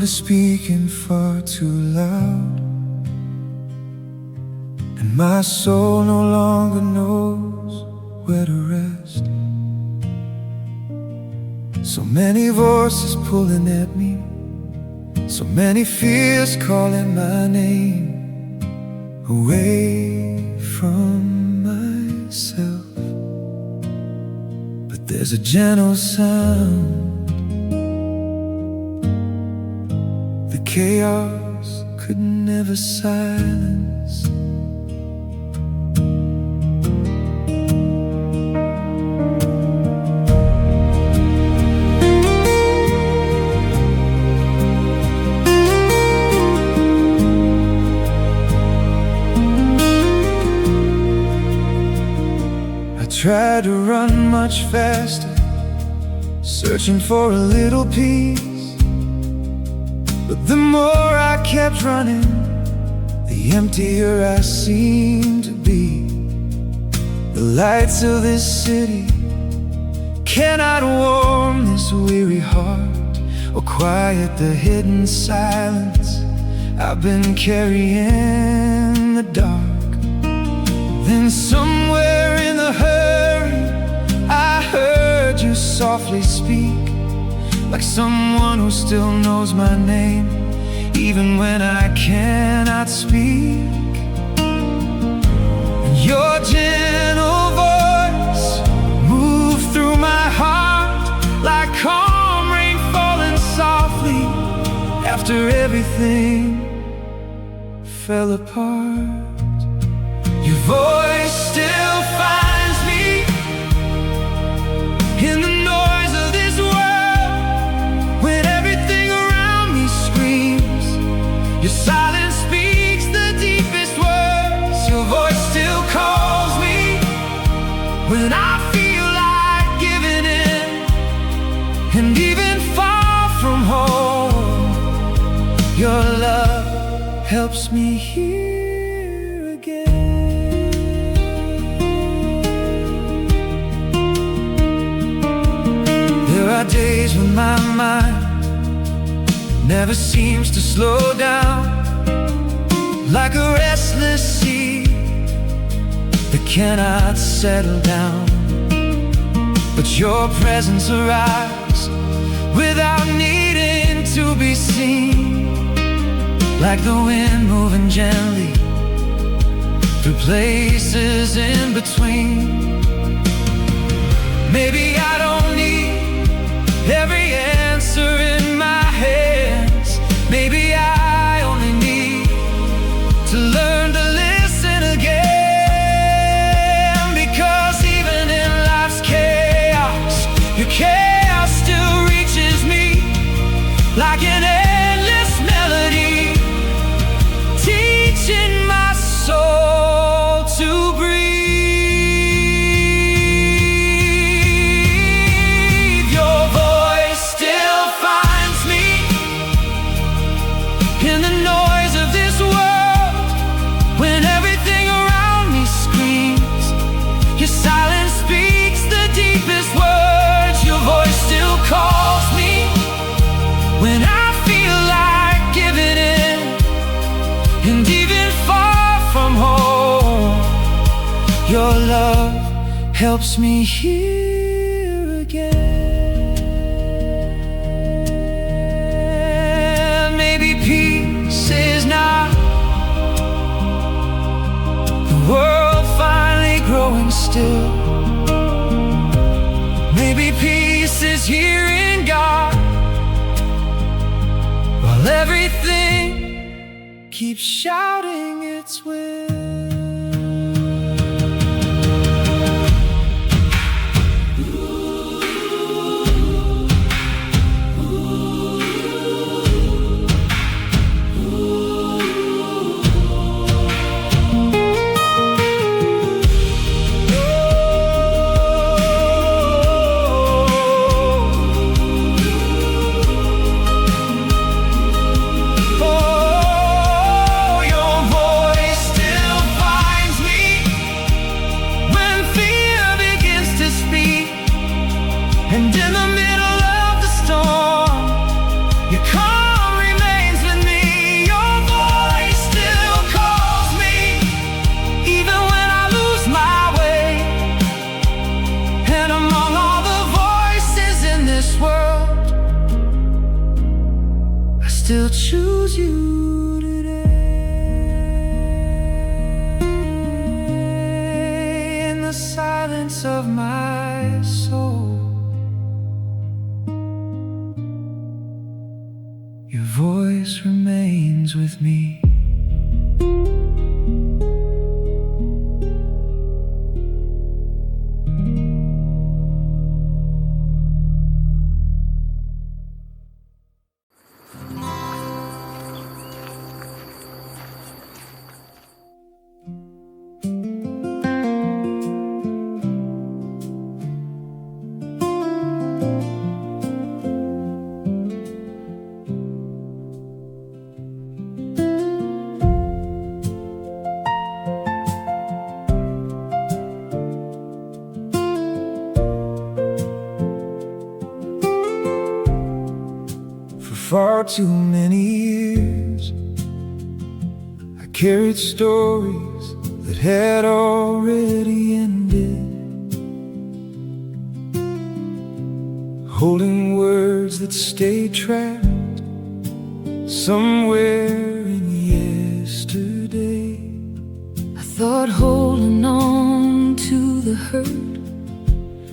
is speaking far too loud, and my soul no longer knows where to rest. So many voices pulling at me, so many fears calling my name, away from myself. But there's a gentle sound the chaos could never silence. Tried to run much faster, searching for a little peace. But the more I kept running, the emptier I seemed to be. The lights of this city cannot warm this weary heart, or quiet the hidden silence I've been carrying in the dark. Then somewhere in the hurry, I heard you softly speak, like someone who still knows my name, even when I cannot speak. And your gentle voice moved through my heart, like calm rain falling softly after everything fell apart. Your voice still finds me in the noise of this world, when everything around me screams. Your silence speaks the deepest words. Your voice still calls me when I feel like giving in, and even far from home, your love helps me hear. There are days when my mind never seems to slow down, like a restless sea that cannot settle down. But your presence arrives without needing to be seen, like the wind moving gently through places in between. Maybe I don't need every answer in my hands. Maybe I only need to learn to listen again. Because even in life's chaos, your chaos still reaches me like an endless melody, teaching my soul to breathe. In the noise of this world, when everything around me screams, your silence speaks the deepest words. Your voice still calls me when I feel like giving in, and even far from home, your love helps me hear again. Peace is not the world finally growing still. Maybe peace is here in God, while everything keeps shouting its will. Your voice still still choose you today. In the silence of my soul, your voice remains with me. Far too many years I carried stories that had already ended, holding words that stayed trapped somewhere in yesterday. I thought holding on to the hurt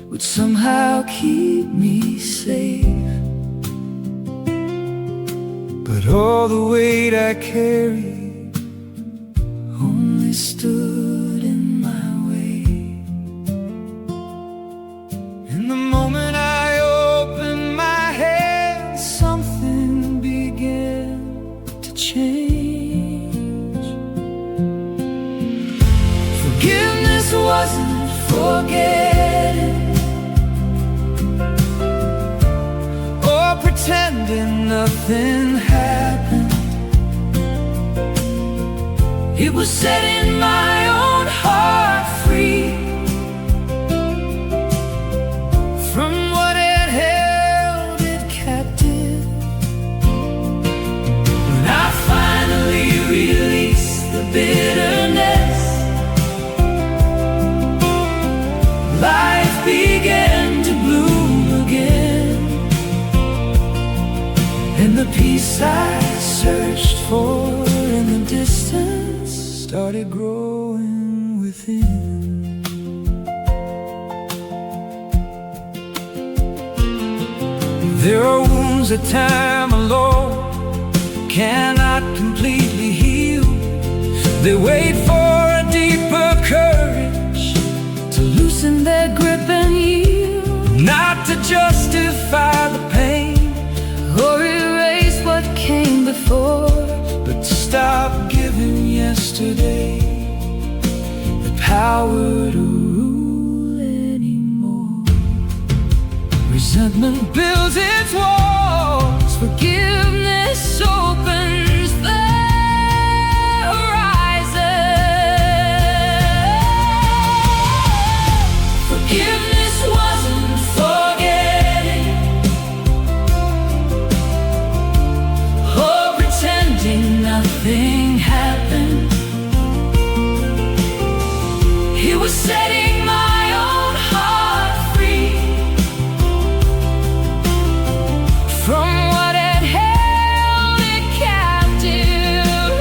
would somehow keep me safe, but all the weight I carried only stood in my way. In the moment I opened my head, something began to change. Forgiveness wasn't forgetting or pretending nothing happened. It was setting my own heart free from what had held it captive. When I finally released the bitterness, life began to bloom again, and the peace I searched for in the distance started growing within. There are wounds that time alone cannot completely heal. They wait for a deeper courage to loosen their grip and yield, not to justify the pain or erase what came before, but to stop giving yesterday the power to rule anymore. Resentment builds its walls, forgiveness opens the horizon. Forgiveness wasn't forgetting or pretending nothing happened. It was setting my own heart free from what had held it captive.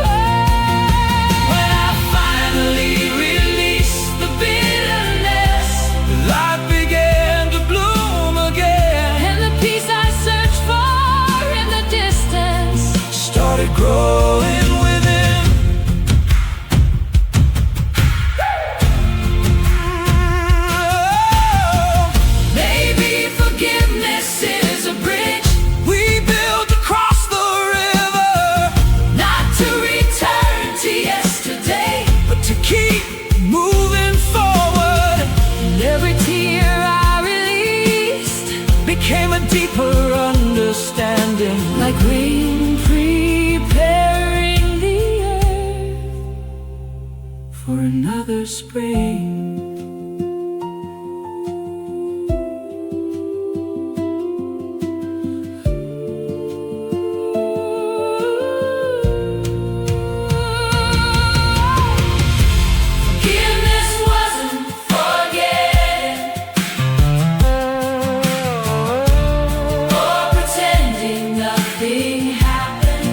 When I finally released the bitterness, life began to bloom again, and the peace I searched for in the distance started growing within. Maybe forgiveness is a bridge we built across the river, not to return to yesterday, but to keep moving forward. And every tear I released became a deeper understanding, like rain preparing the earth for another spring. Forgiveness wasn't forgetting or pretending nothing happened.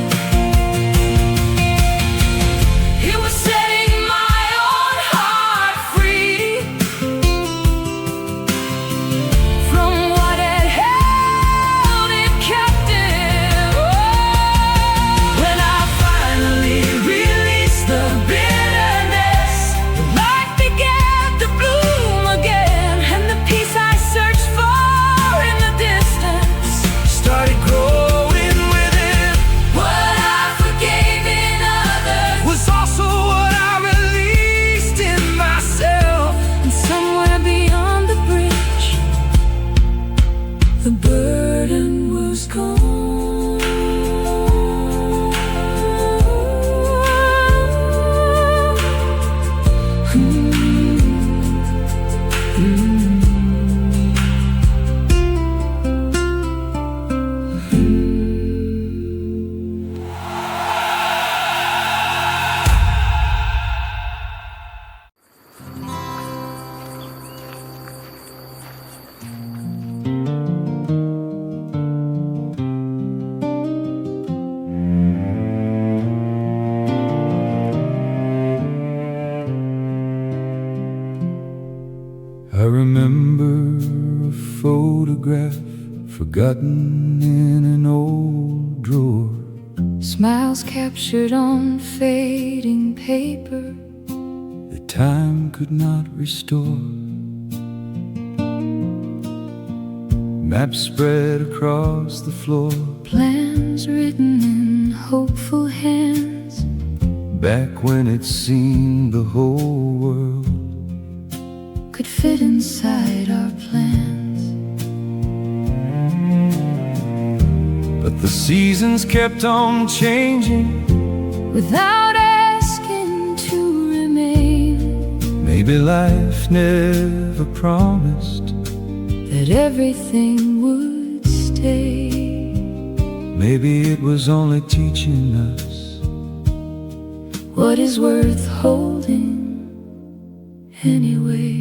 photograph forgotten in an old drawer. Smiles captured on fading paper that time could not restore. Maps spread across the floor, plans written in hopeful hands, back when it seemed the whole world could fit inside our plans. But the seasons kept on changing without asking to remain. Maybe life never promised that everything would stay. Maybe it was only teaching us what is worth holding anyway.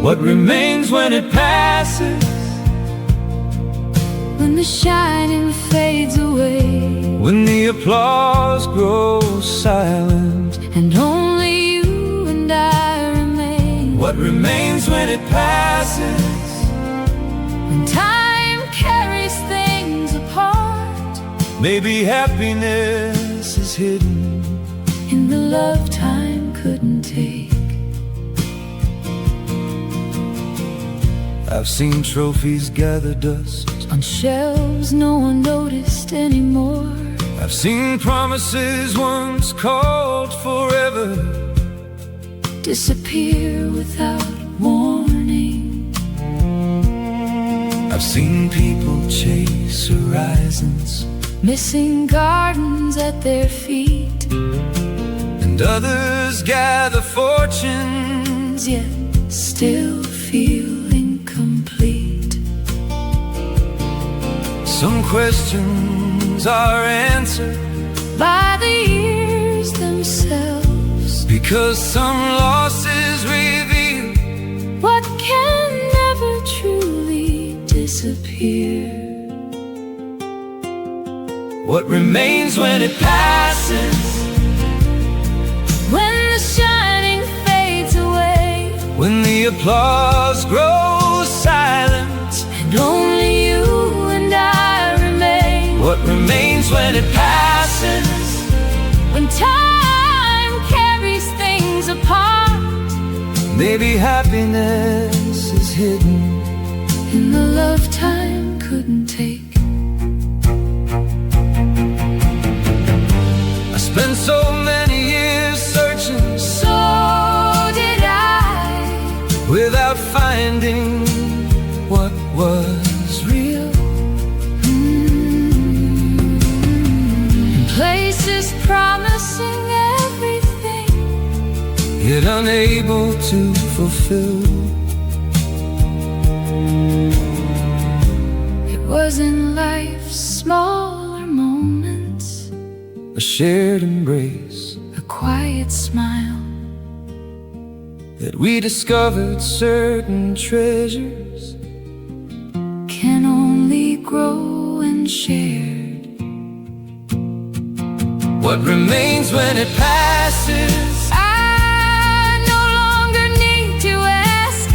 What remains when it passes, when the shining fades away, when the applause grows silent, and only you and I remain. What remains when it passes, when time carries things apart? Maybe happiness is hidden in the love time couldn't take. I've seen trophies gather dust on shelves no one noticed anymore. I've seen promises once called forever disappear without warning. I've seen people chase horizons, missing gardens at their feet, and others gather fortunes, yet still feel incomplete. Some questions are answered by the years themselves, because some losses reveal what can never truly disappear. What remains when it passes, when the shining fades away, when the applause grows silent, and only you and I remain. What remains when it passes, when time carries things apart? Maybe happiness is hidden in the love time couldn't take. I spent so many years searching, so did I, without finding what was real. Places promising everything, yet unable to fulfill. It was in life's smaller moments, a shared embrace, a quiet smile, that we discovered certain treasures can only grow when shared. What remains when it passes, I no longer need to ask,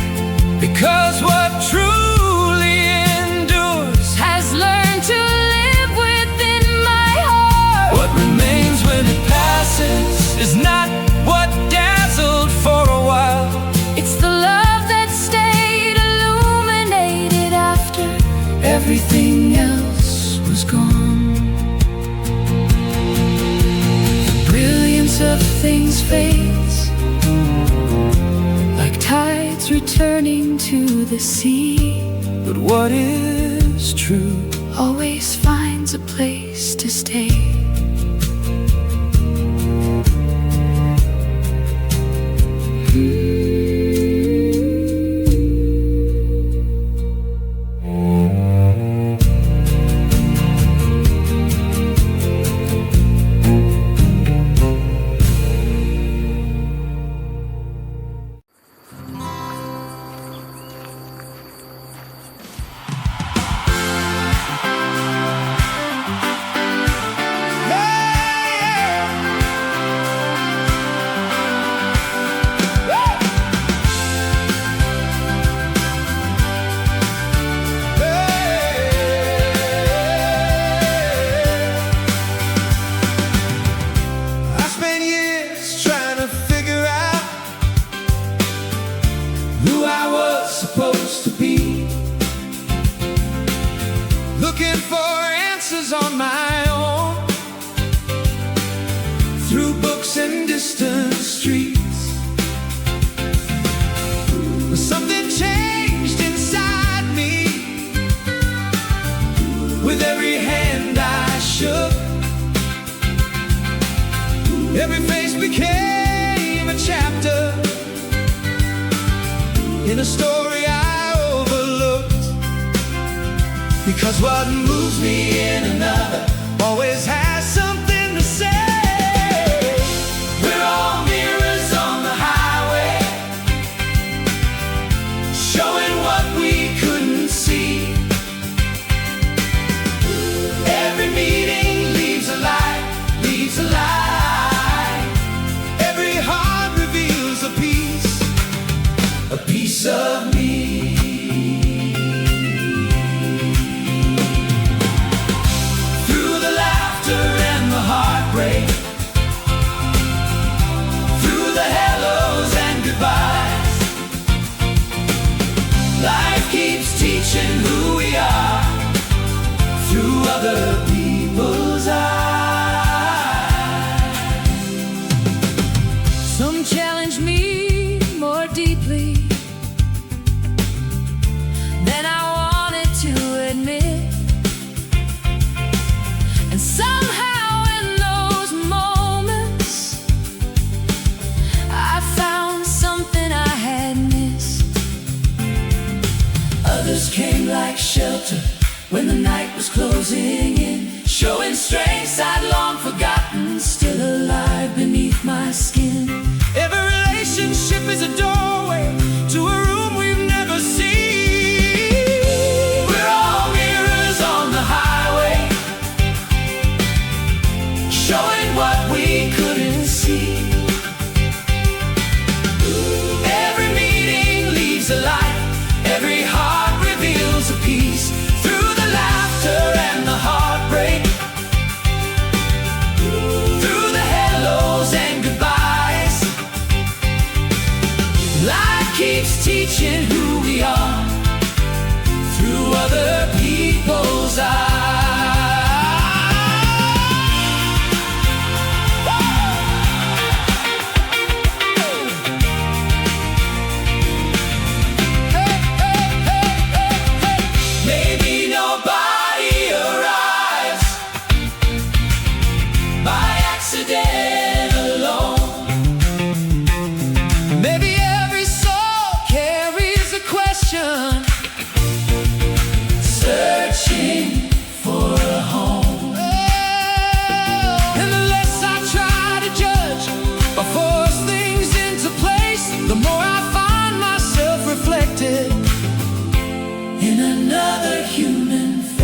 because what truly endures has learned to live within my heart. What remains when it passes is not what dazzled for a while. It's the love that stayed illuminated after everything else was gone. Of things fades, like tides returning to the sea. But what is true always finds a place to stay. supposed to be. Looking for answers on my own, through books and distant streets. But something changed inside me with every hand I shook. Every face became a chapter in a story I overlooked. Because what moves me in another always has something to say. We're all mirrors on the highway, showing what we couldn't see. Every meeting leaves a light, leaves a light. Every heart reveals a piece of me. Through the laughter and the heartbreak, through the hellos and goodbyes, life keeps teaching who we are through other people's eyes. Some challenge me more deeply than I wanted to admit. And somehow in those moments I found something I had missed. Others came like shelter when the night was closing in, showing strengths I'd long forgotten, still alive beneath my skin. Every relationship is a doorway to a room we've never seen. We're all mirrors on the highway, showing what we couldn't see. Every meeting leaves a light, every heart reveals a piece. Through the laughter and the heartbreak, through the hellos and goodbyes, life keeps teaching who we are through other people's eyes. Maybe nobody arrives by accident alone. Maybe every soul carries a question, searching for a home. And the less I try to judge or force things into place, the more I find myself reflected in another human face.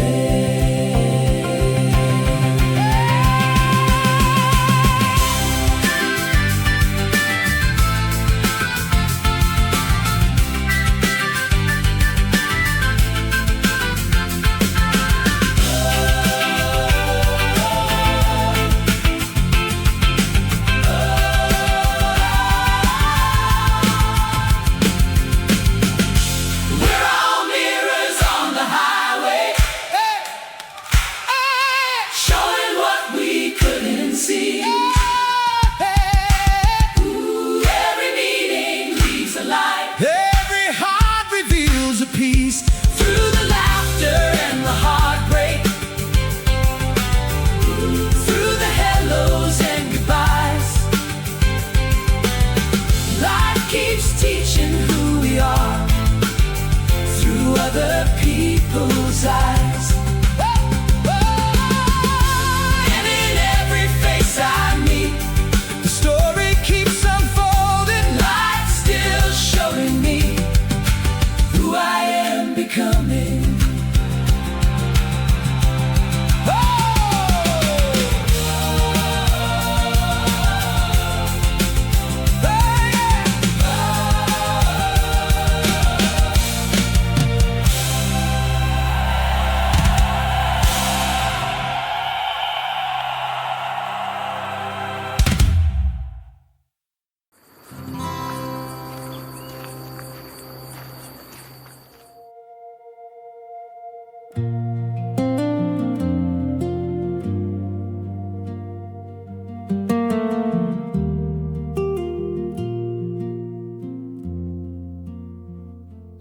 We're all mirrors on the highway, showing what we couldn't see. Every meeting leaves a light, every heart reveals a piece. Through the laughter and the heartbreak, through the hellos and goodbyes, life keeps teaching who we are through other people's eyes. And in every face I meet, the story keeps unfolding. Life still showing me who I am becoming.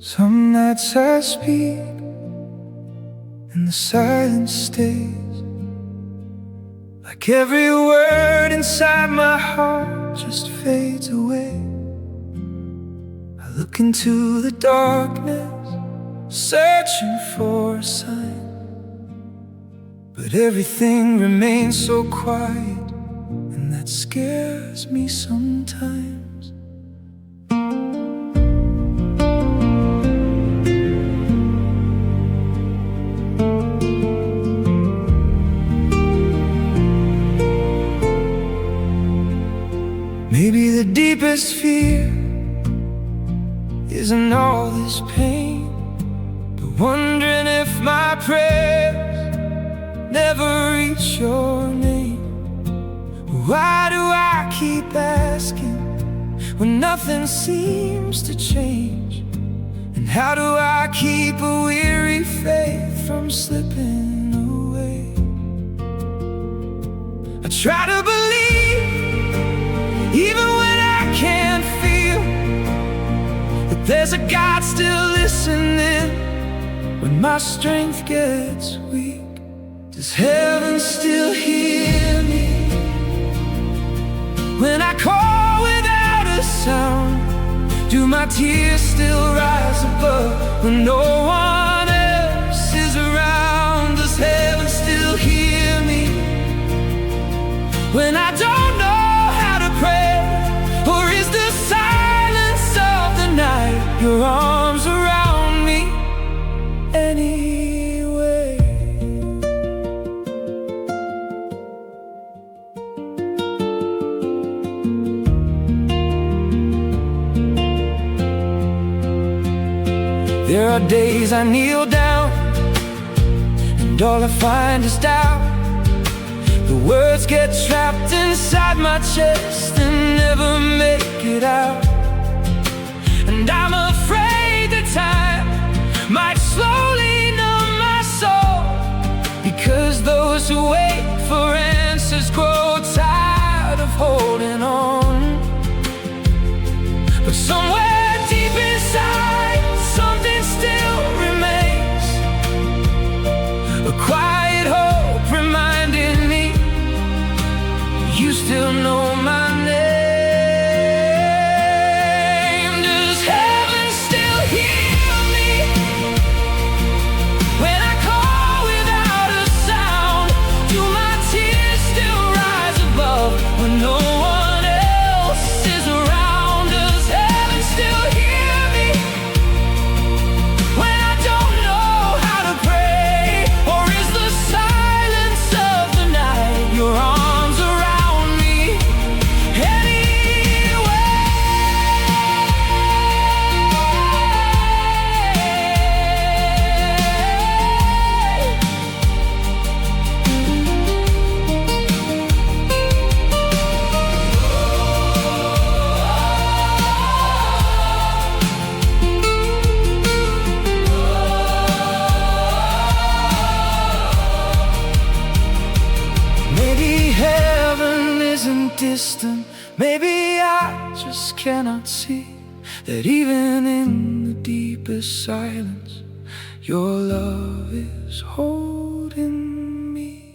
Some nights I speak and the silence stays, like every word inside my heart just fades away. I look into the darkness, searching for a sign, but everything remains so quiet, and that scares me sometimes. Maybe the deepest fear isn't all this pain, but wondering if my prayers never reach your name. Why do I keep asking when nothing seems to change? And how do I keep a weary faith from slipping away? I try to believe, even when I can't feel, that there's a God still listening when my strength gets weak. Does heaven still hear me when I call without a sound? Do my tears still rise above when no one else is around? Does heaven still hear me when I don't know how to pray? Or is the silence of the night your arms around me anyway? There are days I kneel down and all I find is doubt. The words get trapped inside my chest and never make it out. And I'm afraid that time might slowly numb my soul, because those who wait for answers grow tired of holding on. But somewhere deep inside, something still remains, a quiet hope reminding me you still know my name. Does heaven still hear me when I call without a sound? Do my tears still rise above when no one else is around? Does heaven still hear me when I don't know how to pray? Or is the silence of the night your arms around me anyway? Maybe heaven isn't distant, maybe I just cannot see that even in the deepest silence your love is holding me.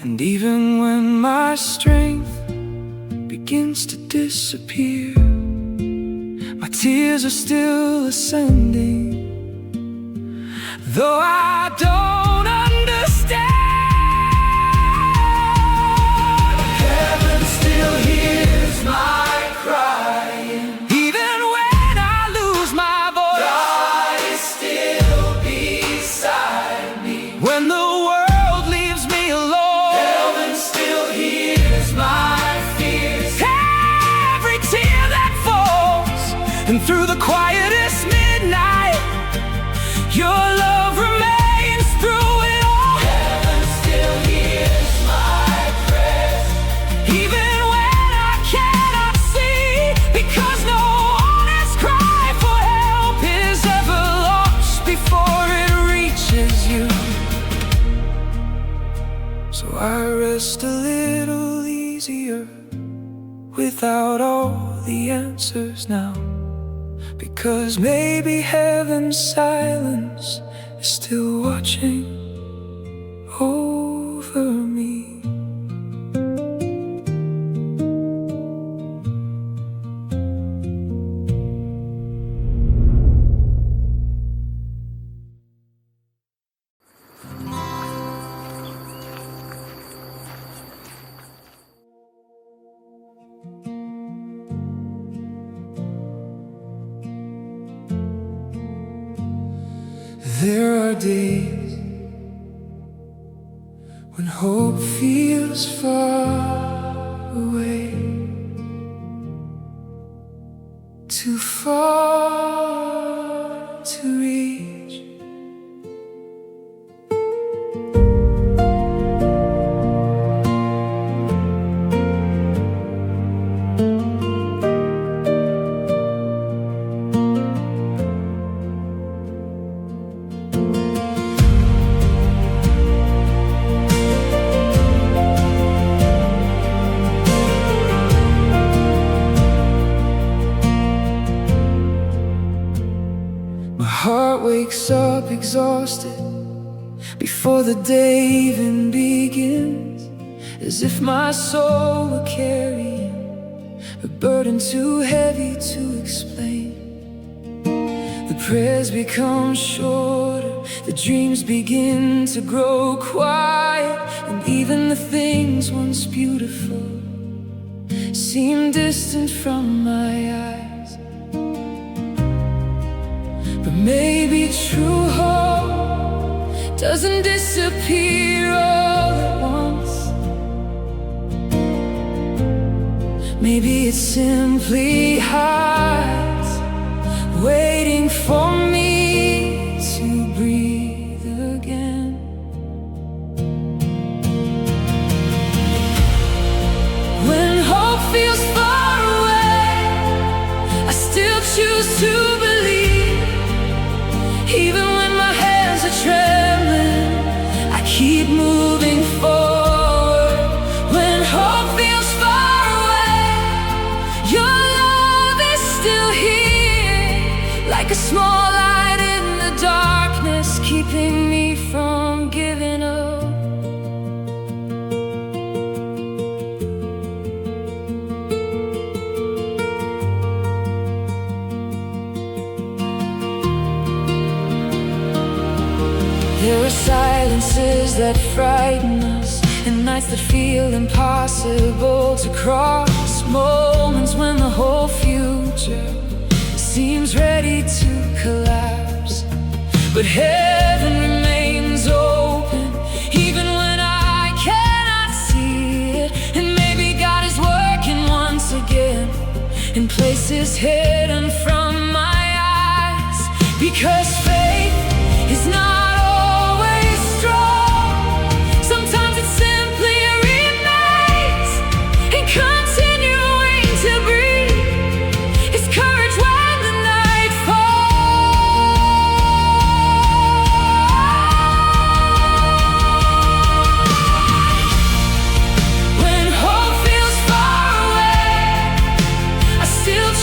And even when my strength begins to disappear, my tears are still ascending, though I don't understand. Heaven still hears my crying, even when I lose my voice. God is still beside me when the world leaves me alone. Heaven still hears my fears, every tear that falls, and through the quietest midnight your love remains. so I rest a little easier without all the answers now. Because maybe heaven's silence is still watching over me. There are days when hope feels far away, too far to reach. My heart wakes up exhausted before the day even begins, as if my soul were carrying a burden too heavy to explain. The prayers become shorter, the dreams begin to grow quiet, and even the things once beautiful seem distant from my eyes. But maybe true hope doesn't disappear all at once. Maybe it simply hides, waiting for me to breathe again. When hope feels far away, I still choose to believe. Even when my hands are trembling, I keep moving forward. When hope feels far away, your love is still here, like a small light in the darkness, keeping me from giving up. There are silences that frighten us, and nights that feel impossible to cross, moments when the whole future seems ready to collapse. But heaven remains open, even when I cannot see it. And maybe God is working once again in places hidden from my eyes. Because faith is not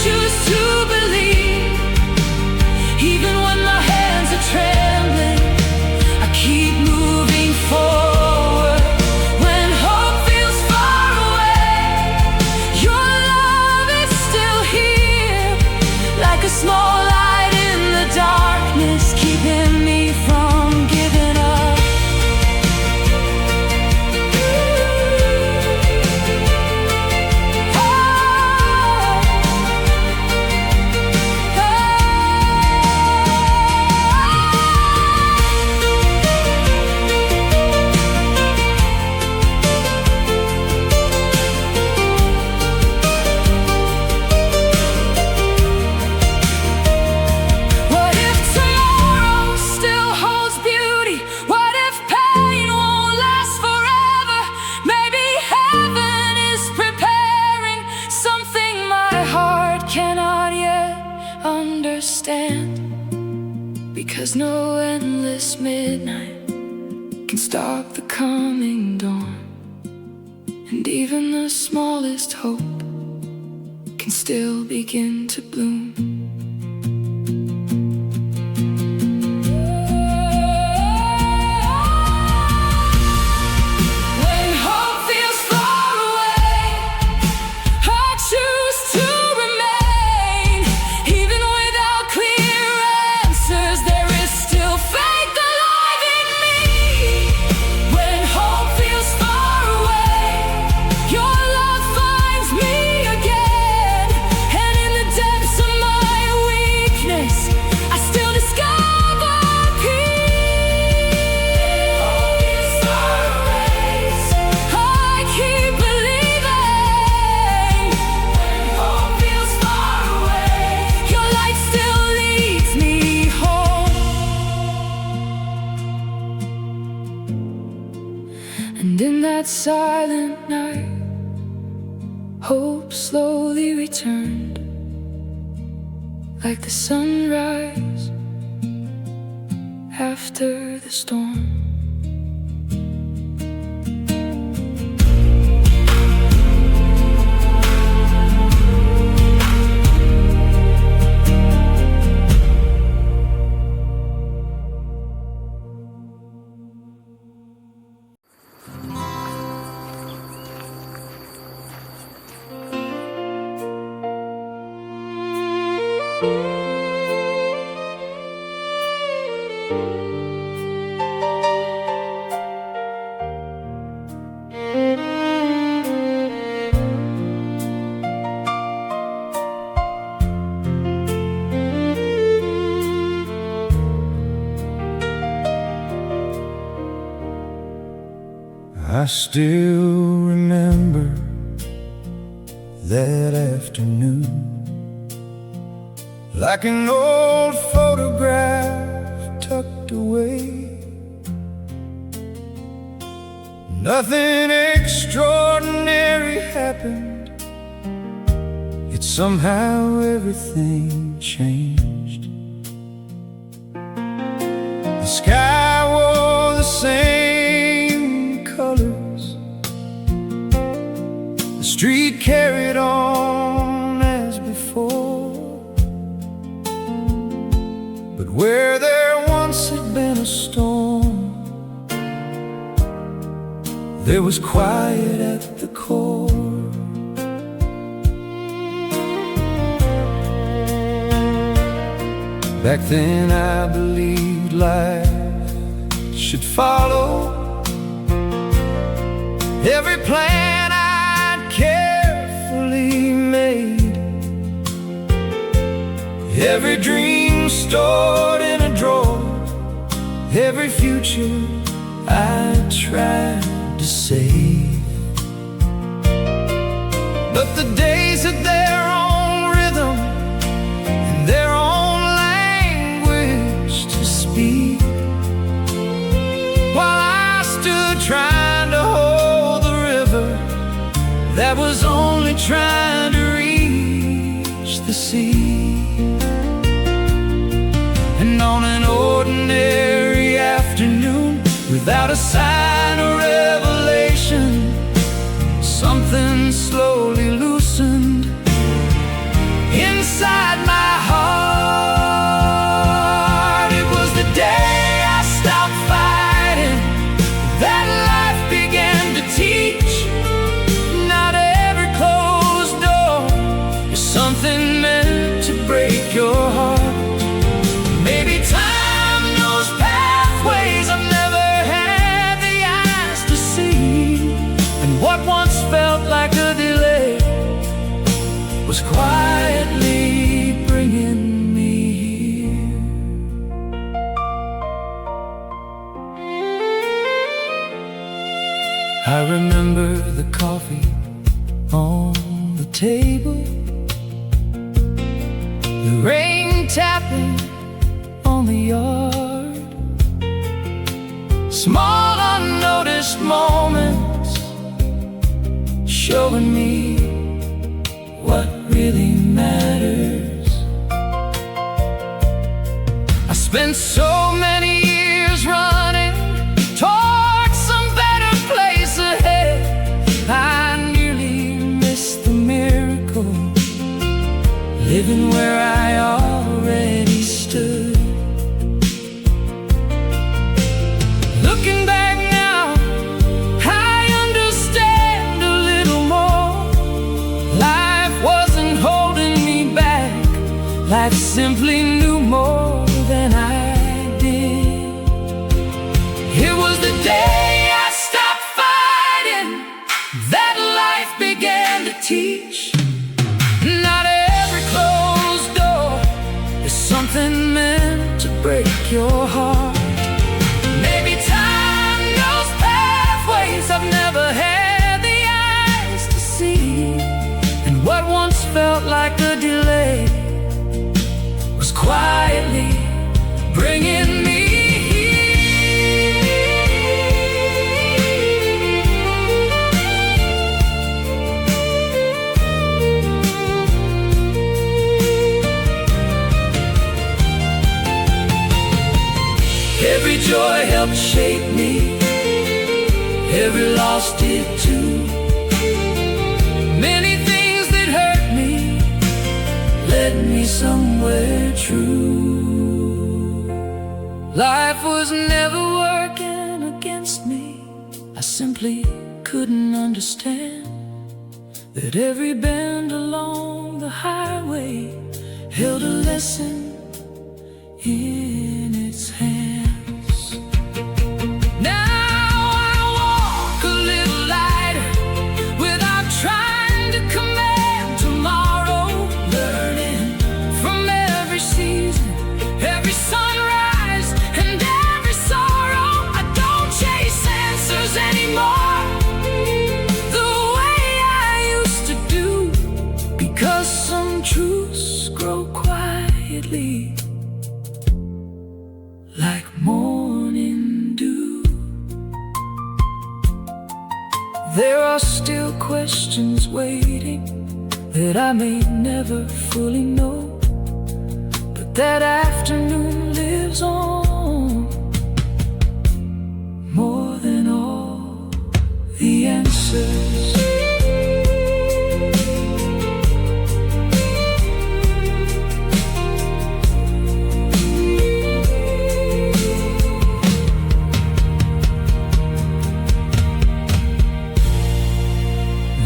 choose to believe, even when my head stop the coming dawn, and even the smallest hope can still begin to bloom. When hope feels far away, I choose to remain. Even without clear answers, there is still faith alive in me. When hope feels far away, your love finds me again. And in the depths of my weakness, I still discover peace. Hope is far away, I keep believing. When hope feels far away, your light still leads me home. And in that silent night, hope slowly returned, like the sunrise after the storm. I still remember that afternoon, like an old photograph tucked away. Nothing extraordinary happened, yet somehow everything changed. The sky wore the same colors, the street carried on as before. But where there once had been a storm, there was quiet at the core. Back then I believed life should follow every plan I'd carefully made, every dream stored in a drawer, every future I tried to save. But the days had their own rhythm and their own language to speak, while I stood trying to hold the river that was only trying to reach the sea. And on an ordinary afternoon, without a sign or revelation, something slowly loosened inside my heart. It was the day I stopped fighting, that life began to teach. Not every closed door is something meant to break your heart. Maybe time knows pathways I've never had the eyes to see, and what once felt like a delay was quietly bringing me here. I remember the coffee on the table, the rain tapping on the yard, small unnoticed moments showing me what really matters. I spent so many years running toward that simply knew more than I did. It was the day I stopped fighting that life began to teach. Not every closed door is something meant to break your heart. Maybe time knows pathways I've never had the eyes to see, and what once felt like a delay was quietly bringing me here. Every joy helped shape me, every loss did too. Many things that hurt me led me somewhere true. Life was never working against me. I simply couldn't understand that every bend along the highway held a lesson in its hands. Now I walk a little lighter without trying to command tomorrow, learning from every season, every sunrise, and every sorrow. I don't chase answers anymore the way I used to do, because some truths grow quietly like morning dew. There are still questions waiting that I may never fully know, but that afternoon lives on more than all the answers.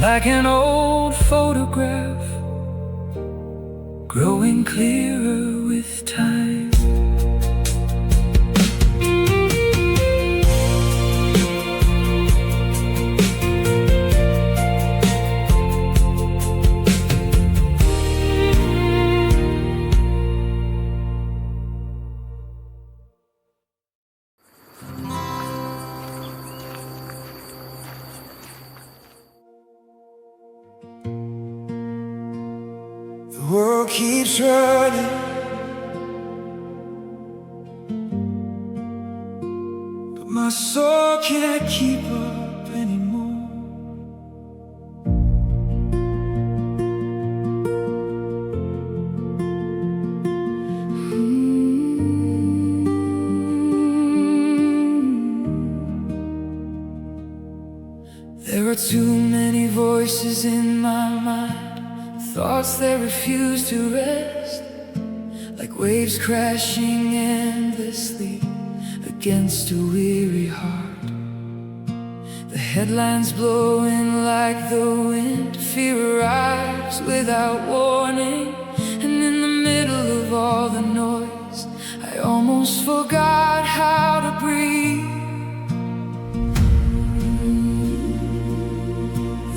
Like an old photograph, growing clearer with time. The world keeps running, but my soul can't keep up anymore. There are too many voices in my mind, thoughts that refuse to rest, like waves crashing endlessly against a weary heart. The headlines blowing like the wind, fear arrives without warning, and in the middle of all the noise, I almost forgot how to breathe.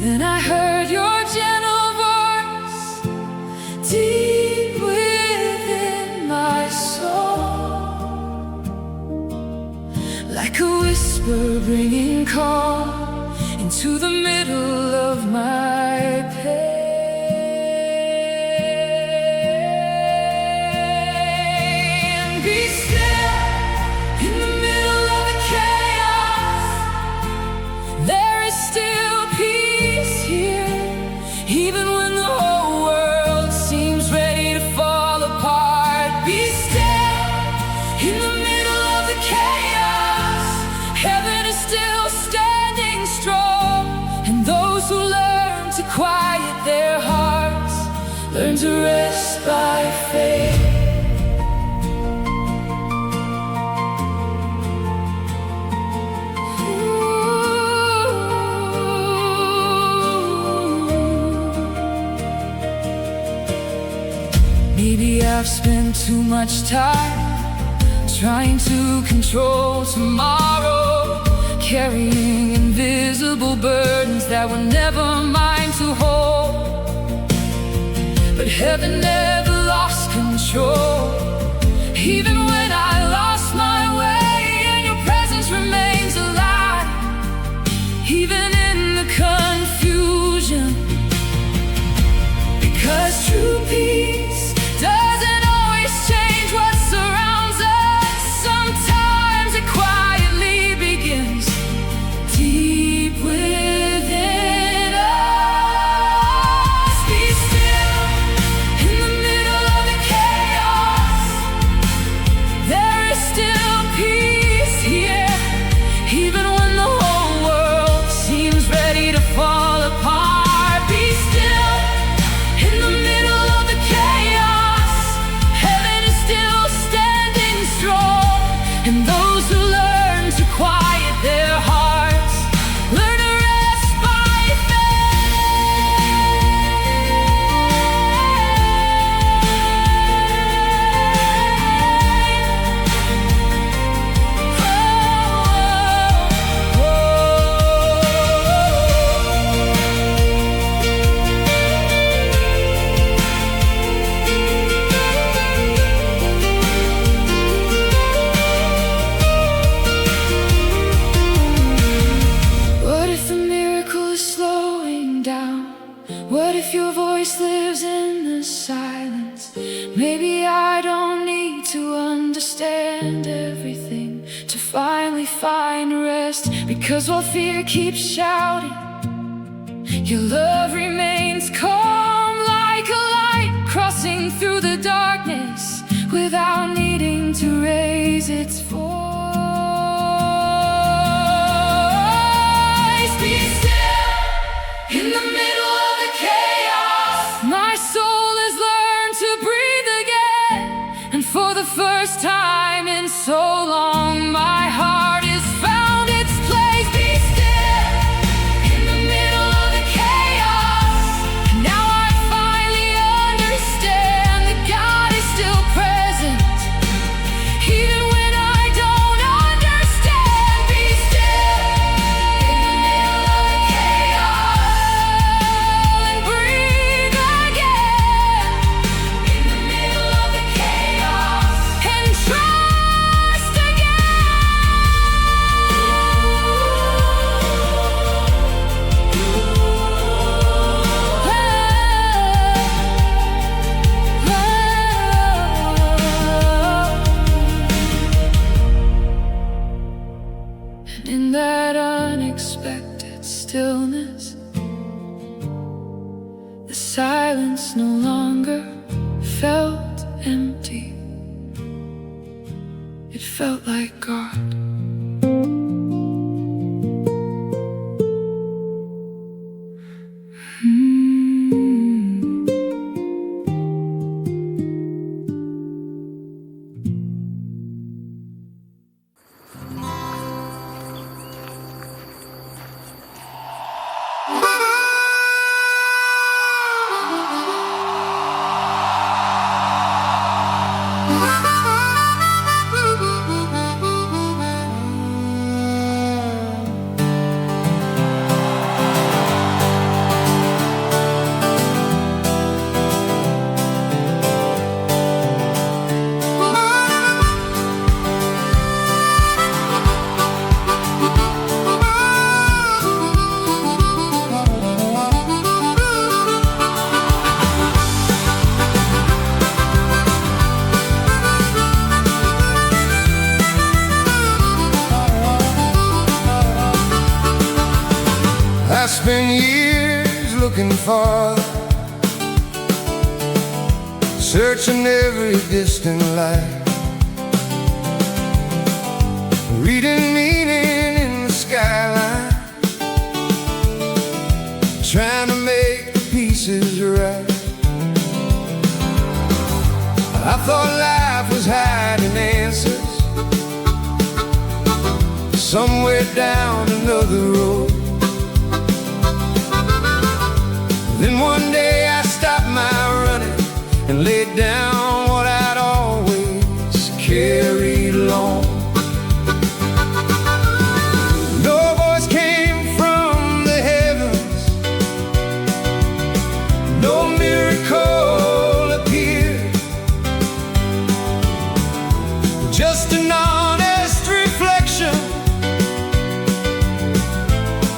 Then I heard your gentle voice deep within my soul, like a whisper bringing calm into the middle of my pain. Be still in the middle of the chaos. There is still peace here, even when the whole world seems ready to fall apart. Be still in the middle of the chaos. Heaven is still standing strong, and those who learn to quiet their hearts learn to rest by faith. Maybe I've spent too much time trying to control tomorrow, carrying invisible burdens that were never mine to hold. But heaven never lost control, even when I lost my way, and your presence remains alive, even in the confusion. Because true peace doesn't always change what surrounds us. Sometimes it quietly begins deep within us. Be still in the middle of the chaos. There is still peace here, even when the whole world seems ready to fall apart. Be still in the middle of the chaos. Heaven is still standing strong, and those who learn to quiet their hearts learn to rest by What if the miracle is slowing down? What if your voice lives in the silence? Maybe I don't need to understand everything to finally find rest. Because while fear keeps shouting, your love remains calm, like a light crossing through the darkness without needing to raise its voice. Be still in the middle of the chaos. My soul has learned to breathe again, and for the first time in so long, my heart has found its place. Be still in the middle of the chaos. Now I finally understand that God is still present, even when I don't understand. Be still in the middle of the chaos, and breathe again in the middle of the chaos, and trust again. In that unexpected stillness, the silence no longer felt empty. It felt like God. I spent years looking for, searching every distant light, reading meaning in the skyline, trying to make the pieces right. I thought life was hiding answers somewhere down another road. Then one day I stopped my running and laid down what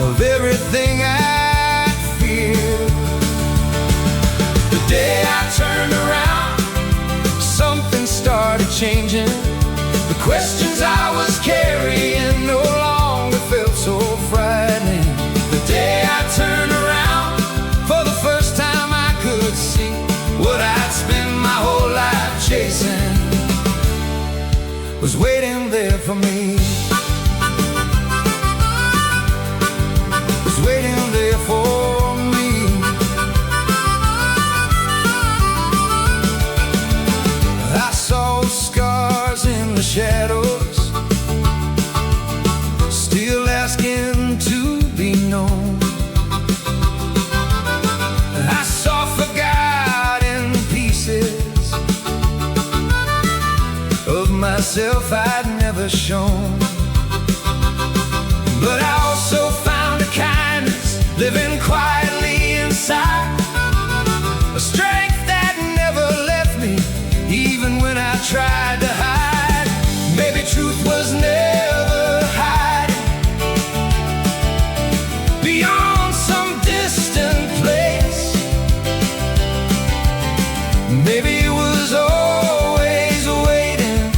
of everything I fear. The day I turned around, something started changing. The questions I was carrying no longer felt so frightening. The day I turned around, for the first time I could see what I'd spent my whole life chasing was waiting there for me. Was waiting there for me. I saw scars in the shadows, still asking to be known. I saw forgotten pieces of myself I'd never shown. But I also found a kindness living quietly inside, a strength that never left me even when I tried to hide. Maybe truth was never hiding beyond some distant place. Maybe it was always waiting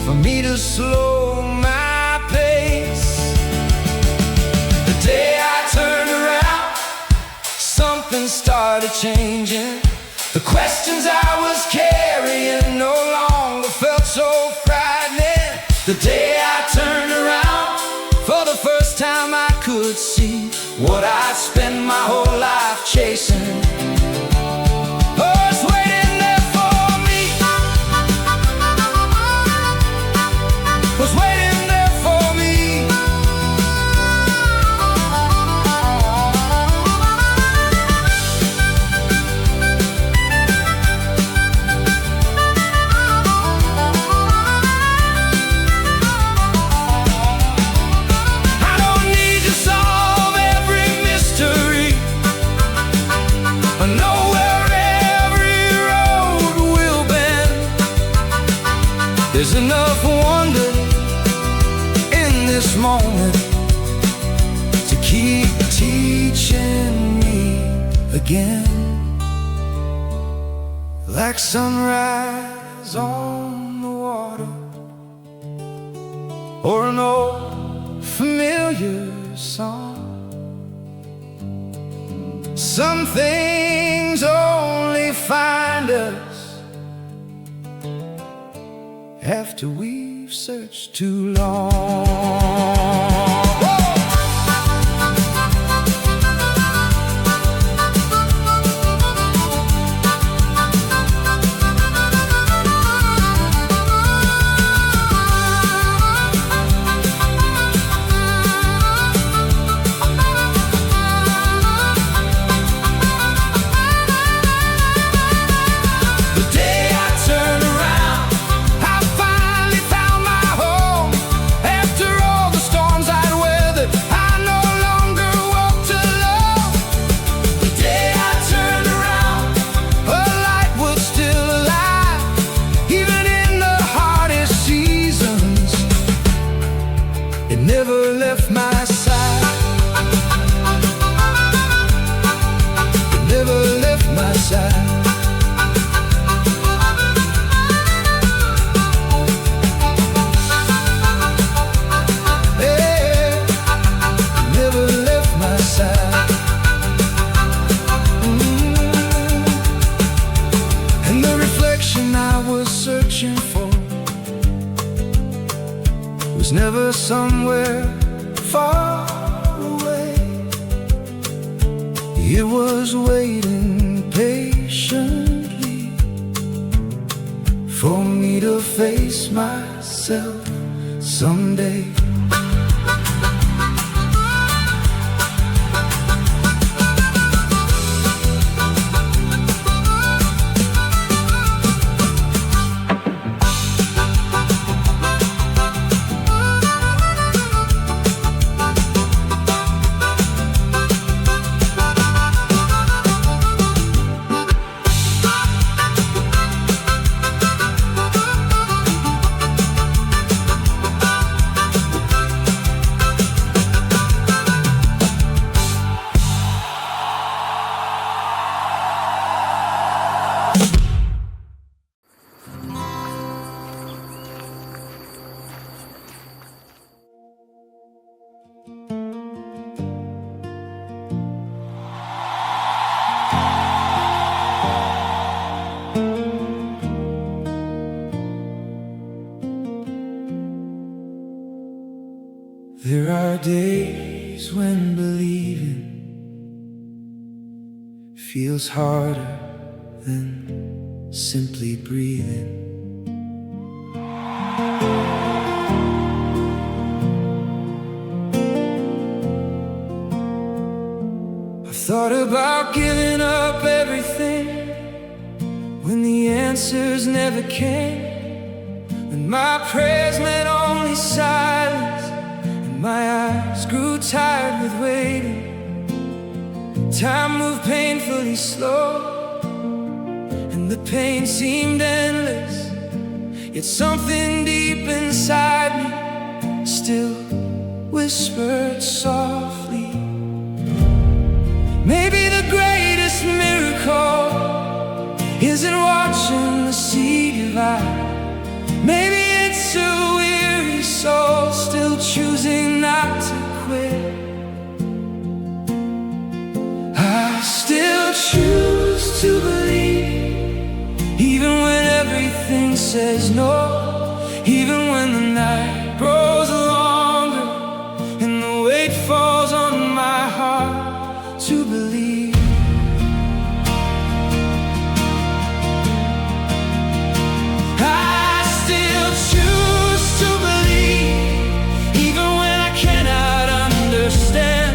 for me to slow my pace. The day I turned around, something started changing. The questions I was carrying no longer felt so frightening. The day I turned around, for the first time I could see what I'd spent my whole life chasing. Oh, it's waiting there for me. Was waiting there for me. I don't need to solve every mystery, I know where every road will bend. There's enough wonder in this moment to keep teaching me again. Like sunrise on the water, or an old familiar song. Some things only find us after we've searched too long. The day I turned around, I finally found my home. After all the storms I'd weathered, I no longer walked alone. The day I turned around, a light was still alive, even in the hardest seasons. It never left my side. It never left my side. Yeah, never left my side. And the reflection I was searching for was never somewhere far away. It was waiting patiently for me to face myself someday. are days when believing feels harder than simply breathing. I've thought about giving up everything when the answers never came, when my prayers meant only silence and my eyes grew tired with waiting. Time moved painfully slow and the pain seemed endless, yet something deep inside me still whispered softly, maybe the greatest miracle isn't watching the sea divide. Maybe it's a weary soul still choosing not to quit. I still choose to believe, even when everything says no, even when the night grows longer and the weight falls on my heart to believe. I still choose to believe, even when I cannot understand,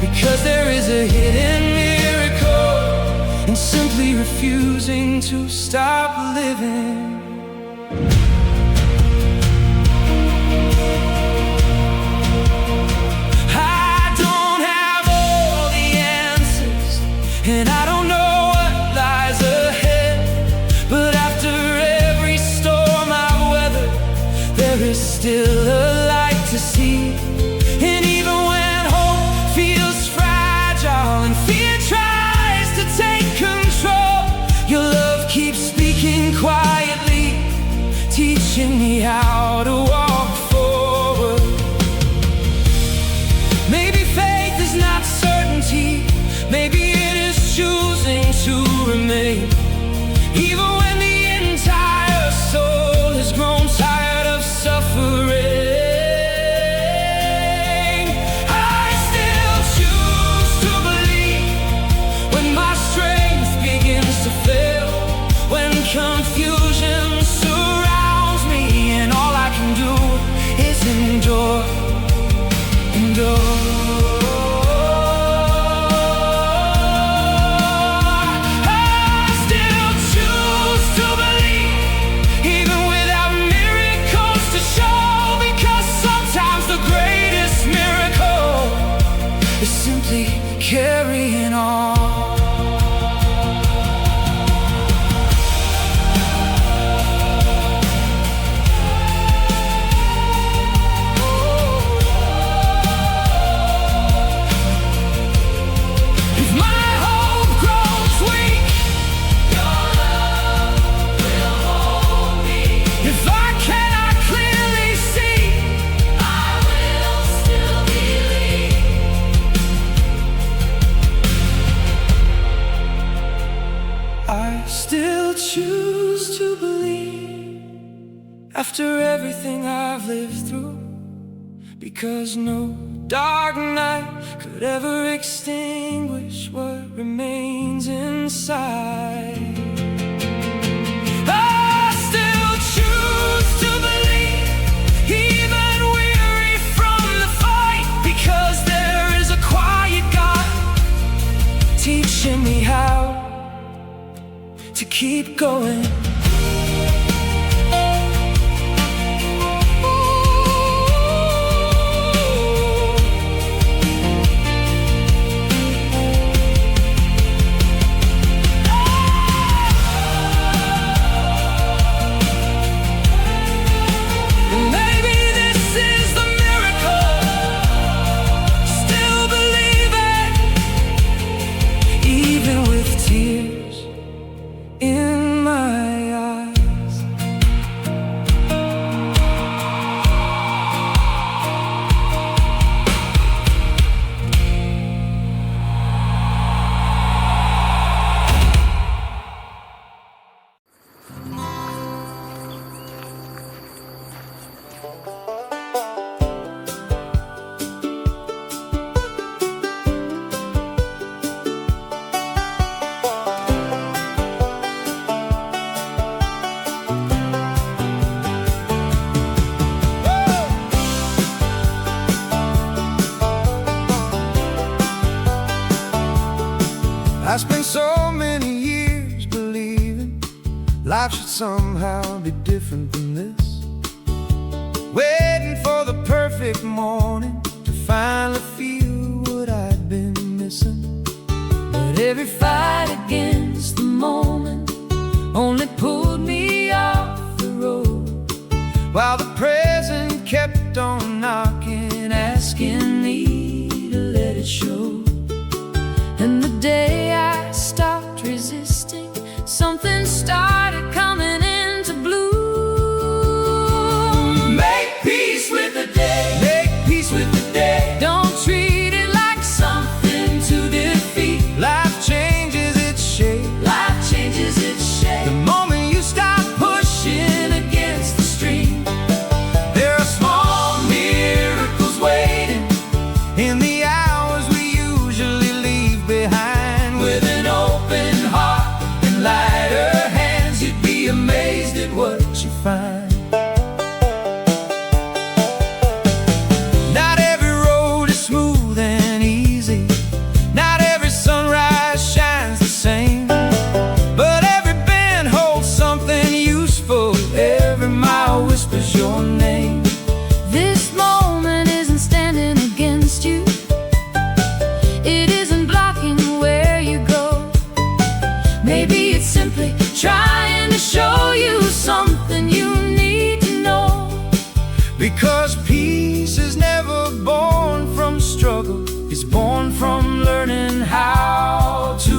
because there is a hidden miracle in simply refusing to stop living. I don't have all the answers, and I don't know what lies ahead, but after every storm I've weathered, there is still a light to see. And even when hope feels fragile and fear tries to take control, your love keeps speaking quietly, teaching me how to walk forward. Maybe faith is not certainty, maybe it is choosing to remain, even when the entire soul has grown tired of suffering. I still choose to believe when my strength begins to fail, when confusion surrounds me and all I can do is endure, endure. I still choose to believe, even without miracles to show, because sometimes the greatest miracle is simply carrying on. If my hope grows weak, your love will hold me. If I cannot clearly see, I will still believe. I still choose to believe after everything I've lived through, because no dark night could ever extinguish what remains inside. I still choose to believe, even weary from the fight, because there is a quiet God teaching me how to keep going. Maybe this is the miracle, still believing, even with tears in my somehow be different than this. Waiting for the perfect morning to finally feel what I'd been missing. But every fight against the moment only pulled me off the road, while the present kept on knocking, asking me to let it show. And the day I stopped resisting, something started coming into bloom. Make peace with the day. Make peace with the day. Don't treat it like something to defeat. Life changes its shape. Life changes its shape. The moment you stop pushing against the stream, there are small miracles waiting in the hours we usually leave behind. With an open heart and lighter hands, you'd be amazed at what you find. Not every road is smooth and easy. Not every sunrise shines the same. But every bend holds something useful. Every mile whispers your name. This moment isn't standing against you. It isn't blocking where you go. Maybe it's simply trying to show you something you need to know. Because peace is never born from struggle. It's born from learning how to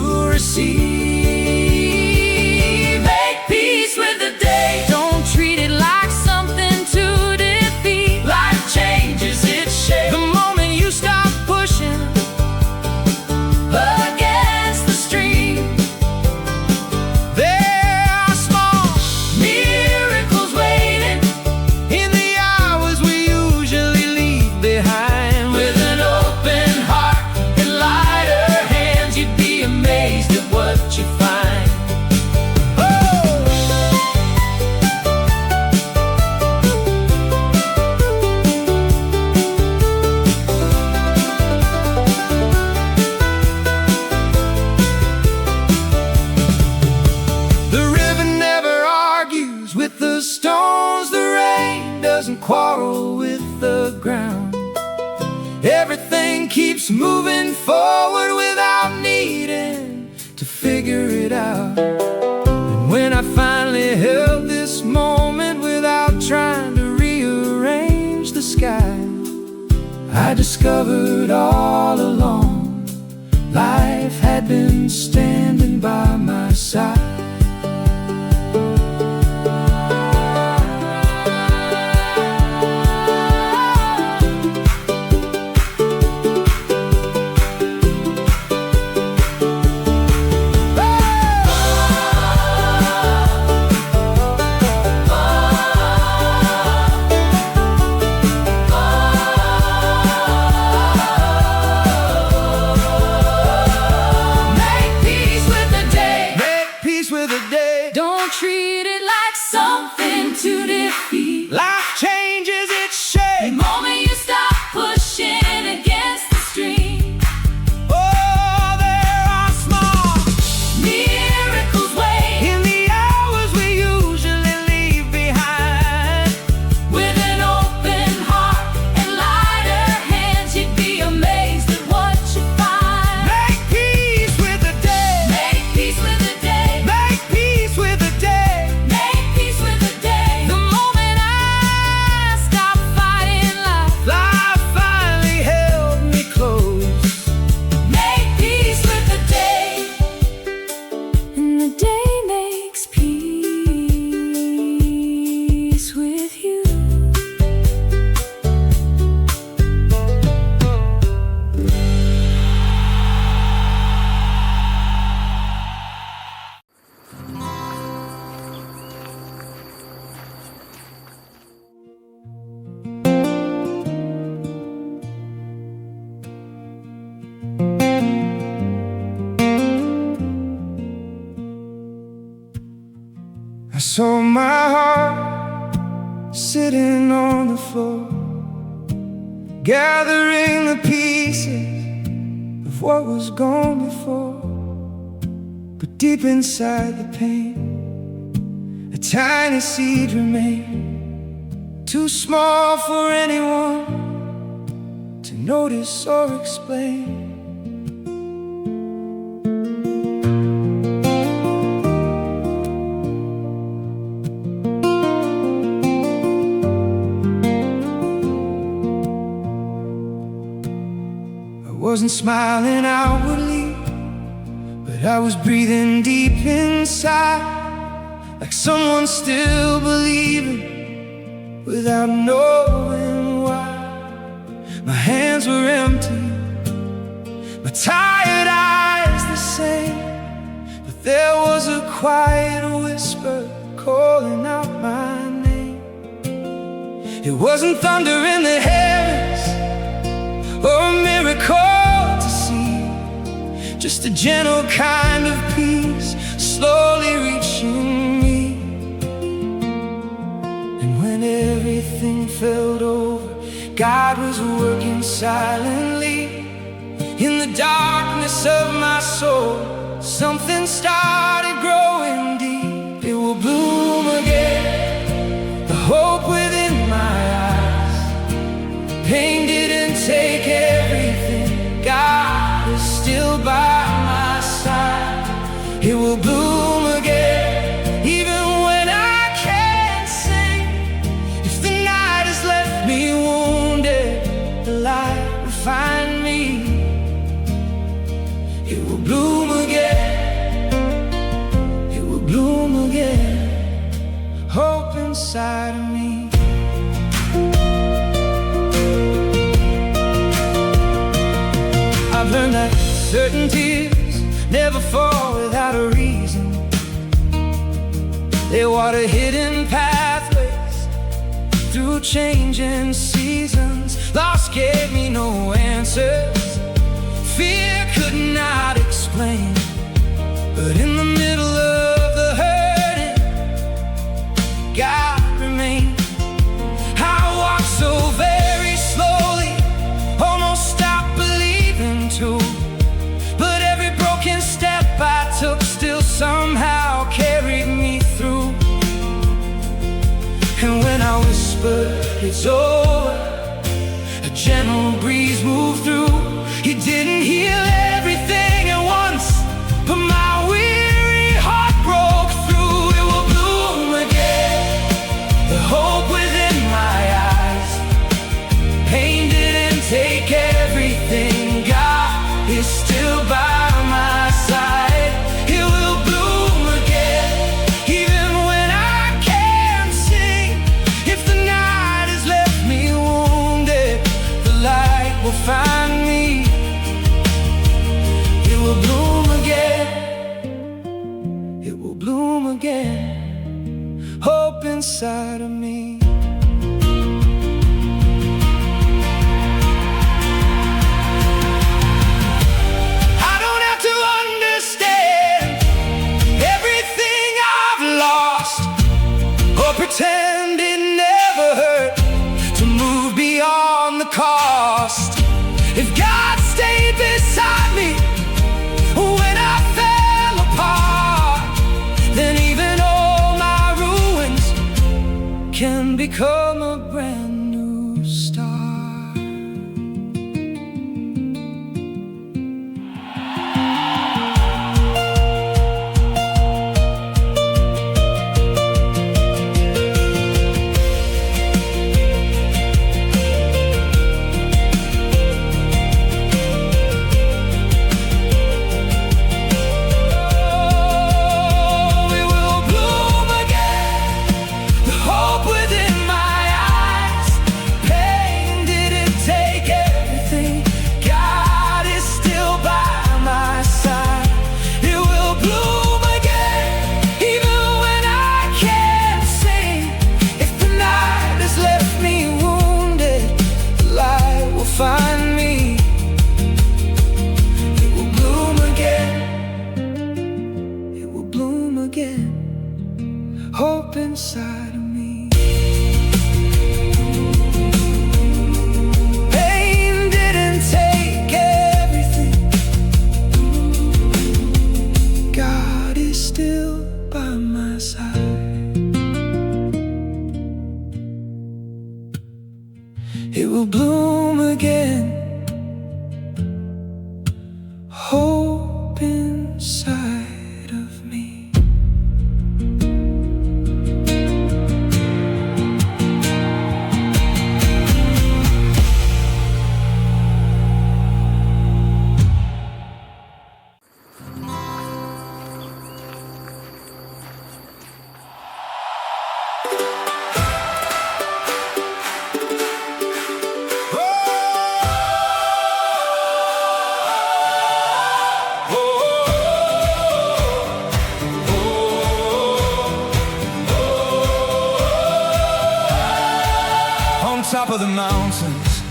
receive. Make peace with the day. Don't treat it like something to defeat. Life changes its shape the moment you stop pushing Against the stream, there are small miracles waiting. in the hours we usually leave behind. With an open heart and lighter hands, you'd be amazed at what you find. The river never argues with the stones. The rain doesn't quarrel with the ground. Everything keeps moving forward without needing to figure it out. And when I finally held this moment without trying to rearrange the sky, I discovered all along life had been standing by my side. Make peace with the day. Make peace with the day. Don't treat it like something to defeat. Life changes its The shape. moment you stop pushing against the stream, Oh, there are small miracles wait. in the hours we usually leave behind. With an open heart and lighter hands, you'd be amazed at what you find. Make peace with the day. Make peace with the day. Make peace with the day. Make peace with the day. The moment I stopped fighting life, life finally held me close. Make peace with the day. And the day makes peace with you. I saw my heart sitting on the floor, gathering the pieces of what was gone before. But deep inside the pain, a tiny seed remained, too small for anyone to notice or explain. I wasn't smiling outwardly, but I was breathing deep inside, like someone still believing without knowing why. My hands were empty, my tired eyes the same, but there was a quiet whisper calling out my name. It wasn't thunder in the heavens or a miracle to see, just a gentle kind of peace slowly reaching me. And when everything felt over, God was working silently. In the darkness of my soul, something started growing deep. It will bloom again, the hope within my eyes. Pain didn't take everything, God is still by my side. It will bloom again, even when I can't sing. If the night has left me wounded, the light will find me. It will bloom again, it will bloom again, hope inside of me. I've learned that certain tears never fall without a reason. They water hidden pathways through changing seasons. Loss gave me no answers, fear could not explain. But in the middle of the hurting, God remained. I walked so very slowly, almost stopped believing too. But every broken step I took still somehow carried me through. And when I whispered, it's over, a gentle breeze moved through. He didn't heal everything at once, but my weary heart broke through. It will bloom again, the hope within my eyes. Pain didn't take everything, God is still by my side. It will bloom again, even when I can't sing. If the night has left me wounded, the light will find me. It will bloom again, it will bloom again, hope inside of me. I don't have to understand everything I've lost, or pretend it never hurt to move beyond the cost. If God stayed beside me when I fell apart, then even all my ruins can become a brand new start. Oh, it will bloom again, the hope within my of the mountains,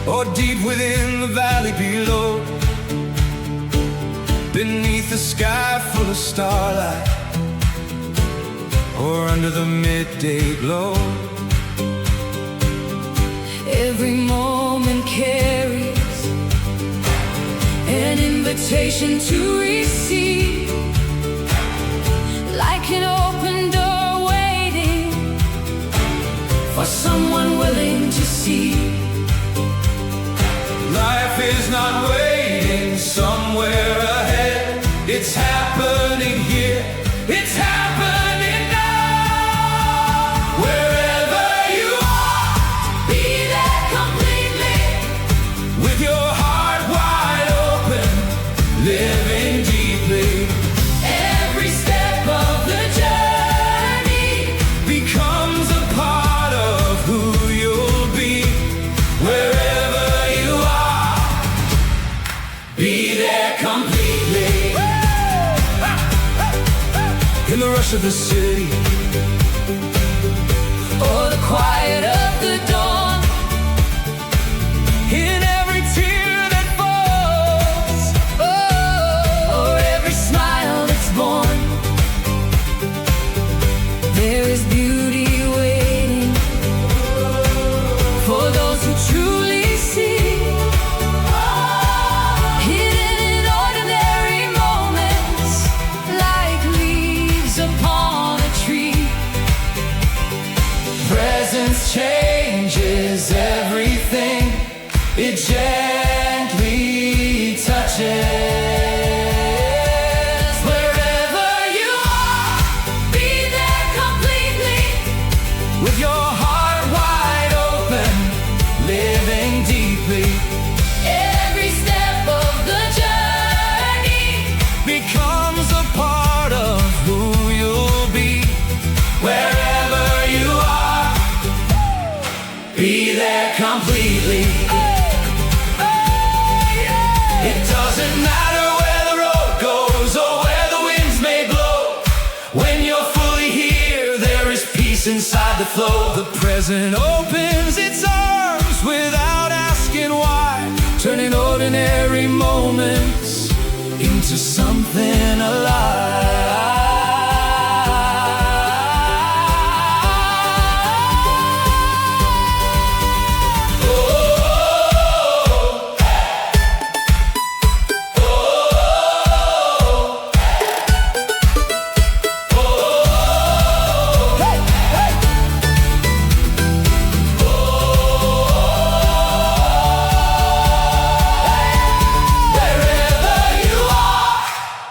or deep within the valley below, beneath the sky full of starlight, or under the midday glow. Every moment carries an invitation to receive, like an open door waiting for someone willing to see. Life is not waiting somewhere ahead, it's happening here, it's happening now. Wherever you are, Be there completely, with your heart wide open, living deeply. every step of the journey. Becomes a part of who you'll be. Wherever you are, be there completely. In the rush of the city, Or the quiet of the dawn, in every tear that falls, or every smile that's born, there is beauty waiting for those who truly see. Hidden in ordinary moments, like leaves upon a tree. presence changes everything. It gently touches. Wherever you are, be there completely, With your heart wide open, living deeply. every step of the journey. Becomes a part of who you'll be. Wherever you are, be there completely. It doesn't matter where the road goes or where the winds may blow. When you're fully here, there is peace inside the flow. The present opens its arms without asking why, turning ordinary moments into something alive. Wherever you are,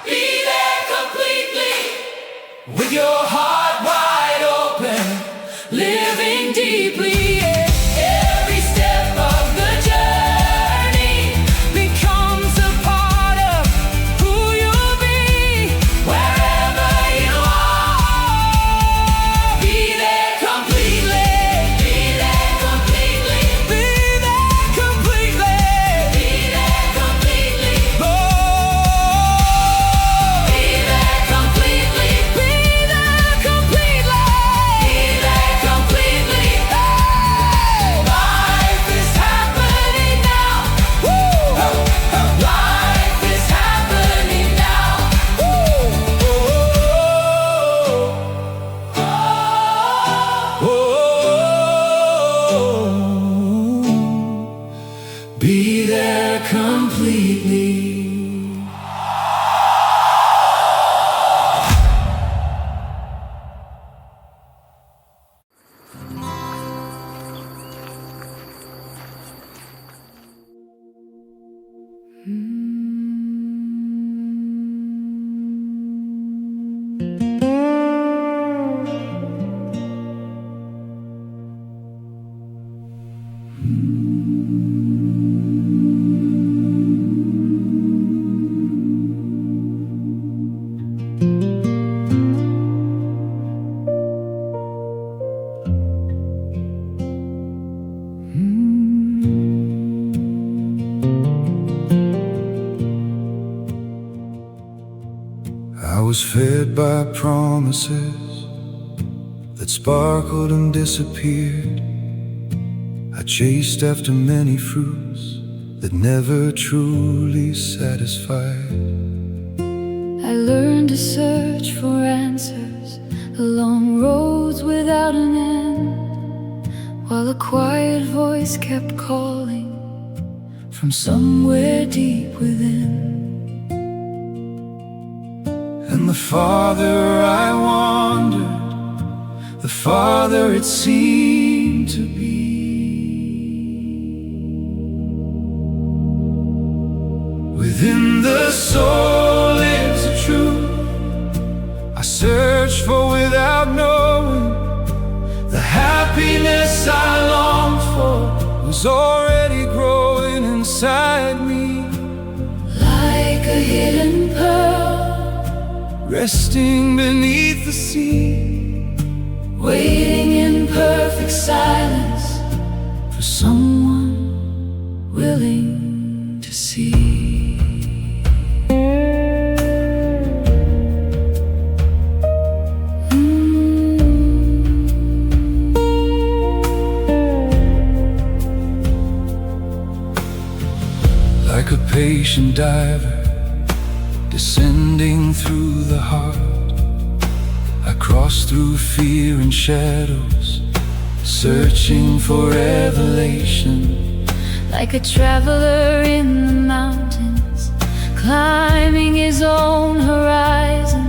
be there completely, With your heart wide open, living deeply. Every step of the journey becomes a part of who you'll be. Wherever you are, be there completely, be there completely, be there completely. be there completely, Oh, be there completely, be there completely, be there completely. Life is happening now. Life is happening now. be there completely. I was fed by promises that sparkled and disappeared, I chased after many fruits that never truly satisfied. I learned to search for answers along roads without an end, while a quiet voice kept calling from somewhere deep within. And the farther I wandered, the farther it seemed to be. Within the soul lives a truth I search for without knowing. The happiness I longed for was already growing inside me. Like a hidden pearl, resting beneath the sea, waiting in perfect silence for someone willing to see. like a patient diver descending through the heart. I cross through fear and shadows, searching for revelation. Like a traveler in the mountains, climbing his own horizon,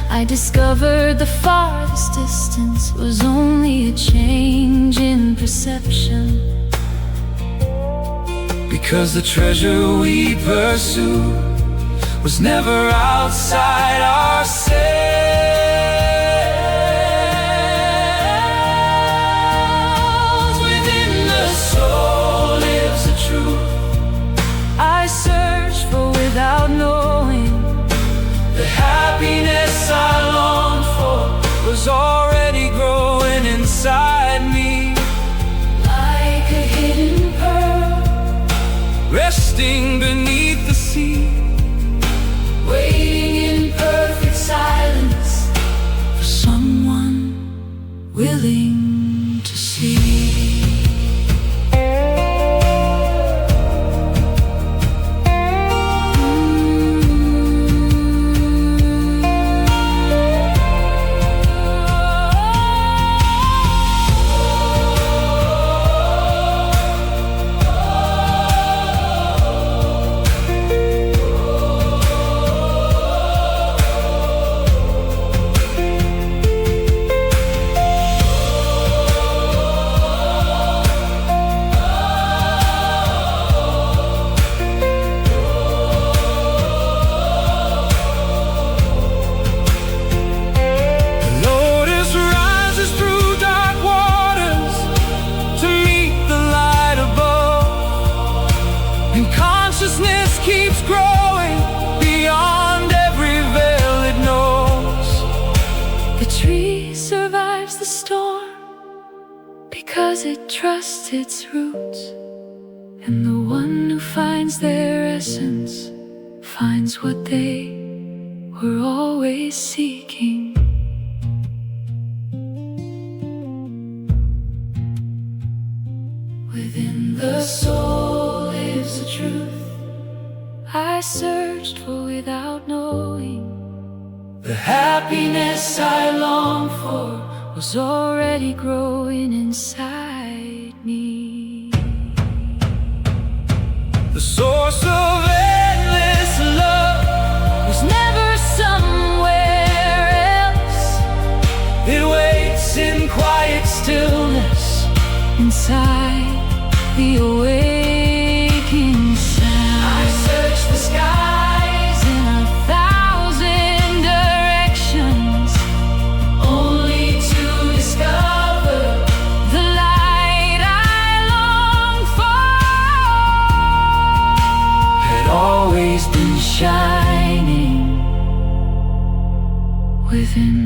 I discovered the farthest distance was only a change in perception. Because the treasure we pursue was never outside ourselves. Within the soul lives the truth I searched for without knowing. The happiness I longed for was already growing inside me. Like a hidden pearl, resting beneath the sea, waiting in perfect silence for someone willing to see. And consciousness keeps growing beyond every veil it knows. The tree survives the storm because it trusts its roots, and the one who finds their essence finds what they were always seeking. Within the soul lives the truth I searched for without knowing. The happiness I longed for Was already growing inside me. the source of endless love Was never somewhere else. it waits in quiet stillness Inside the awakening sound, I search the skies in 1,000 directions, only to discover the light I long for had always been shining within.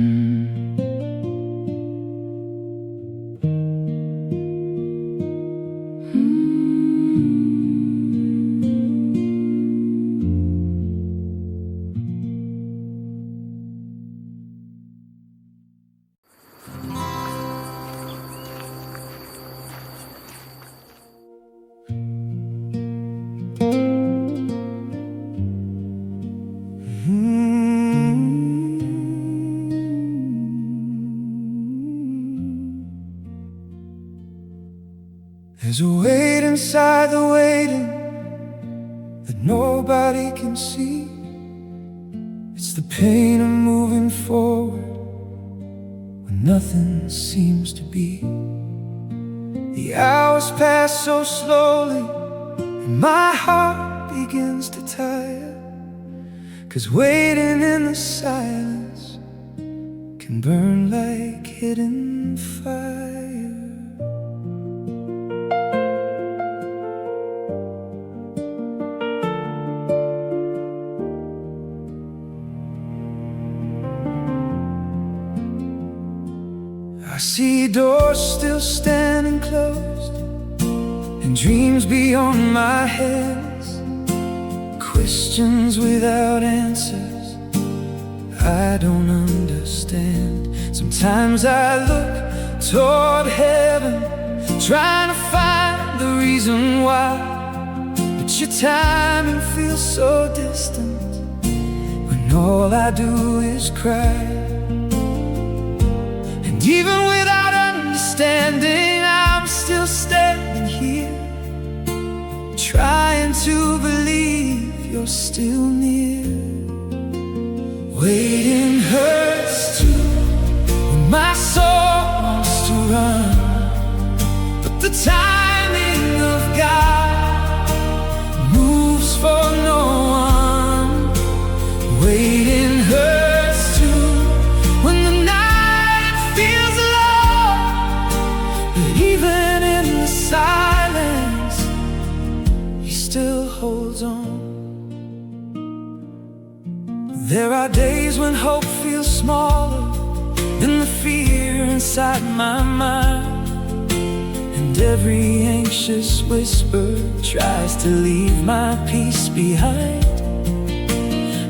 There's a weight inside the waiting that nobody can see. It's the pain of moving forward when nothing seems to be. The hours pass so slowly and my heart begins to tire, 'cause waiting in the silence can burn like hidden fire. I see doors still standing closed and dreams beyond my head, questions without answers I don't understand. Sometimes I look toward heaven, trying to find the reason why, but your timing feels so distant when all I do is cry. And even without understanding, I'm still standing here, trying to believe you're still near. Waiting hurts too when my soul wants to run, but the timing of God moves for no one. Waiting hurts too when the night feels long, but even in the silence He still holds on. There are days when hope feels smaller than the fear inside my mind, and every anxious whisper tries to leave my peace behind.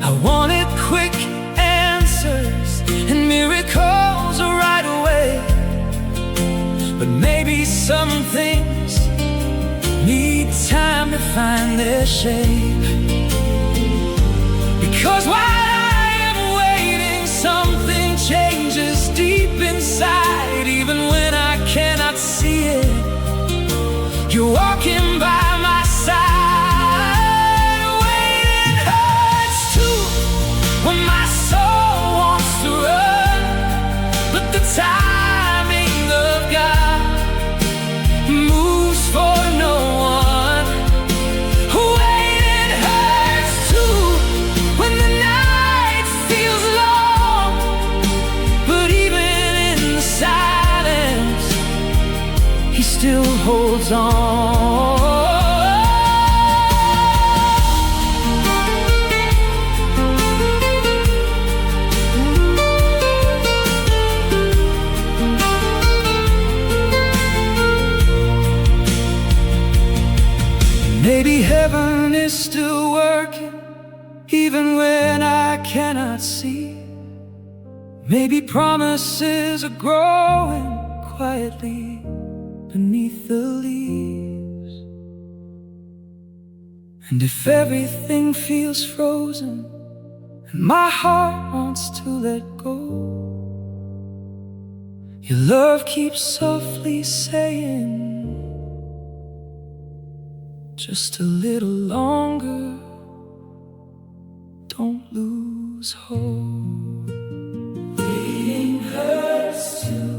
I wanted quick answers and miracles right away, but maybe some things need time to find their shape. Because while I am waiting, something changes deep inside. Even when I cannot see it, you're walking by my side. Waiting hurts too when my soul wants to run, but the timing of God moves for no one. Waiting hurts too when the night feels long, but even in the silence He still holds on. Maybe heaven is still working even when I cannot see. Maybe promises are growing quietly beneath the leaves. And if everything feels frozen and my heart wants to let go, your love keeps softly saying, just a little longer, don't lose hope. Waiting hurts too,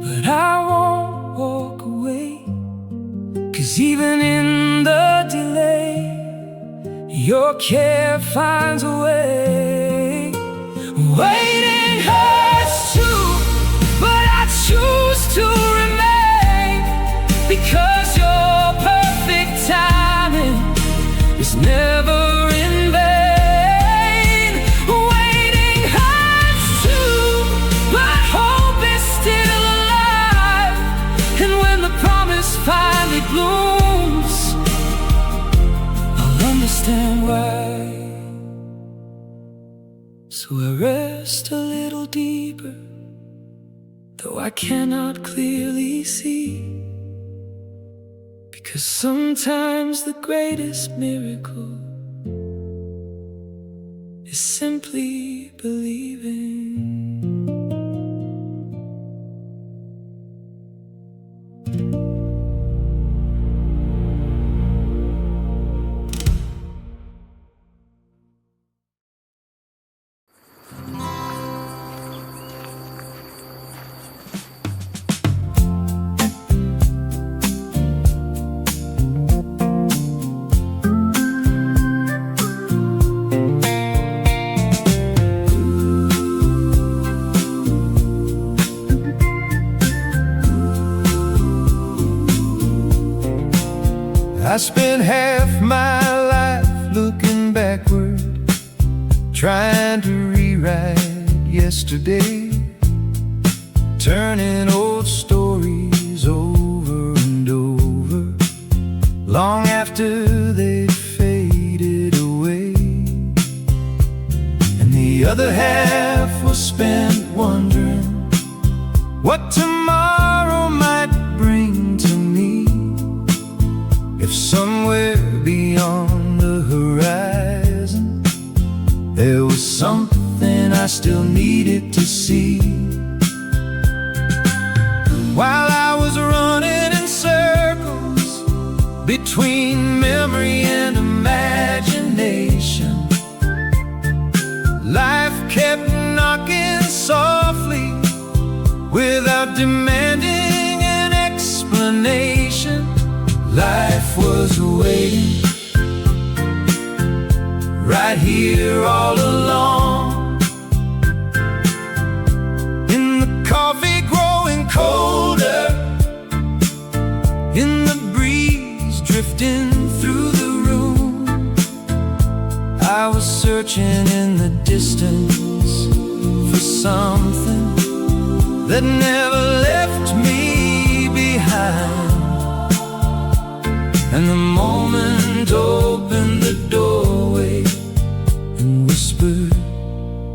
but I won't walk away, 'cause even in the delay, your care finds a way. Waiting hurts too, but I choose to remain, because your perfect timing is never in vain. Waiting hurts too, but hope is still alive, and when the promise finally blooms, I'll understand why. So I rest a little deeper, though I cannot clearly see, because sometimes the greatest miracle is simply believing. I spent half my life looking backward, trying to rewrite yesterday, turning old stories over and over, long after they faded away. And the other half was spent wondering what tomorrow might bring to me, if somewhere beyond the horizon there was something I still needed to see. While I was running in circles between memory and imagination, life kept knocking softly without demanding an explanation. Life was waiting right here all along, in the coffee growing colder, in the breeze drifting through the room. I was searching in the distance for something that never left me behind. And the moment opened the doorway and whispered,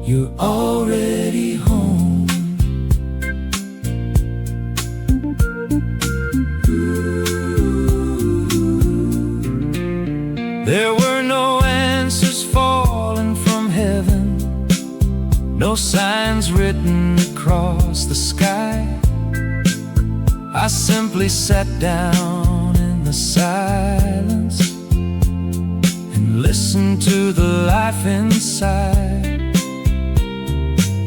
"You're already home." There were no answers falling from heaven, no signs written across the sky. I simply sat down in the silence and listened to the life inside.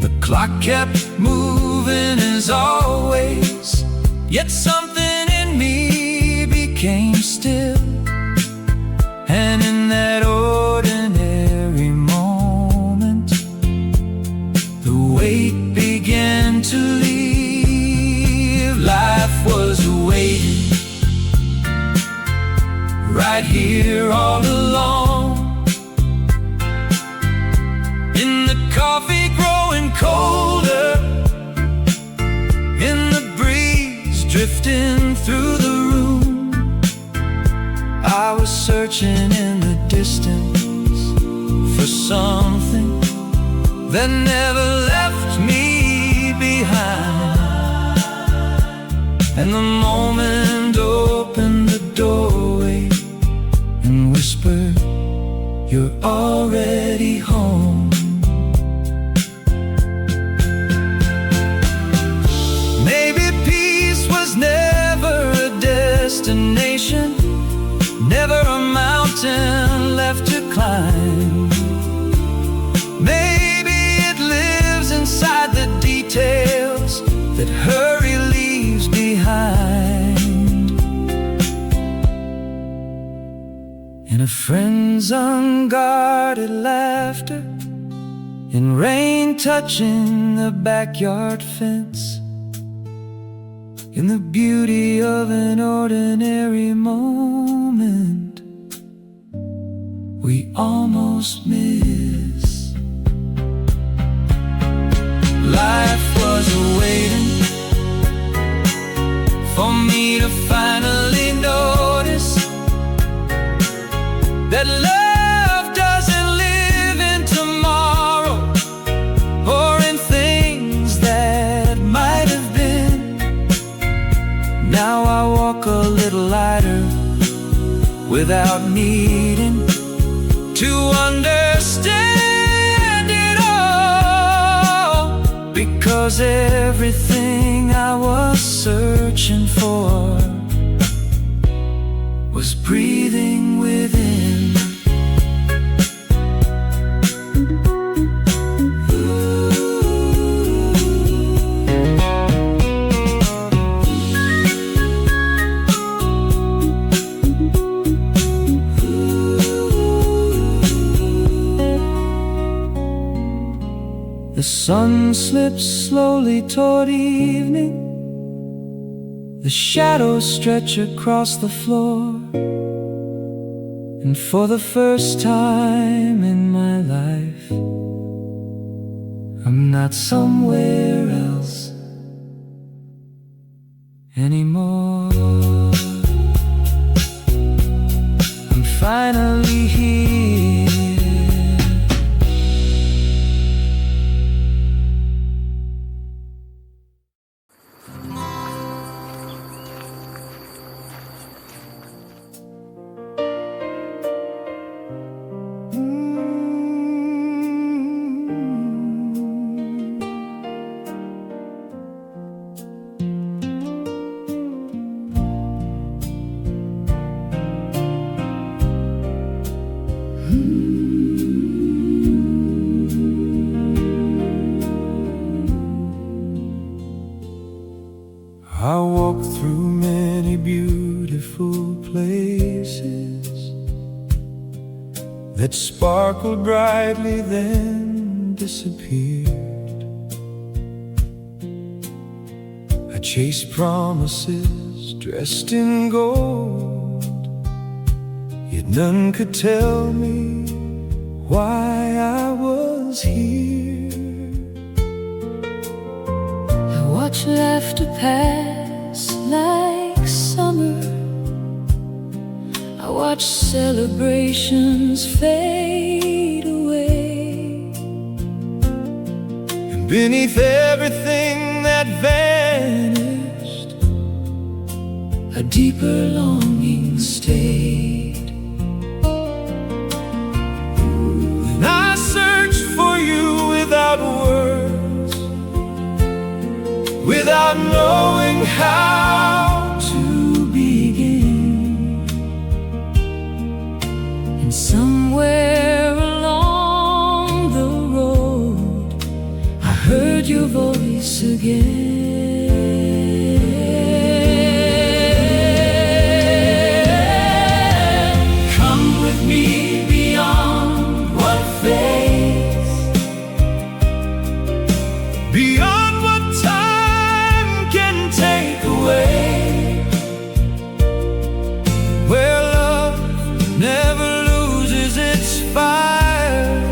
The clock kept moving as always, yet something in me became still. And in that ordinary moment, the weight began to leave. Life was waiting right here all along, in the coffee growing colder, in the breeze drifting through the room. I was searching in the distance for something that never left me behind. And the moment opened the doorway and whispered, "You're already home." Maybe peace was never a destination, never a mountain left to climb. Maybe it lives inside the details that hurry leaves behind. In a friend's unguarded laughter, in rain touching the backyard fence, in the beauty of an ordinary moment we almost miss. Life was waiting for me to finally notice that love doesn't live in tomorrow or in things that might have been. Now I walk a little lighter without needing to understand it all, because everything I was searching for was breathing within. The sun slips slowly toward evening, the shadows stretch across the floor. And for the first time in my life, I'm not somewhere else anymore. I'm finally here. I walked through many beautiful places that sparkled brightly then disappeared. I chased promises dressed in gold, yet none could tell me why I was here. I watch laughter pass like summer. I watch celebrations fade away. And beneath everything that vanished, A deeper longing stayed. and I searched for you without words, without knowing how to begin. And somewhere along the road, I heard your voice again. Come with me beyond what fades, beyond what time can take away, where love never loses its fire,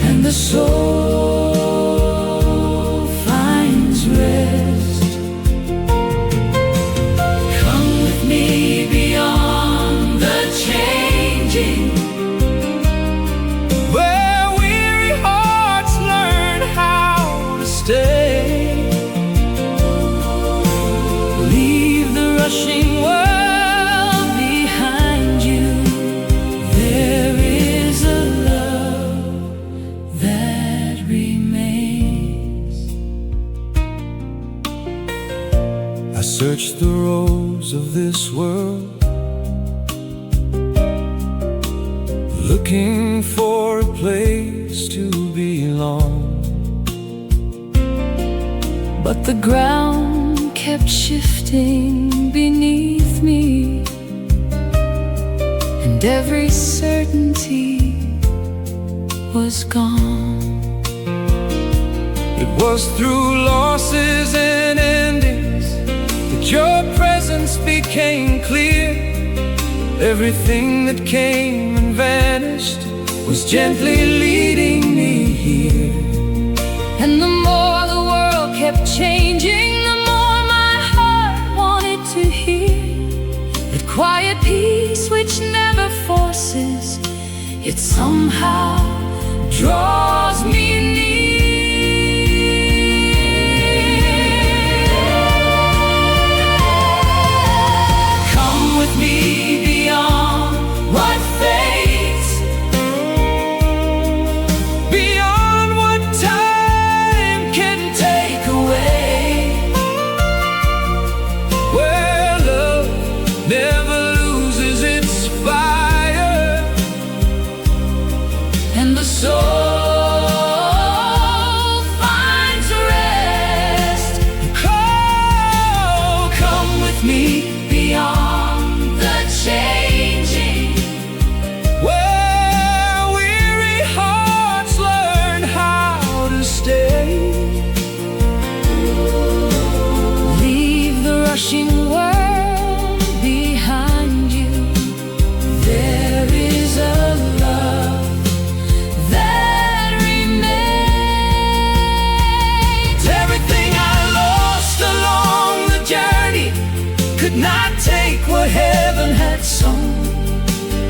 and the soul finds rest. Come with me beyond the changing, where weary hearts learn how to stay. leave the rushing world behind you. There is a love that remains. I searched the roads of this world, looking for a place to belong. But the ground kept shifting beneath me, and every certainty was gone. It was through losses and endings that your presence became clear. Everything that came and vanished was gently leading me here. And the more the world kept changing, the more my heart wanted to hear that quiet peace which never forces, it somehow draws me near. Come with me beyond what fades, Beyond what time can take away, where love never loses its fire, and the soul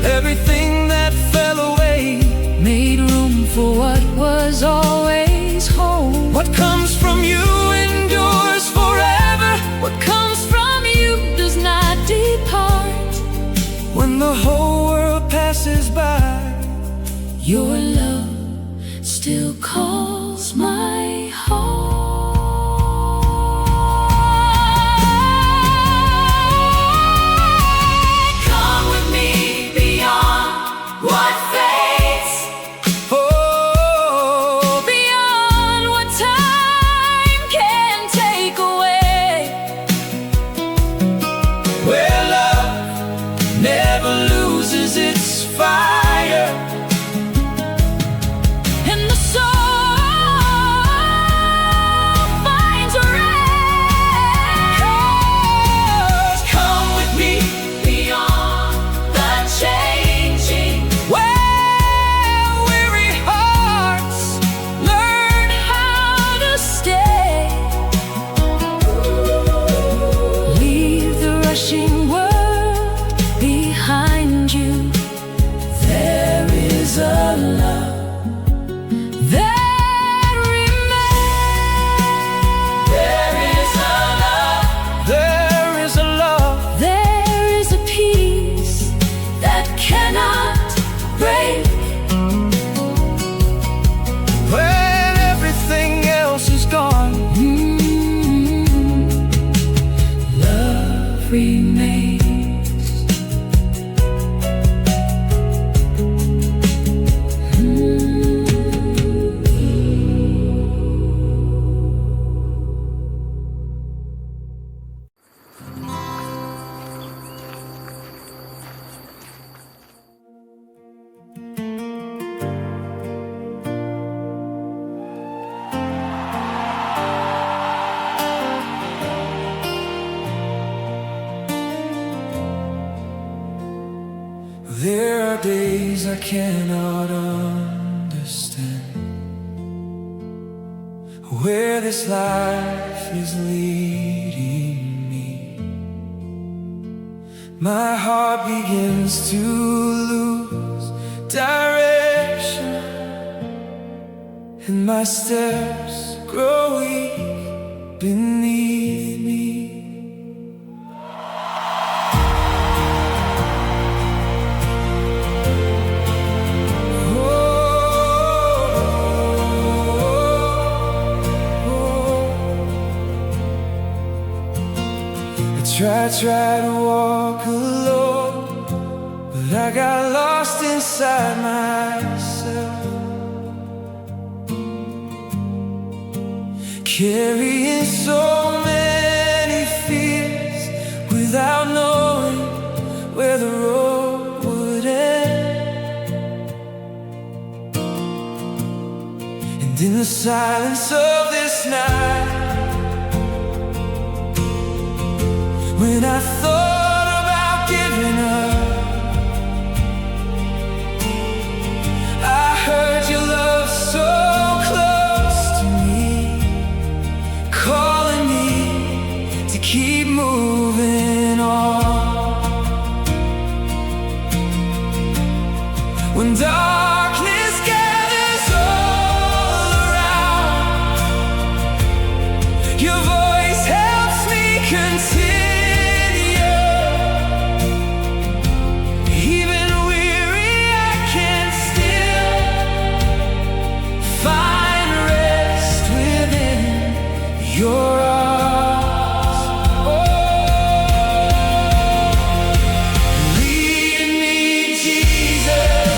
Everything that fell away made room for what was always home. What comes from you endures forever. What comes from you does not depart. When the whole world passes by, your love still calls my heart. Come with me beyond what fades, oh, beyond what time can take away, where love never loses its fire, and the soul finds rest. Come with me beyond the changing, where weary hearts learn how to stay. Leave the rushing world behind you. There is a love that remains. There is a love. there is a love. There is a peace that cannot break. When everything else is gone, Love remains. there are days I cannot understand where this life is leading me. My heart begins to lose direction, and my steps grow weak beneath me. Try to walk alone, but I got lost inside myself, carrying so many fears without knowing where the road would end. And in the silence of this night, when I thought about giving up, I heard your love so close to me, calling me to keep moving on. When darkness gathers all around, your voice helps me continue. Your arms, oh, lead me, Jesus,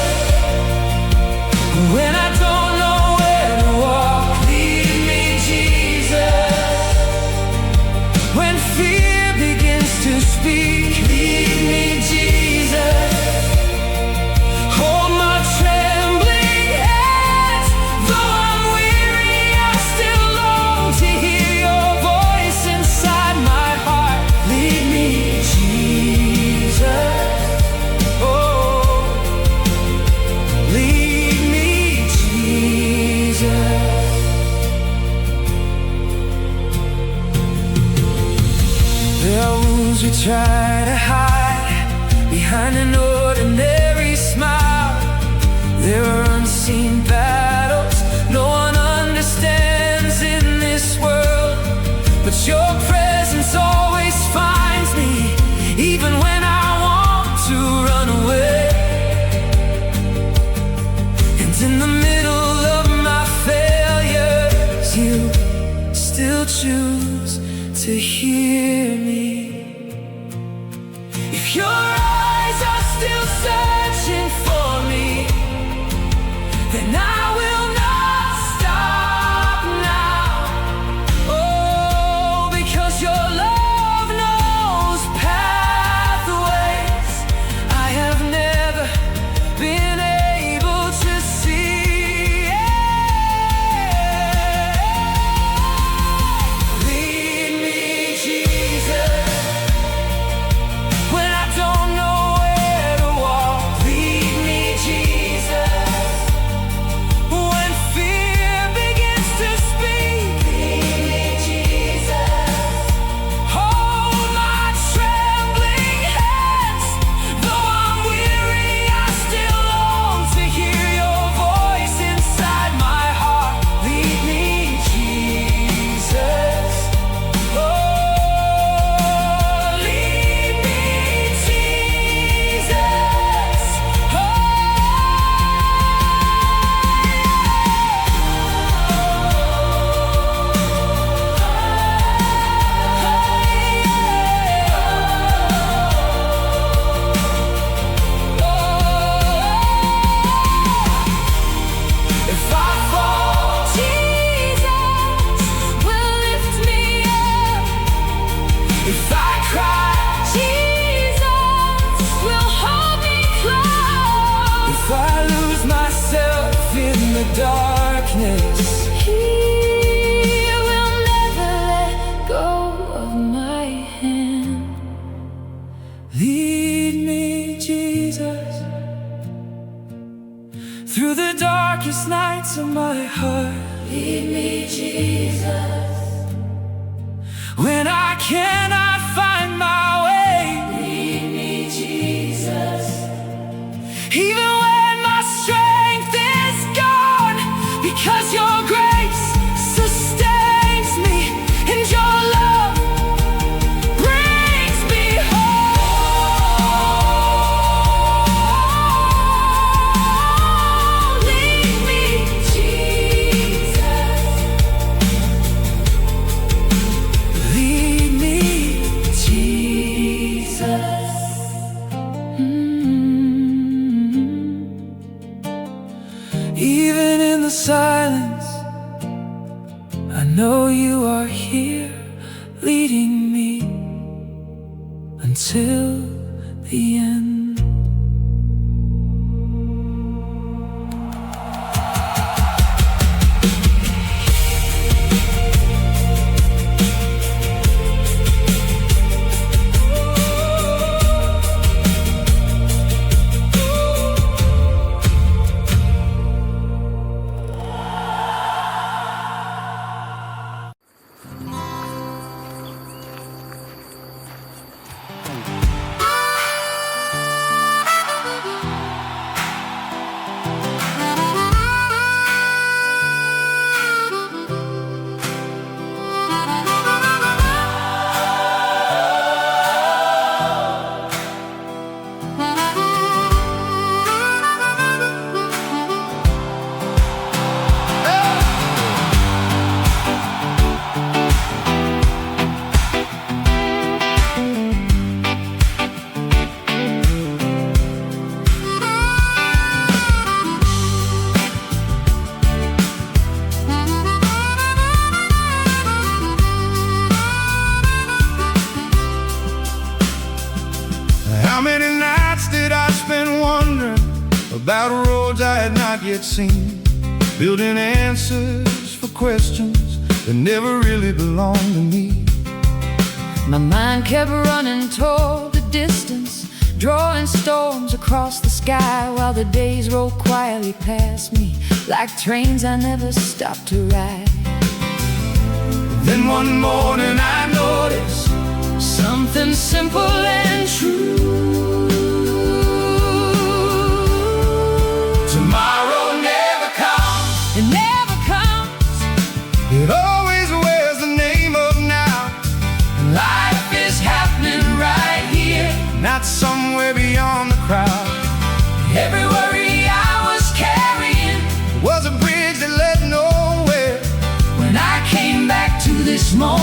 choose to hear me. If your eyes are still searching for me, then I will not stop now. Oh, because your love knows pathways I have never been able to see. Lead me, Jesus, when I don't know where to walk. Lead me, Jesus, when fear begins to speak. Lead me, Jesus, hold my trembling hands. Though I'm weary, I still long to hear your voice inside my heart. Lead me, Jesus. Oh, lead me, Jesus. Oh, if I fall, Jesus will lift me up. If I cry, Jesus will hold me close. If I lose myself in the darkness, He will never let go of my hand. Lead me, Jesus, through the darkest nights of my heart. Lead me, Jesus, when I cannot find my way. Lead me, Jesus, even when my strength is gone, because your grace sustains me and your love brings me home. Lead me, Jesus. Lead me, Jesus. Even in the silence, I know you are here, leading me until the end. How many nights did I spend wondering about roads I had not yet seen, building answers for questions that never really belonged to me. My mind kept running toward the distance, drawing storms across the sky, while the days rolled quietly past me like trains I never stopped to ride. Then one morning I noticed Something simple and true. tomorrow never comes. It never comes. It always wears the name of now. Life is happening right here. Not somewhere beyond the crowd. Every worry I was carrying Was a bridge that led nowhere. when I came back to this moment.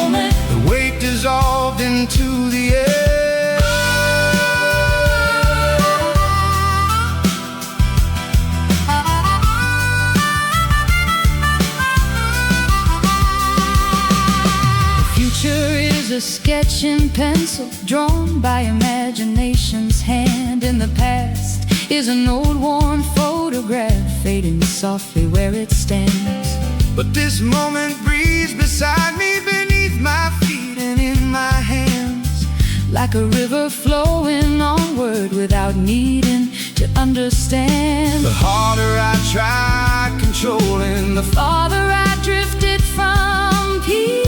sketch in pencil, drawn by imagination's hand. In the past is an old worn photograph, fading softly where it stands. But this moment breathes beside me, beneath my feet and in my hands. Like a river flowing onward without needing to understand. The harder I tried controlling, the farther I drifted from peace.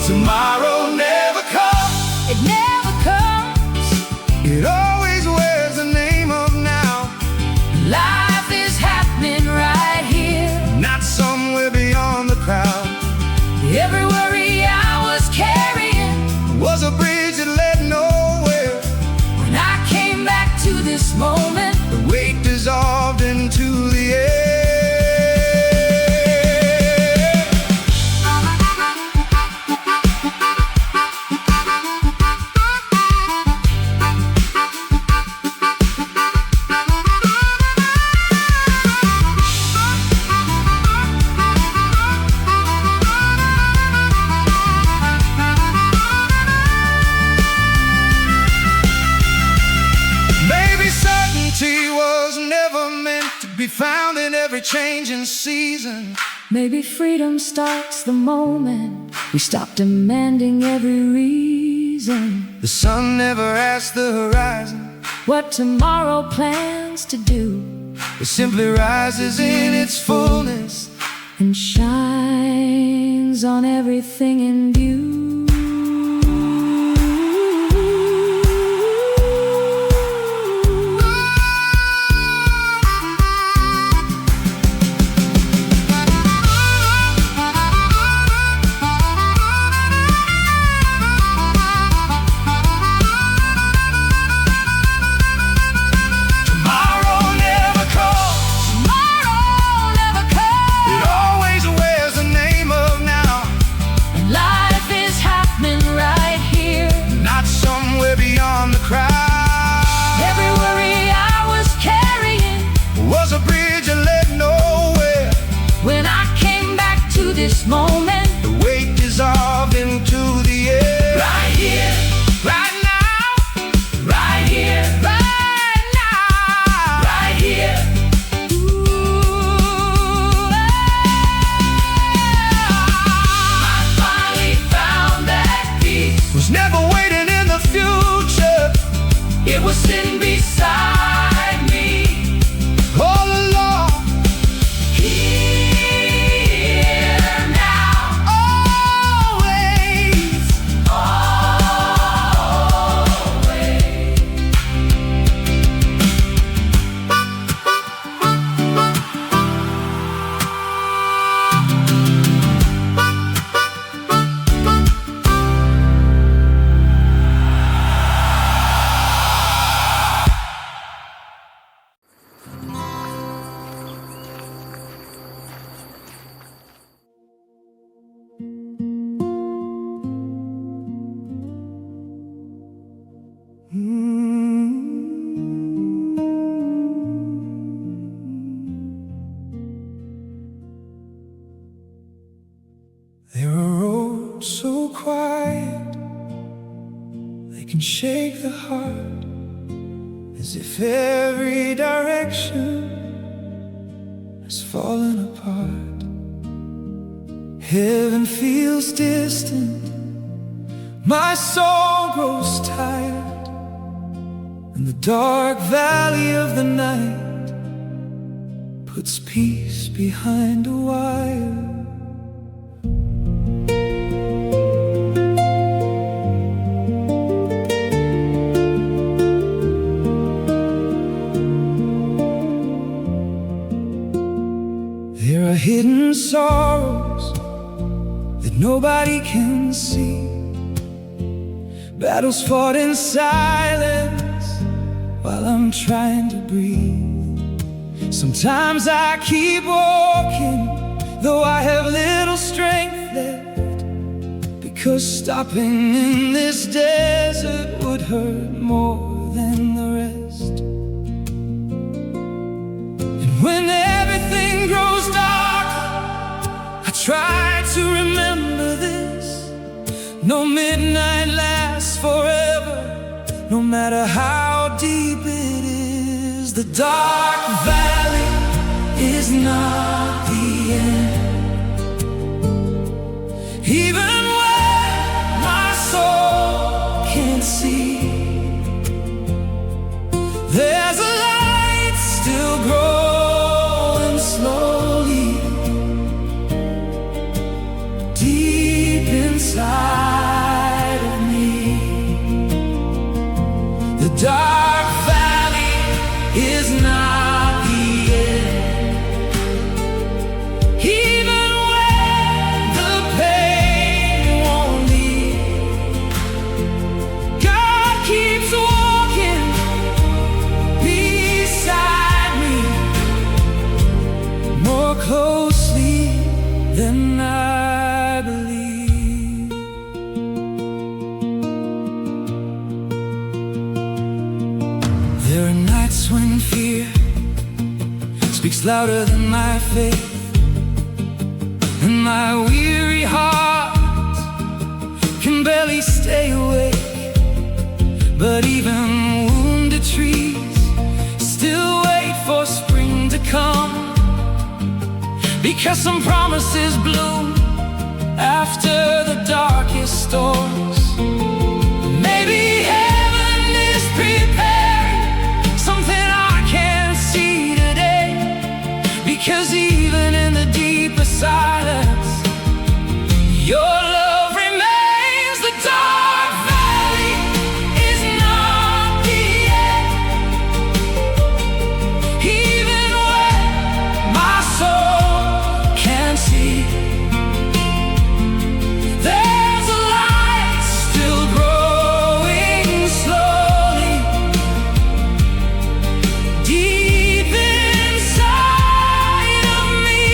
Tomorrow never comes. It never comes. It always wears the name of now. Life is happening right here, not somewhere beyond the crowd. Every worry I was carrying was a bridge that led nowhere. When I came back to this moment, the weight dissolved into the air. Was never meant to be found in every changing season. Maybe freedom starts the moment we stop demanding every reason. The sun never asked the horizon what tomorrow plans to do. It simply rises in its fullness and shines on everything in view. This moment, the weight dissolved into the air. Right here, right now, right here, right now, right here. Ooh, I finally found that peace. Was never waiting in the future. It was sitting beside me all along. There are roads so quiet, they can shake the heart, as if every direction has fallen apart. Heaven feels distant, my soul grows tired, and the dark valley of the night puts peace behind a wire. There are hidden sorrows that nobody can see, battles fought in silence while I'm trying to breathe. Sometimes I keep walking, though I have little strength left, because stopping in this desert would hurt more than the rest. And when everything grows dark, I try to remember No midnight lasts forever, no matter how deep it is. The dark valley is not the end. Even when my soul can't see, there's a light still growing slowly deep inside of me. The dark valley is not the end. Even when the pain won't leave, God keeps walking beside me more closely than I believe. There are nights when fear speaks louder than my faith, and my weary heart can barely stay awake. But even wounded trees still wait for spring to come, because some promises bloom after the darkest storms. Maybe heaven is preparing something I can't see today, because even in the deepest silence, your love remains. The dark valley is not the end. Even when my soul can't see, there's a light still growing slowly deep inside of me.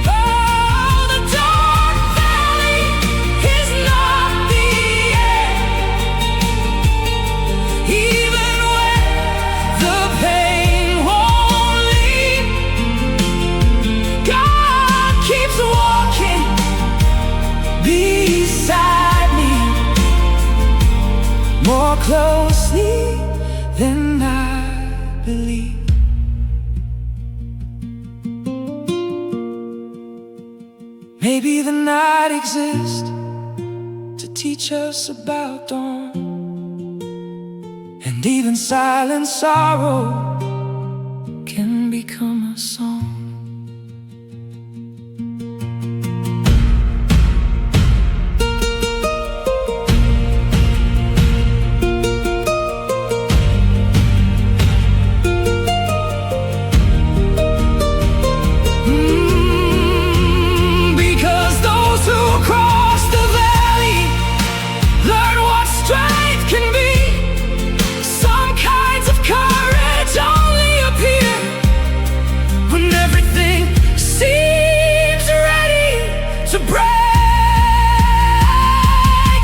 Oh, the dark valley is not the end. Even when the pain won't leave, God keeps walking beside me more closely than I believe. Maybe the night exists to teach us about dawn, and even silent sorrow can become a song. Because those who cross the valley learn what strength can be. Some kinds of courage only appear when everything seems ready to break.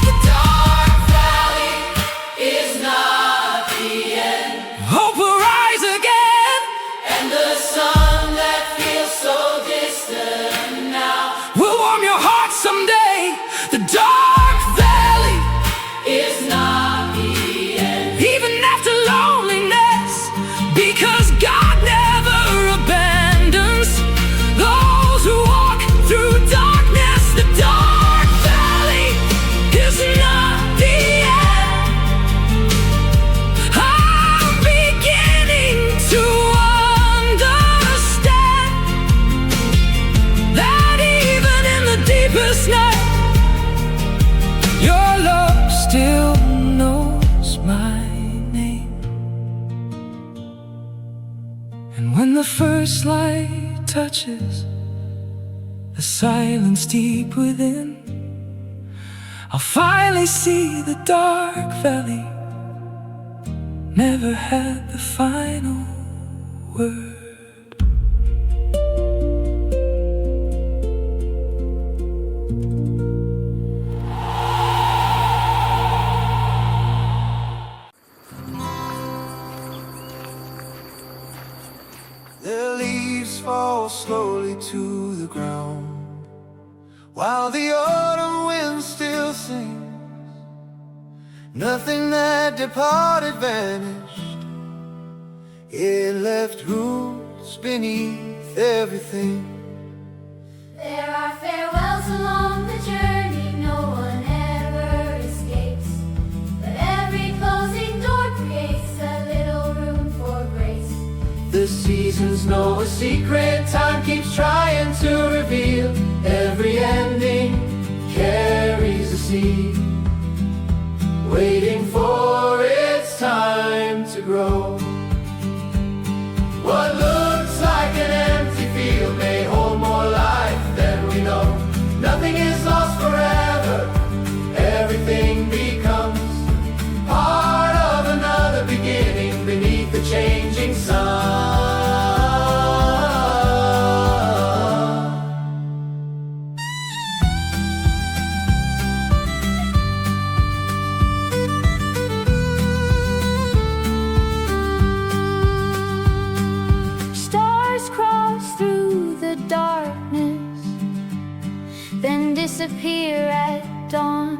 The dark valley is not the end. Hope will rise again, and the sun that feels so distant now will warm your heart someday. The dark valley is not the end. Even after loneliness, because God never abandons those who walk through darkness. The dark valley is not the end. I'm beginning to understand that even in the deepest night, your love still knows my name. And when the first light touches the silence deep within, I'll finally see the dark valley never had the final word. The leaves fall slowly to the ground, while the autumn wind still sings. Nothing that departed vanished, it left roots beneath everything. There are farewells along the journey, no one ever escapes, but every closing door creates a little room for grace. The seasons know a secret, time keeps trying to reveal. Every ending carries a seed, waiting for its time to grow. What looks like an empty field may hold more life than we know. Nothing is lost forever, everything becomes part of another beginning beneath the changing sun. Stars cross through the darkness, then disappear at dawn.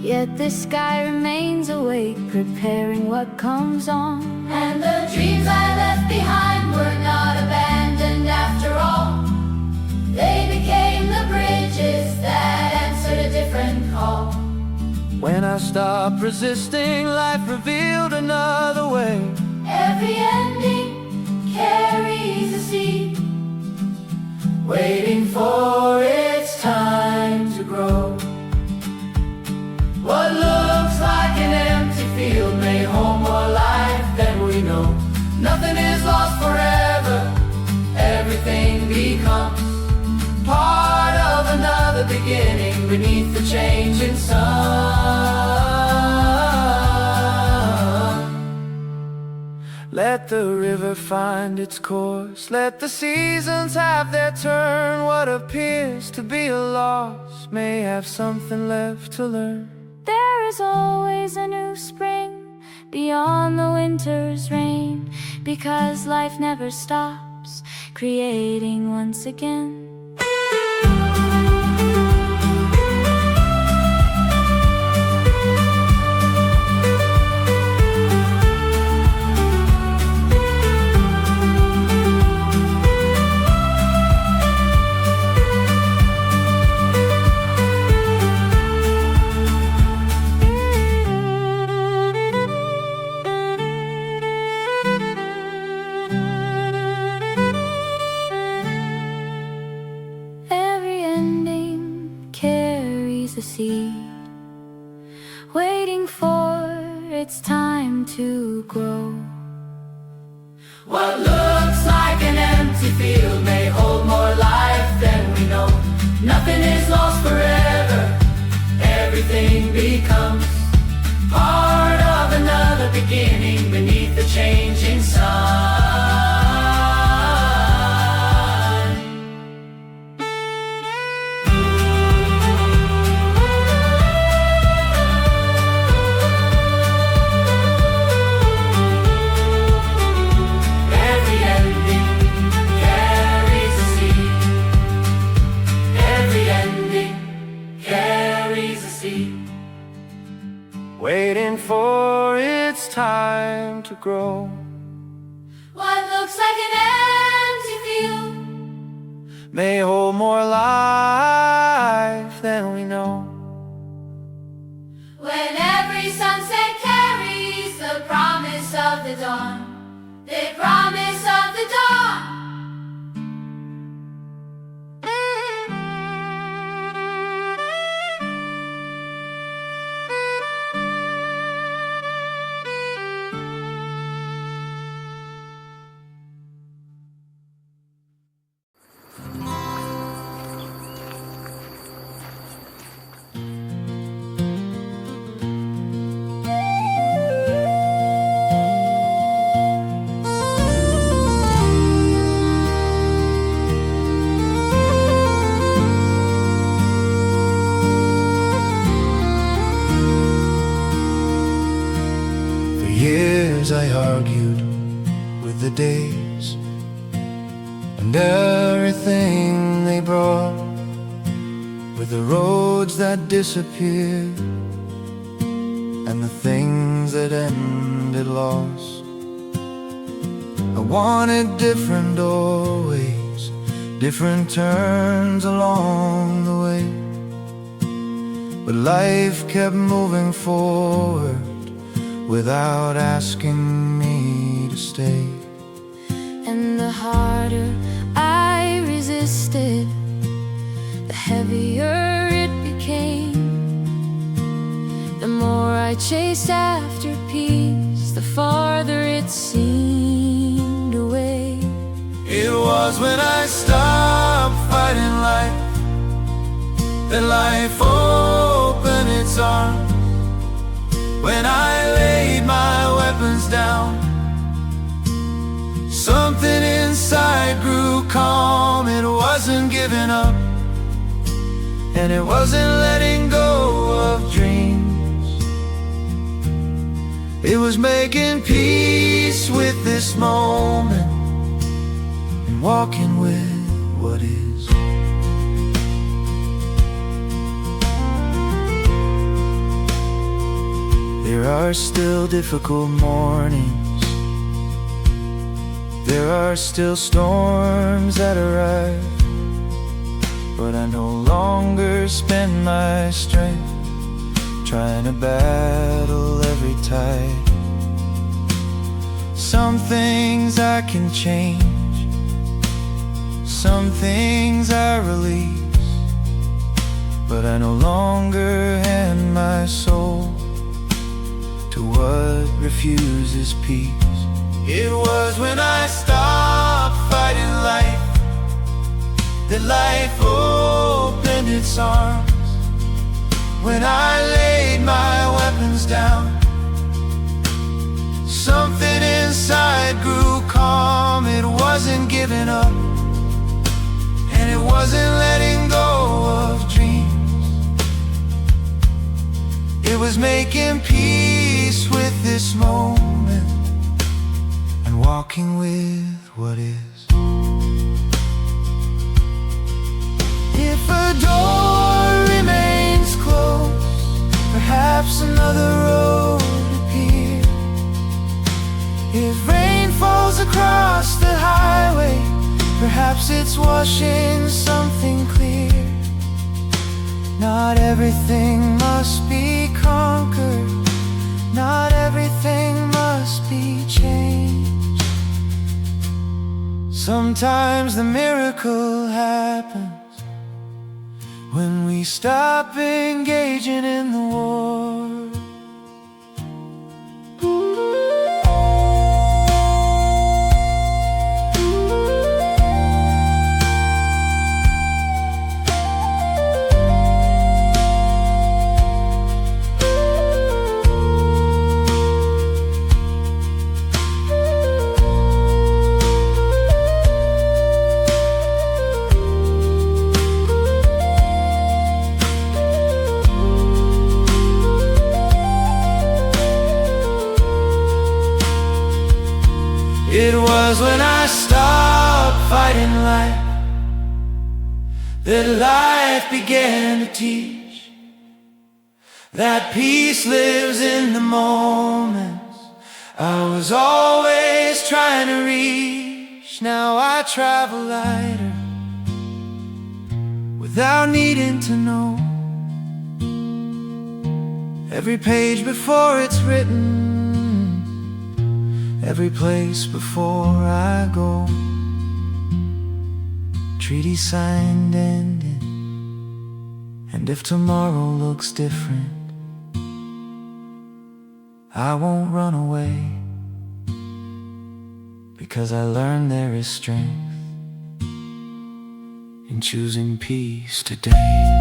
Yet the sky remains awake, preparing what comes on. And the dreams I left behind were not abandoned after all. They became the bridges that answered a different call. When I stopped resisting, life revealed another way. Every ending carries a seed, Waiting for its time to grow. What looks like an empty field may hold more life than we know. Nothing is lost forever, everything becomes part of another beginning beneath the changing sun. Let the river find its course, let the seasons have their turn. What appears to be a loss may have something left to learn. there is always a new spring beyond the winter's rain, because life never stops creating once again. A seed, waiting for its time to grow. What looks like an empty field may hold more life than we know. Nothing is lost forever, everything becomes part of another beginning beneath the changing sun. Waiting for its time to grow. What looks like an empty field may hold more life than we know. when every sunset carries the promise of the dawn, the promise of the dawn. I argued with the days and everything they brought. with the roads that disappeared and the things that ended lost. I wanted different doorways, different turns along the way, but life kept moving forward without asking me to stay. And the harder I resisted, the heavier it became. The more I chased after peace, the farther it seemed away. It was when I stopped fighting life that life opened its arms. When I laid my weapons down, something inside grew calm. It wasn't giving up, and it wasn't letting go of dreams. It was making peace with this moment and walking with what is. There are still difficult mornings, there are still storms that arrive, but I no longer spend my strength trying to battle every tide. Some things I can change, some things I release, but I no longer hand my soul to what refuses peace. It was when I stopped fighting life that life opened its arms. When I laid my weapons down, something inside grew calm. It wasn't giving up, and it wasn't letting go of dreams. It was making peace with this moment and walking with what is. If a door remains closed, perhaps another road appears. If rain falls across the highway, perhaps it's washing something clear. Not everything must be conquered, not everything must be changed. Sometimes the miracle happens when we stop engaging in the war. It was when I stopped fighting life that life began to teach that peace lives in the moments I was always trying to reach. Now I travel lighter without needing to know every page before it's written, every place before I go. Treaty signed, ended, and if tomorrow looks different, I won't run away, because I learned there is strength in choosing peace today.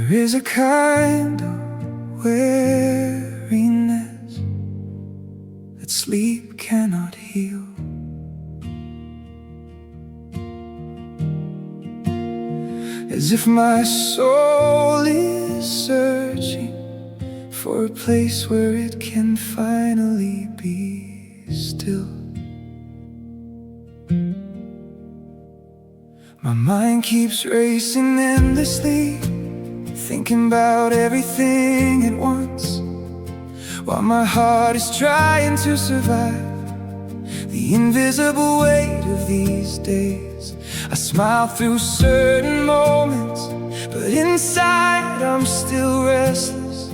There is a kind of weariness that sleep cannot heal. As if my soul is searching for a place where it can finally be still. My mind keeps racing endlessly, thinking about everything at once, while my heart is trying to survive the invisible weight of these days. I smile through certain moments, but inside I'm still restless,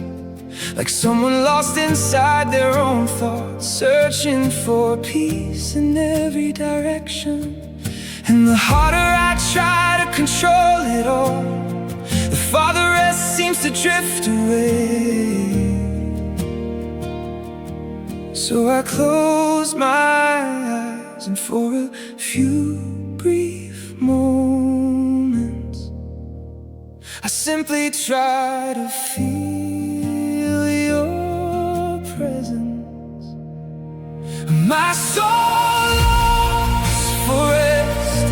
like someone lost inside their own thoughts, searching for peace in every direction. And the harder I try to control it all, the farther it seems to drift away. So I close my eyes, and for a few brief moments I simply try to feel your presence. My soul longs for rest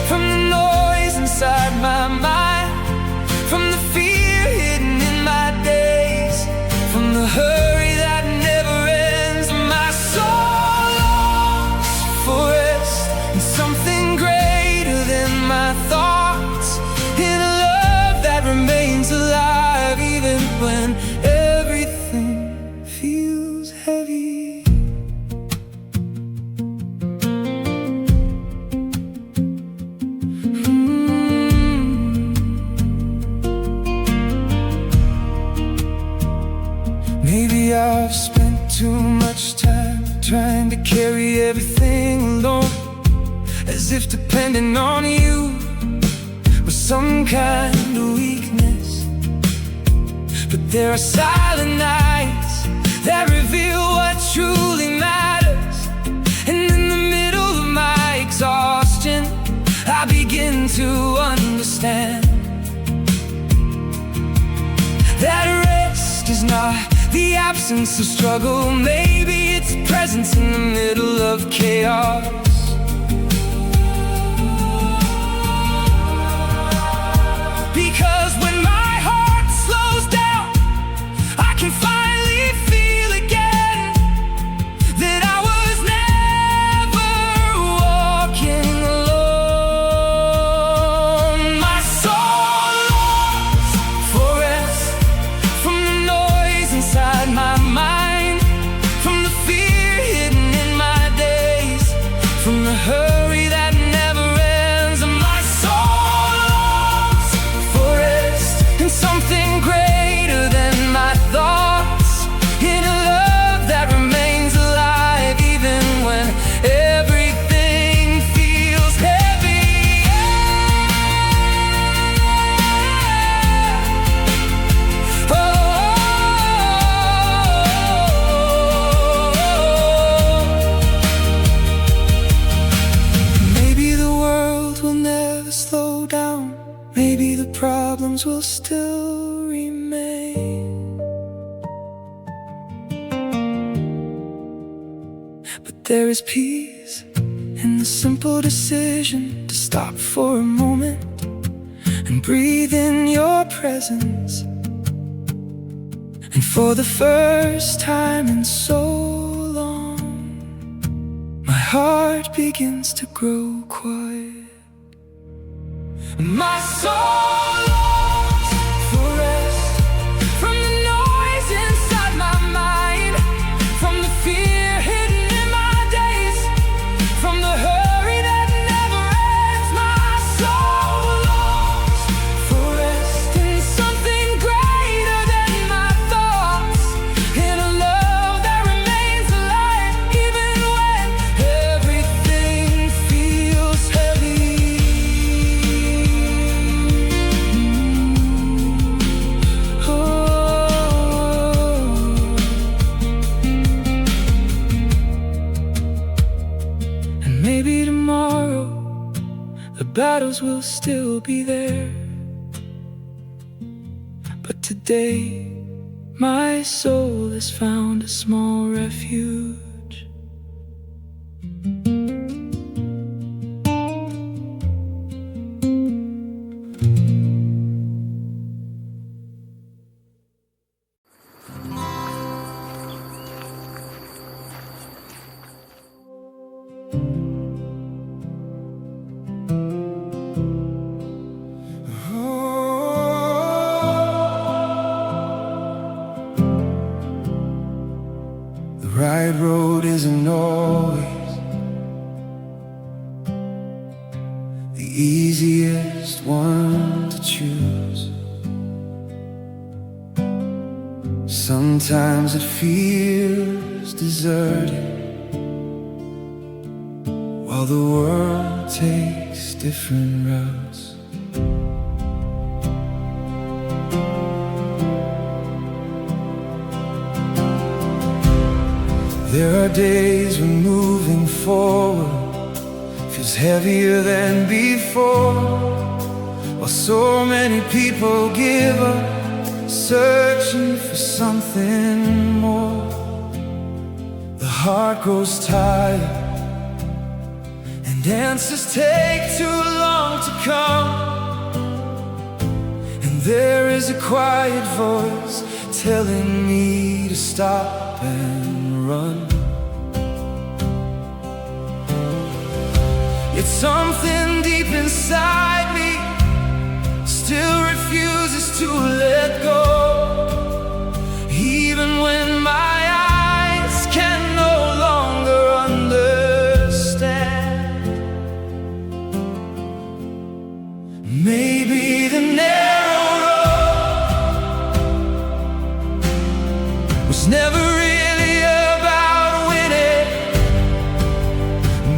from the noise inside my mind, from the fear hidden in my days, from the hurry that never ends. My soul longs for rest in something greater than my thoughts, in a love that remains alive even when everything feels heavy. Maybe I've spent too much time trying to carry everything alone, as if depending on you was some kind of weakness. But there are silent nights that reveal what truly matters, and in the middle of my exhaustion I begin to understand that rest is not the absence of struggle, maybe it's presence in the middle of chaos. Because when my heart slows down, I can finally feel again that I was never walking alone. My soul longs for rest from the noise inside my mind, from the fear hidden in my days, from the hurry that never ends. And my soul longs for rest in something greater than my thoughts, in a love that remains alive even when everything feels heavy. Maybe the world will never slow down, maybe the problems will still remain, but there is peace in the simple decision to stop for a moment and breathe in your presence. And for the first time in so long, my heart begins to grow quiet. My soul longs for rest from the noise inside my mind, from the fear hidden in my days, from the hurry that never ends. My soul longs for rest in something greater than my thoughts, in a love that remains alive even when everything feels heavy. And maybe tomorrow the battles will still be there, Today, my soul has found a small refuge. The right road isn't always the easiest one to choose. Sometimes it feels deserted, while the world takes different routes. There are days when moving forward feels heavier than before, while so many people give up, searching for something more. The heart grows tired, and answers take too long to come. And there is a quiet voice telling me to stop and run. Yet something deep inside me still refuses to let go, even when my eyes can no longer understand. Maybe the narrow road was never really about winning.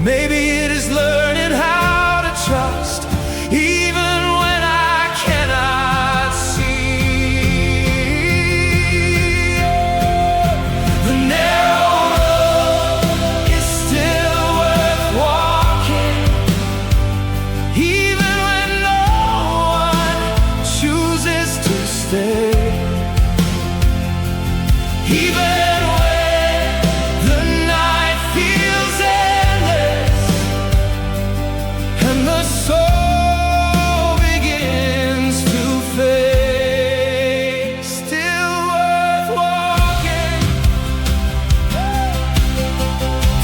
Maybe it is learning how to trust, even when I cannot see. The narrow road is still worth walking, even when no one chooses to stay. Even when the night feels endless and the soul begins to fade, still worth walking.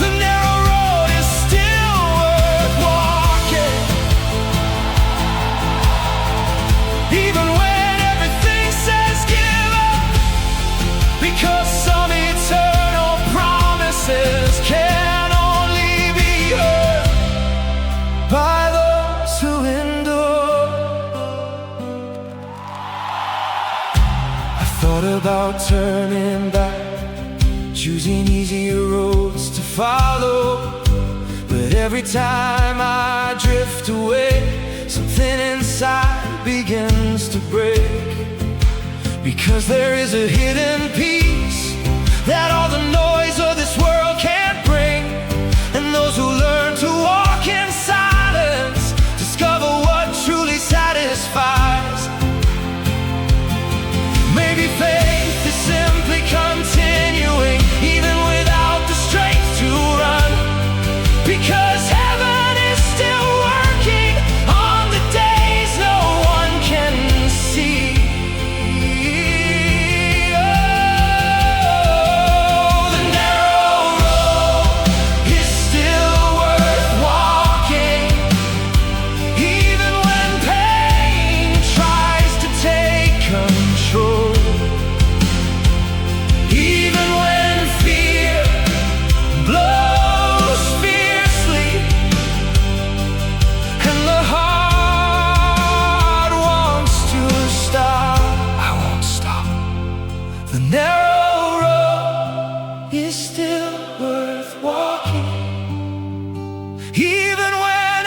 The narrow road is still worth walking, even when everything says give up, because some eternal promises can only be heard by those who endure. I thought about turning back, choosing easier roads to follow, but every time I drift away, something inside begins to break. Because there is a hidden peace that all the noise of this world can't bring, and those who learn to walk in silence discover what truly satisfies. Maybe faith is simply continuing even without the strength to run, because heaven is still working on the days no one can see. The narrow road is still worth walking, even when pain tries to take control, even when fear blows fiercely and the heart wants to stop. I won't stop. The narrow road is still worth walking, even when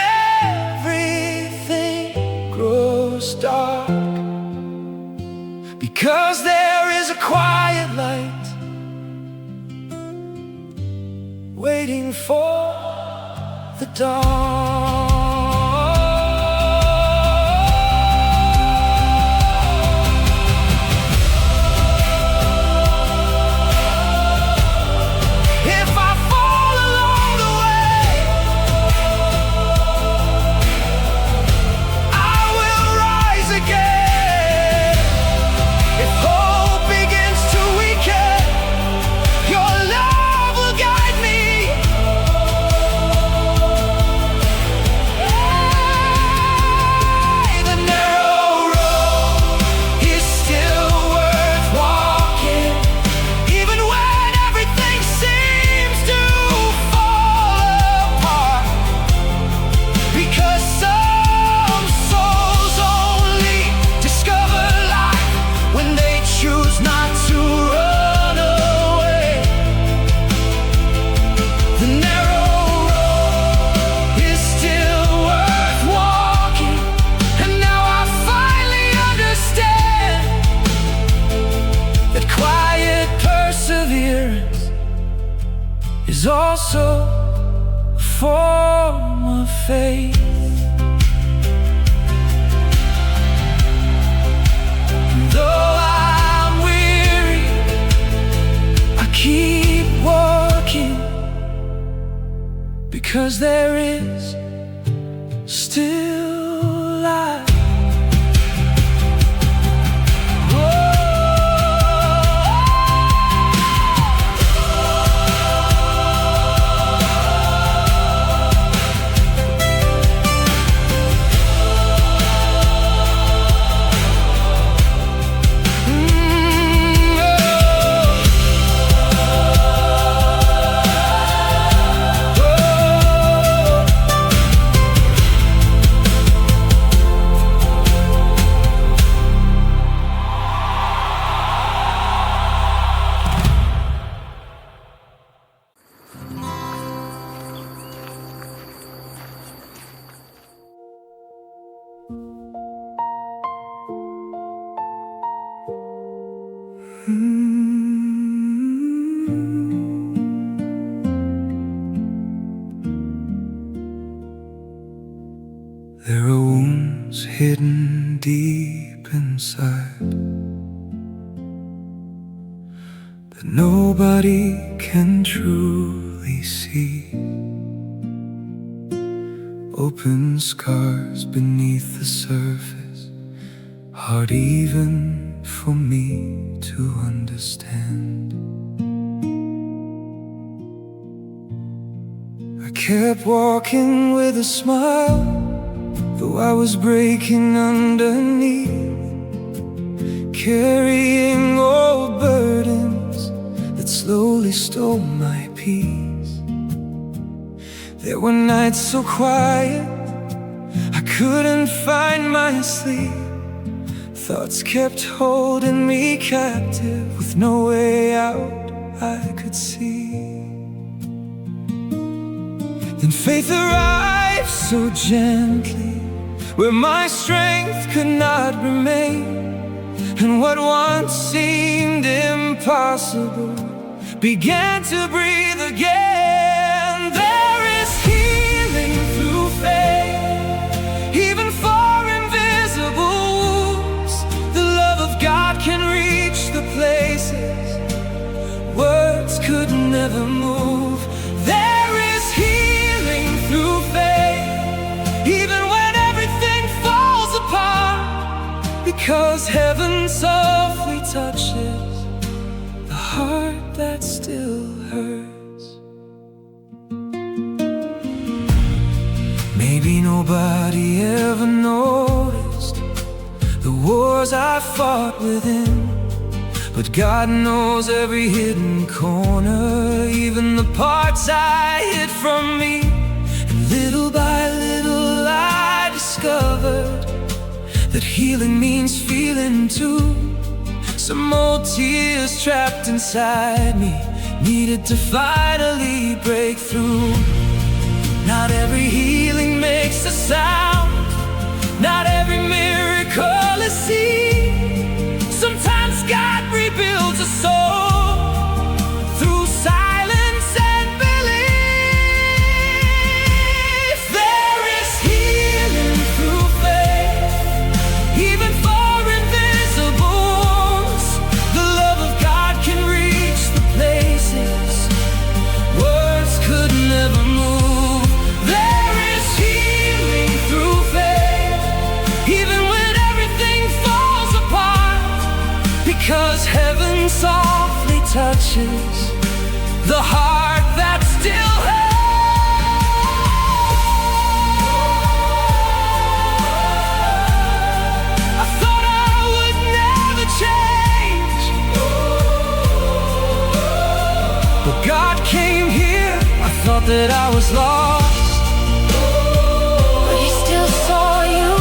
everything grows dark, because there is a quiet light waiting for the dawn. is also a form of faith. And though I'm weary, I keep walking, because there is still life. There are wounds hidden deep inside that nobody can truly see. Open scars beneath the surface, hard even for me to understand. I kept walking with a smile, though I was breaking underneath, carrying old burdens that slowly stole my peace. There were nights so quiet I couldn't find my sleep. Thoughts kept holding me captive with no way out I could see. Then faith arrived so gently, where my strength could not remain, and what once seemed impossible began to breathe again. There is healing through faith, even for invisible wounds. The love of God can reach the places words could never move. There is healing through faith, even when everything falls apart, because heaven softly touches the heart that still hurts. Maybe nobody ever noticed the wars I fought within, but God knows every hidden corner, even the parts I hid from me. And little by little I discovered that healing means feeling too. Some old tears trapped inside me needed to finally break through. Not every healing makes a sound, not every miracle is seen. Sometimes God rebuilds a soul through silence and belief. There is healing through faith, even for invisible wounds. The love of God can reach the places words could never move. There is healing through faith, even when everything falls apart, because heaven softly touches the heart that still hurts. I thought I would never change, but God came here. I thought that I was lost, but He still saw you.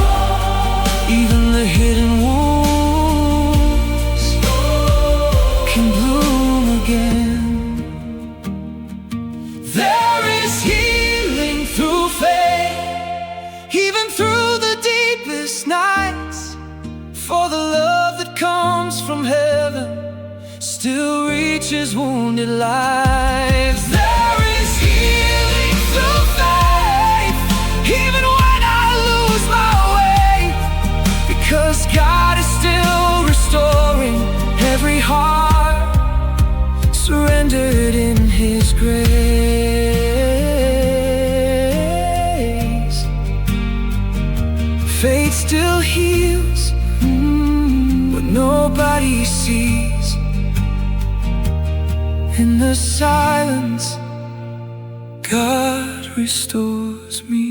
Even the hidden wounds can bloom again. There is healing through faith, even through the deepest nights, for the love that comes from heaven still reaches wounded lives. There is fate still heals what nobody sees. In the silence, God restores me.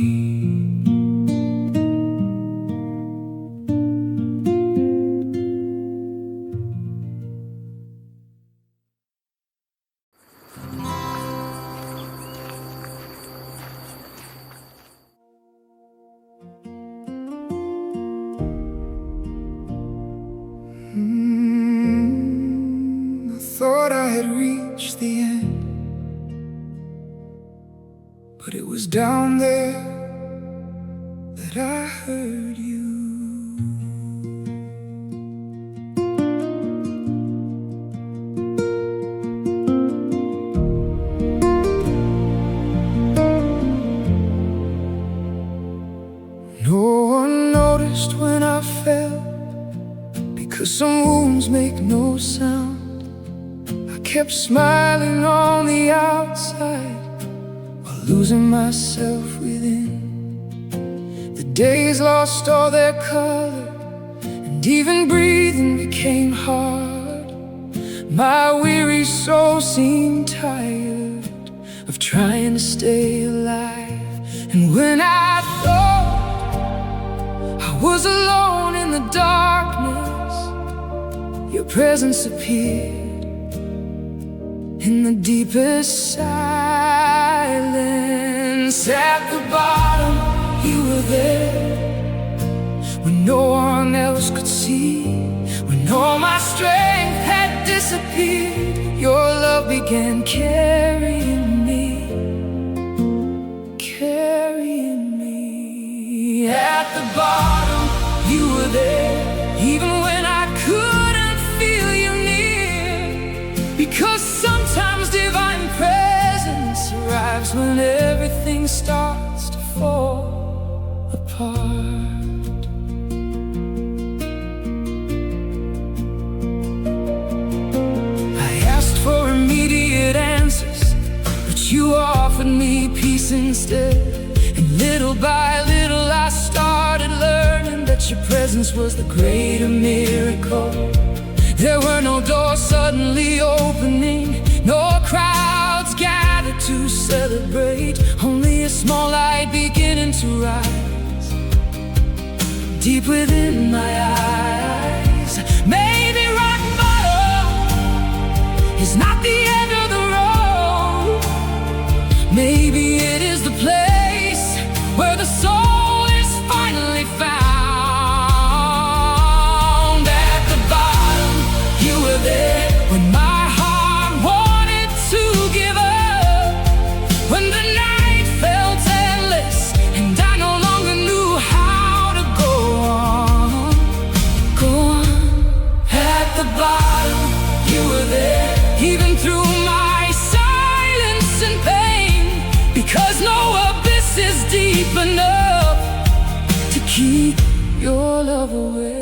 I thought I had reached the end, but it was down there that I heard you. No one noticed when I fell, because some wounds make no sound. I kept smiling on the outside while losing myself within. The days lost all their color, and even breathing became hard. My weary soul seemed tired of trying to stay alive. And when I thought I was alone in the darkness, your presence appeared. In the deepest silence, at the bottom, you were there. When no one else could see, when all my strength had disappeared, your love began carrying me, carrying me. At the bottom, you were there, even when I couldn't feel you near. Because sometimes divine presence arrives when everything starts to fall apart. I asked for immediate answers, but you offered me peace instead. And little by little I started learning that your presence was the greater miracle. There were no doors suddenly opening, no crowds gathered to celebrate, only a small light beginning to rise deep within my eyes. Maybe rock bottom is not the end of the road. Maybe it is the place where the soul is finally found. There, when my heart wanted to give up, when the night felt endless and I no longer knew how to go on, go on. At the bottom, you were there, even through my silence and pain, because no abyss is deep enough to keep your love away.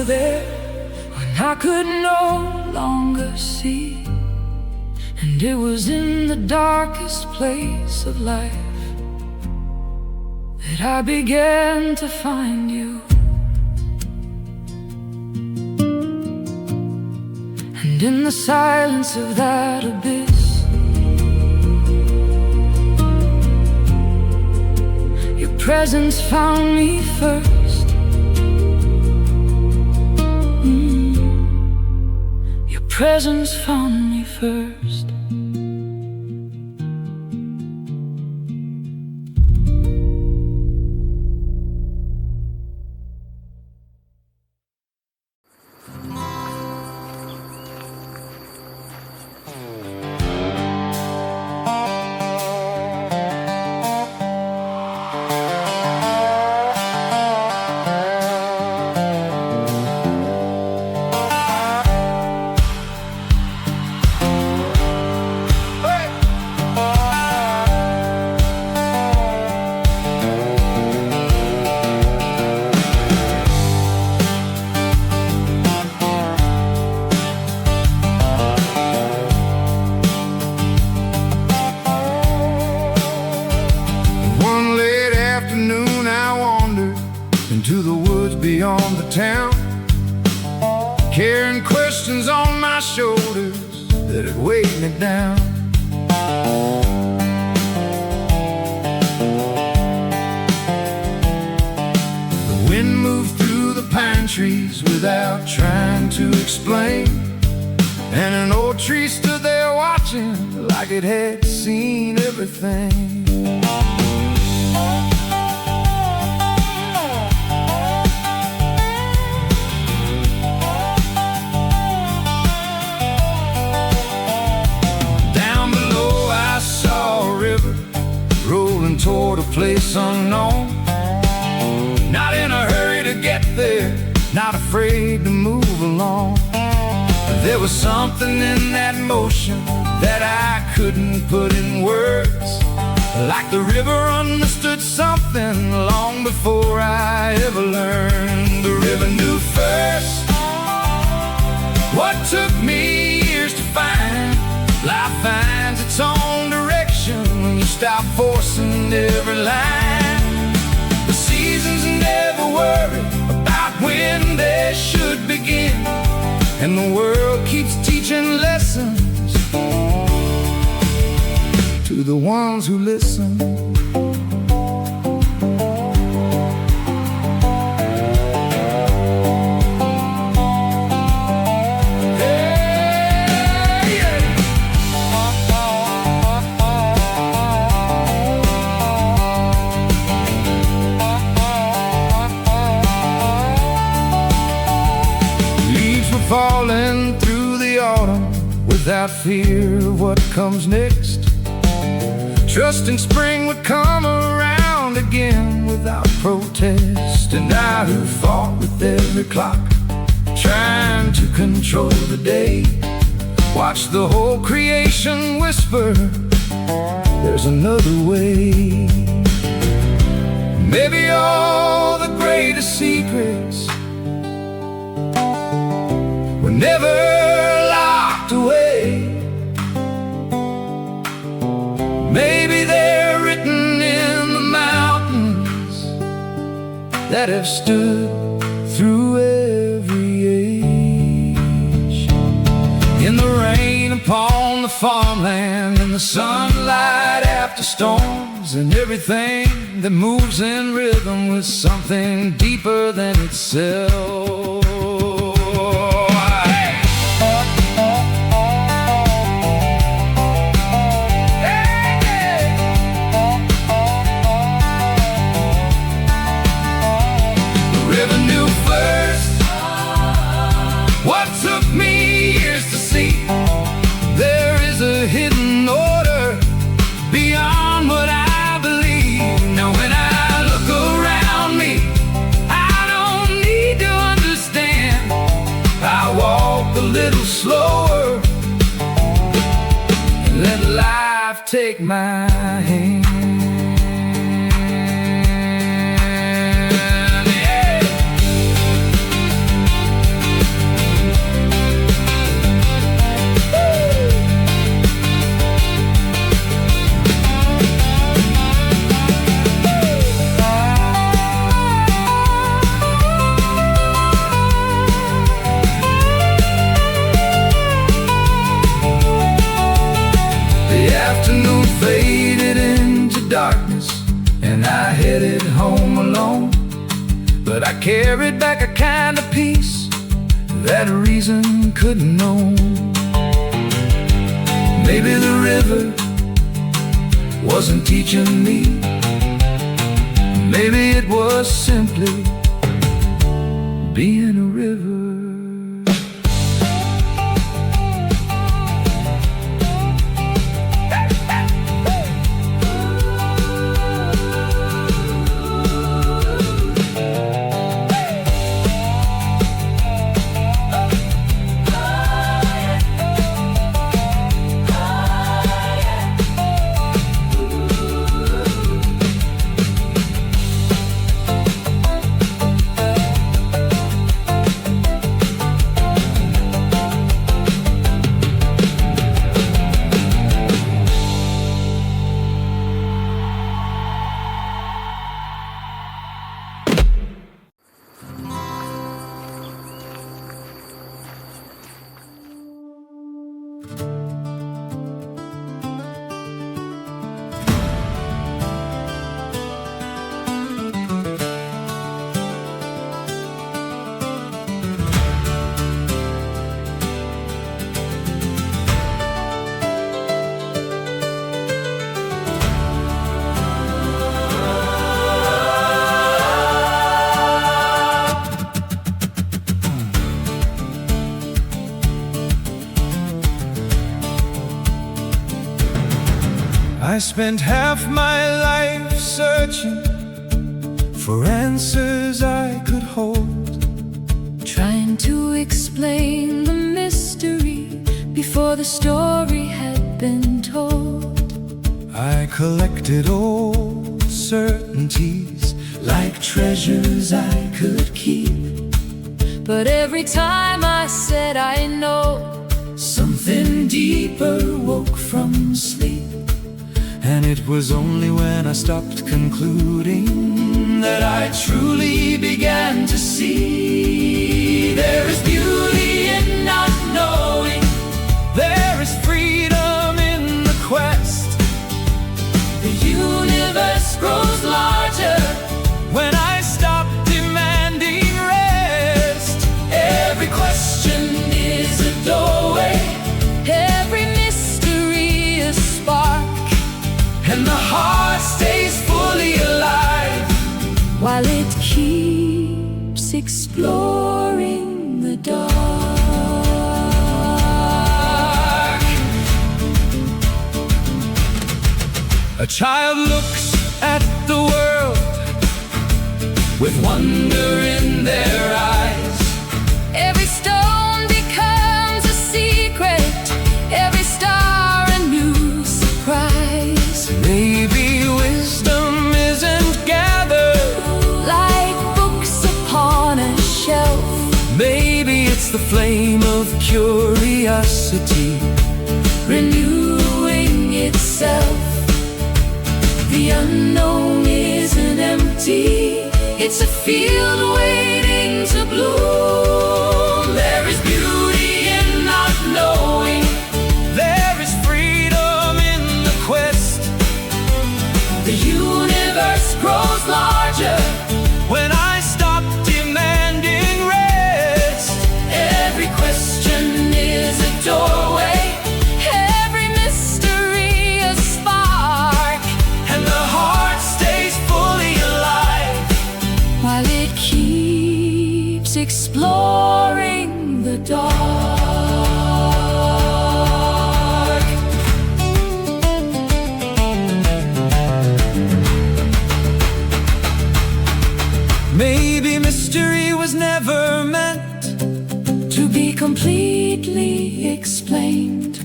There when I could no longer see, and it was in the darkest place of life that I began to find you. And in the silence of that abyss, your presence found me first. Presence found me first. beyond the town, carrying questions on my shoulders that had weighed me down. The wind moved through the pine trees without trying to explain, and an old tree stood there watching like it had seen everything. Down below I saw a river rolling toward a place unknown, not in a hurry to get there, not afraid to move along. There was something in that motion that I couldn't put in words, like the river understood something long before I ever learned. The river knew first what took me years to find. Life finds its own direction when you stop forcing every line. The seasons never worry about when they should begin, and the world keeps teaching lessons to the ones who listen. Falling through the autumn without fear of what comes next, trusting spring would come around again without protest. And I who fought with every clock, trying to control the day, watched the whole creation whisper, there's another way. Maybe all the greatest secrets were never locked away. Maybe they're written in the mountains that have stood through every age. In the rain upon the farmland, in the sunlight after storms, and everything that moves in rhythm with something deeper than itself. What took me years to see, there is a hidden order beyond what I believe. Now when I look around me, I don't need to understand. I walk a little slower and let life take my hand. Faded into darkness, and I headed home alone. But I carried back a kind of peace that reason couldn't know. Maybe the river wasn't teaching me, maybe it was simply being a river. spent half my life searching for answers I could hold, trying to explain the mystery before the story had been told. I collected old certainties like treasures I could keep. But every time I said I know, something deeper woke from sleep. And it was only when I stopped concluding that I truly began to see. There is beauty in not knowing. There is freedom in the quest. The universe grows larger when I stop demanding rest. Every question is a doorway, every mystery a spark, and the heart stays fully alive while it keeps exploring the dark. A child looks at the world with wonder in their eyes. Every stone becomes a secret, every star a new surprise. Maybe wisdom isn't gathered like books upon a shelf. Maybe it's the flame of curiosity renewing itself. The unknown isn't empty, it's a field waiting to bloom. There is beauty in not knowing. There is freedom in the quest. The universe grows larger when I stop demanding rest. every question is a doorway, every mystery a spark, and the heart stays fully alive while it keeps exploring the dark. Maybe mystery was never meant to be completely explained.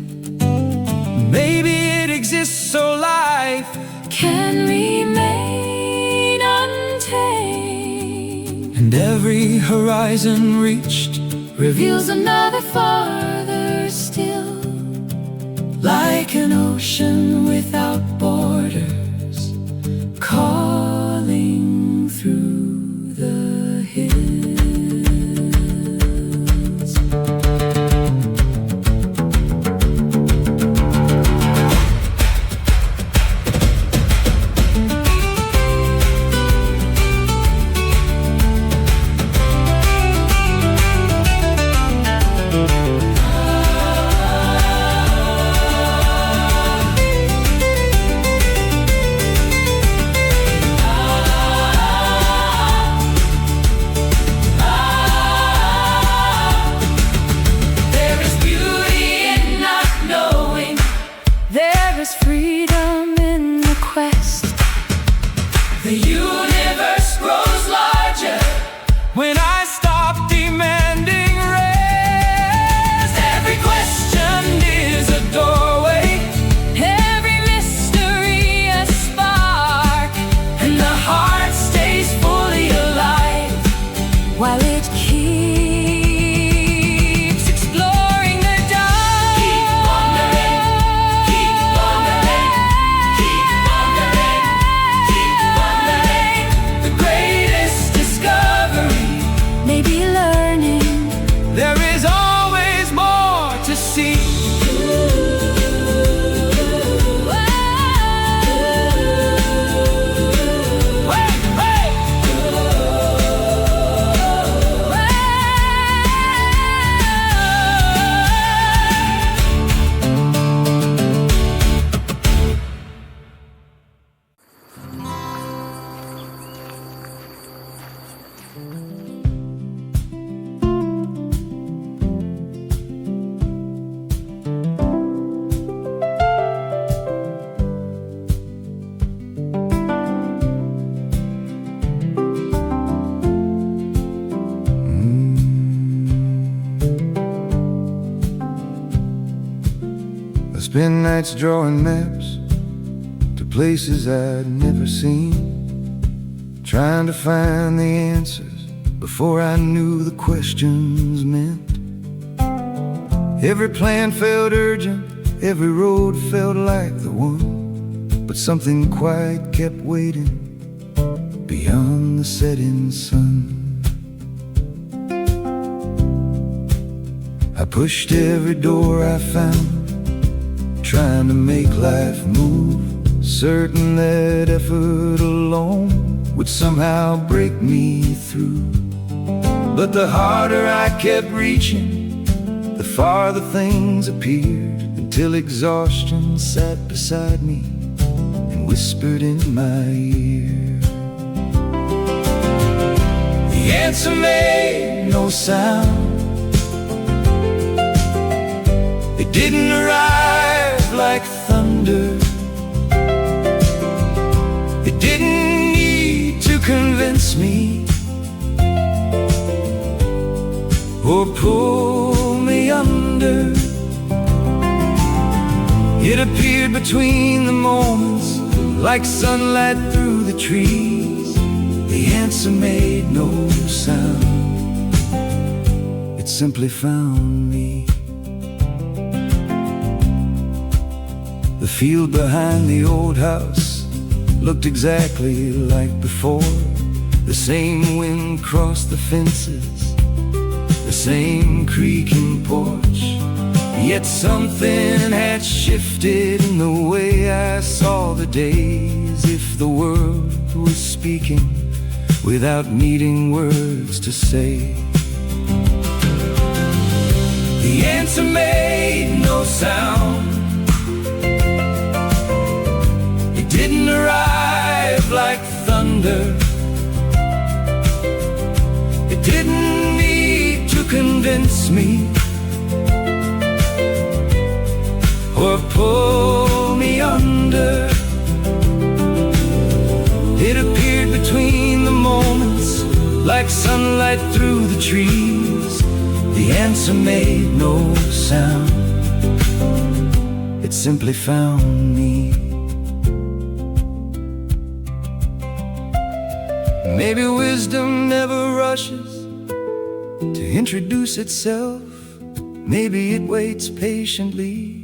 Maybe it exists so life Can remain untamed, and every horizon reached reveals another farther still, like an ocean without borders, calling through the hills. spend nights drawing maps to places I'd never seen, trying to find the answers before I knew the questions meant. Every plan felt urgent, every road felt like the one, but something quiet kept waiting beyond the setting sun. I pushed every door I found, trying to make life move, certain that effort alone would somehow break me through. But the harder I kept reaching, the farther things appeared, until exhaustion sat beside me and whispered in my ear. The answer made no sound. It didn't arrive like thunder. It didn't need to convince me or pull me under. It appeared between the moments, like sunlight through the trees. The answer made no sound. It simply found me. The field behind the old house looked exactly like before. The same wind crossed the fences, the same creaking porch. Yet something had shifted in the way I saw the days. If the world was speaking without needing words to say. The answer made no sound. It didn't arrive like thunder. It didn't need to convince me or pull me under. It appeared between the moments, like sunlight through the trees. The answer made no sound. It simply found me. Maybe wisdom never rushes to introduce itself. Maybe it waits patiently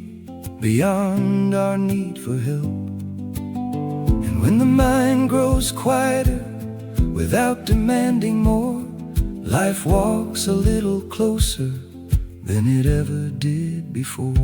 beyond our need for help. And when the mind grows quieter without demanding more, life walks a little closer than it ever did before.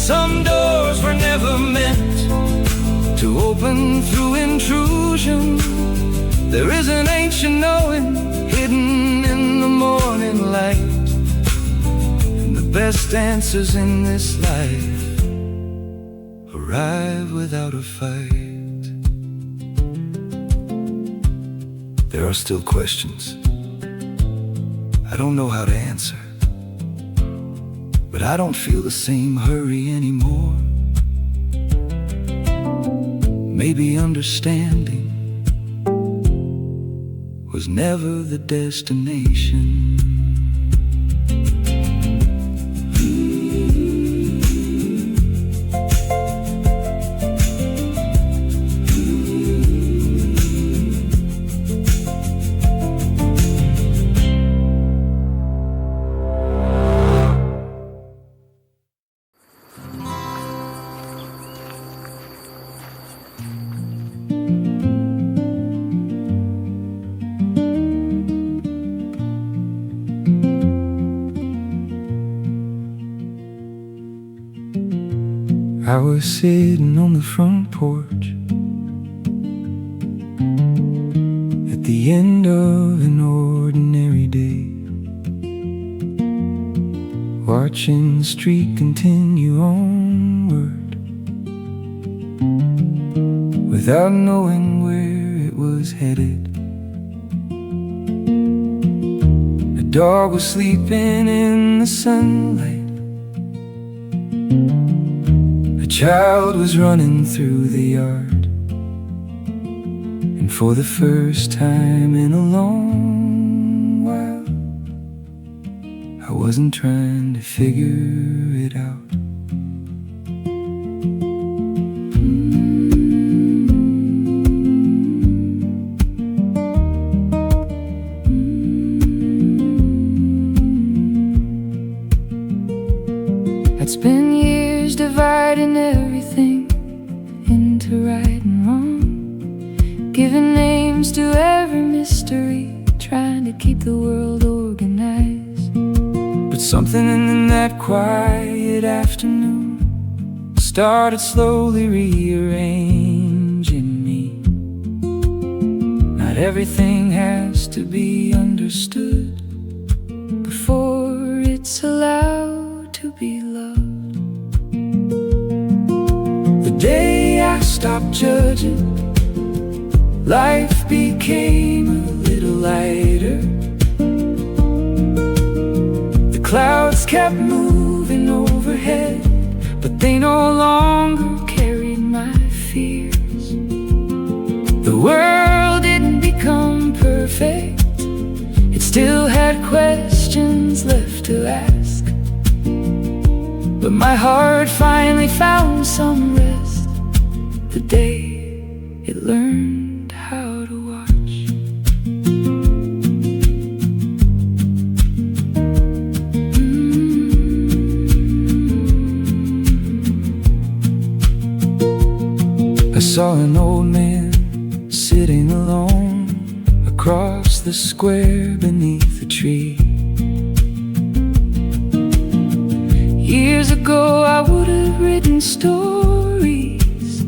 Some doors were never meant to open through intrusion. There is an ancient knowing hidden in the morning light, and the best answers in this life arrive without a fight. There are still questions I don't know how to answer, but I don't feel the same hurry anymore. Maybe understanding was never the destination. I was sitting on the front porch at the end of an ordinary day. watching the street continue onward, without knowing where it was headed. A dog was sleeping in the sunlight. A child was running through the yard. And for the first time in a long while, I wasn't trying to figure it out. I'd spent years dividing everything into right and wrong, giving names to every mystery, trying to keep the world organized. But something in that quiet afternoon started slowly rearranging me. Not everything has to be understood before it's allowed to be loved. The day I stopped judging, life became a little lighter. The clouds kept moving overhead, but they no longer carried my fears. The world didn't become perfect, it still had questions left to ask. But my heart finally found some rest the day it learned how to watch. I saw an old man sitting alone across the square beneath a tree. Years ago I would have written stories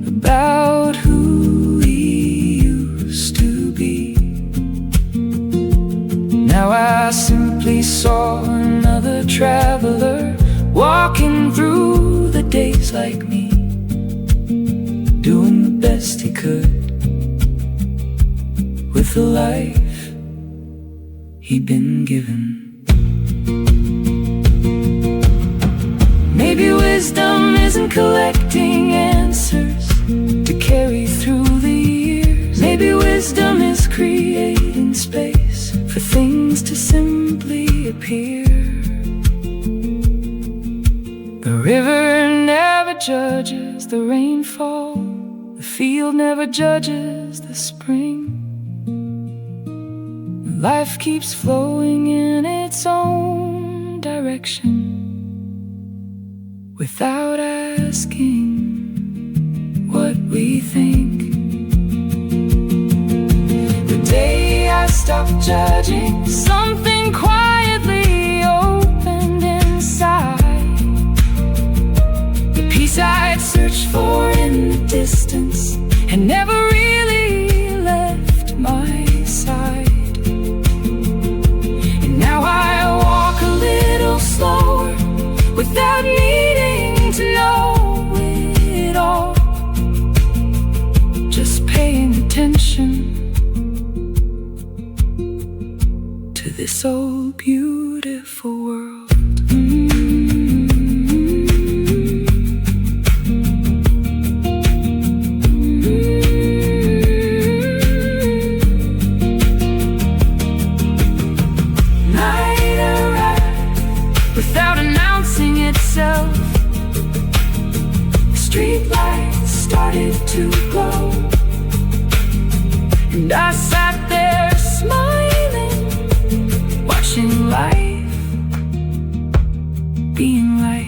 about who he used to be. Now I simply saw another traveler walking through the days like me, doing the best he could with the life he'd been given. Maybe wisdom isn't collecting answers to carry through the years. Maybe wisdom is creating space for things to simply appear. The river never judges the rainfall, the field never judges the spring. Life keeps flowing in its own direction without asking what we think. The day I stopped judging, something quietly opened inside. The peace I'd searched for in the distance had never really left my side. And now I walk a little slower without needing to know it all, just paying attention to this old beautiful world. Night arrived without announcing itself. Street lights started to glow, and I sat there smiling, watching life being life.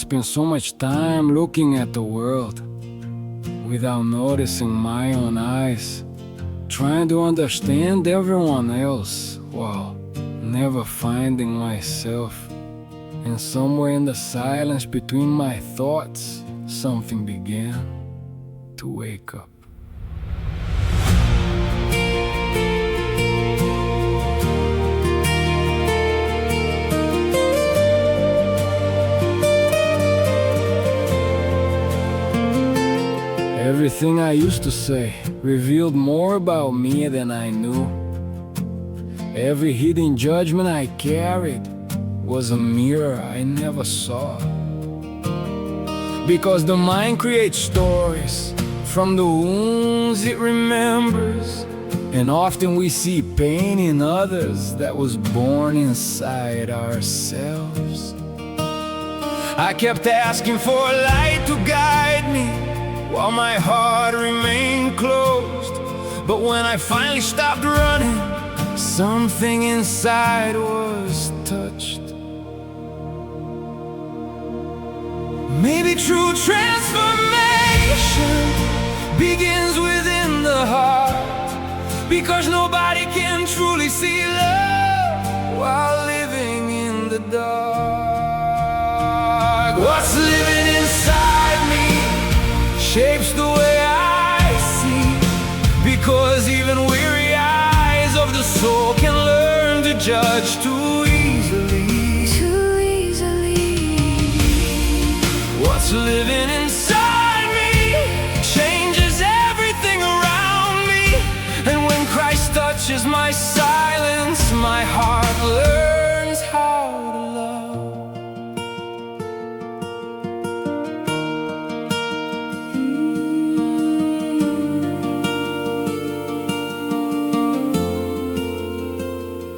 spend so much time looking at the world without noticing my own eyes, trying to understand everyone else while never finding myself. And somewhere in the silence between my thoughts, something began to wake up. Everything I used to say revealed more about me than I knew. Every hidden judgment I carried was a mirror I never saw. Because the mind creates stories from the wounds it remembers, and often we see pain in others that was born inside ourselves. I kept asking for a light to guide me while my heart remained closed. But when I finally stopped running, something inside was touched. Maybe true transformation begins within the heart, because nobody can truly see love while living in the dark. What's living inside me shapes the way I see, because even weary eyes of the soul can learn to judge too easily. What's living inside me changes everything around me, and when Christ touches my silence, my heart learns how to love.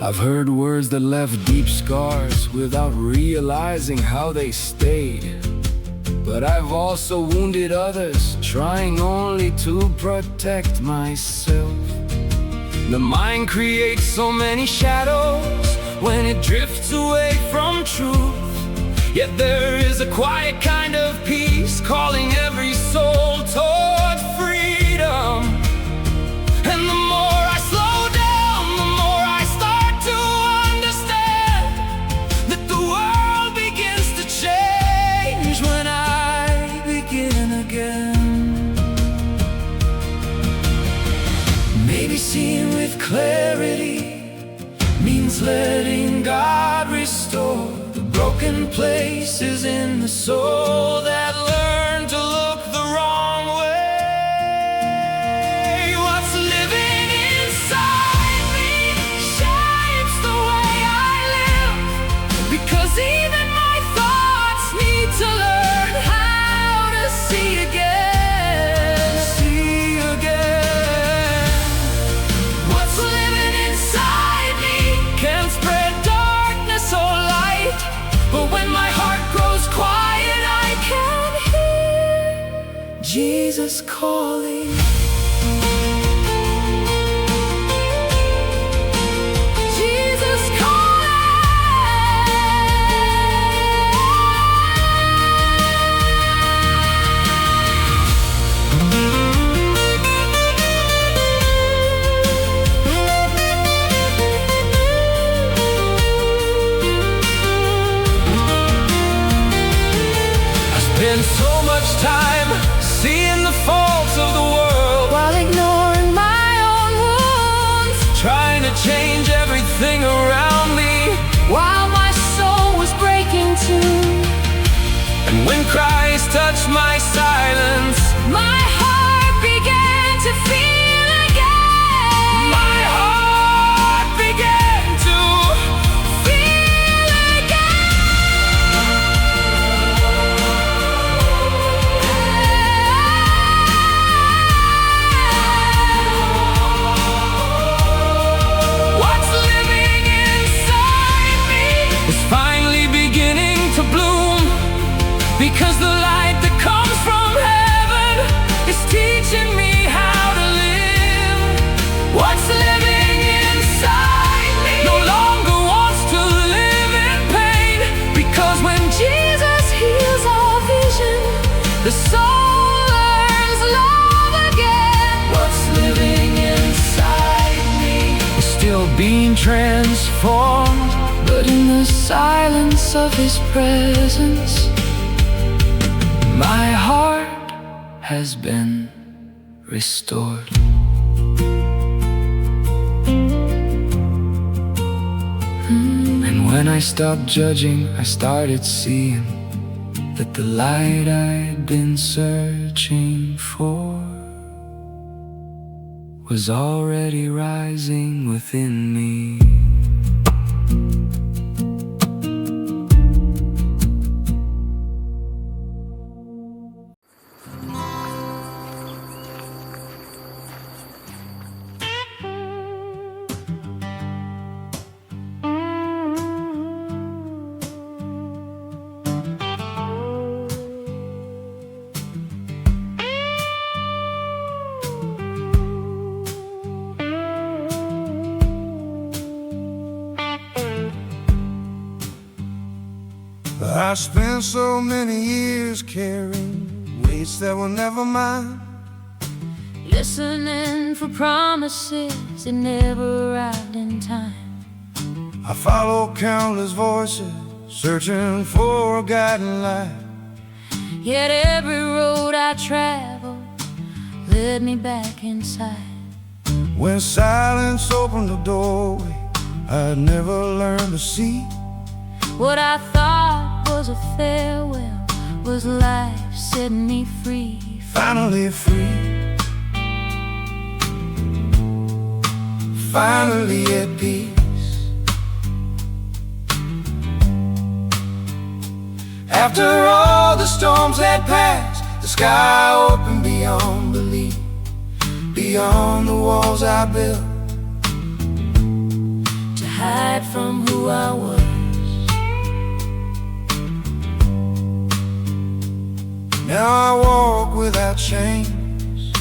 I've heard words that left deep scars without realizing how they stayed. But I've also wounded others, trying only to protect myself. The mind creates so many shadows when it drifts away from truth. Yet there is a quiet kind of peace calling every soul toward freedom. And the more I slow down, the more I start to understand that the world begins to change when I begin again. Maybe seeing with clarity means letting God restore the broken places in the soul that learn to look the wrong way. What's living inside me shapes the way I live, because even my thoughts need to learn how to see again. See again. What's living inside me can spread darkness or light, but when my heart grows quiet, I can hear Jesus calling. Jesus spend so much time seeing the faults of the world while ignoring my own wounds, trying to change everything around me, while my soul was breaking too. and when Christ touched my silence, My heart began to feel again. my heart began to Feel What's living inside me is finally beginning to bloom, because the light that comes from heaven is teaching me how to live. What's living inside me no longer wants to live in pain, because when Jesus heals transformed, but in the silence of His presence, my heart has been restored. And when I stopped judging, I started seeing that the light I'd been searching for was already rising within me. I spent so many years carrying weights that were never mine, listening for promises that never arrived in time. I followed countless voices, searching for a guiding light. Yet every road I traveled led me back inside. When silence opened the doorway, I'd never learned to see. What I thought was a farewell was life setting me free. Finally free, finally at peace. After all the storms had passed, the sky opened beyond belief, beyond the walls I built to hide from who I was. Now I walk without chains,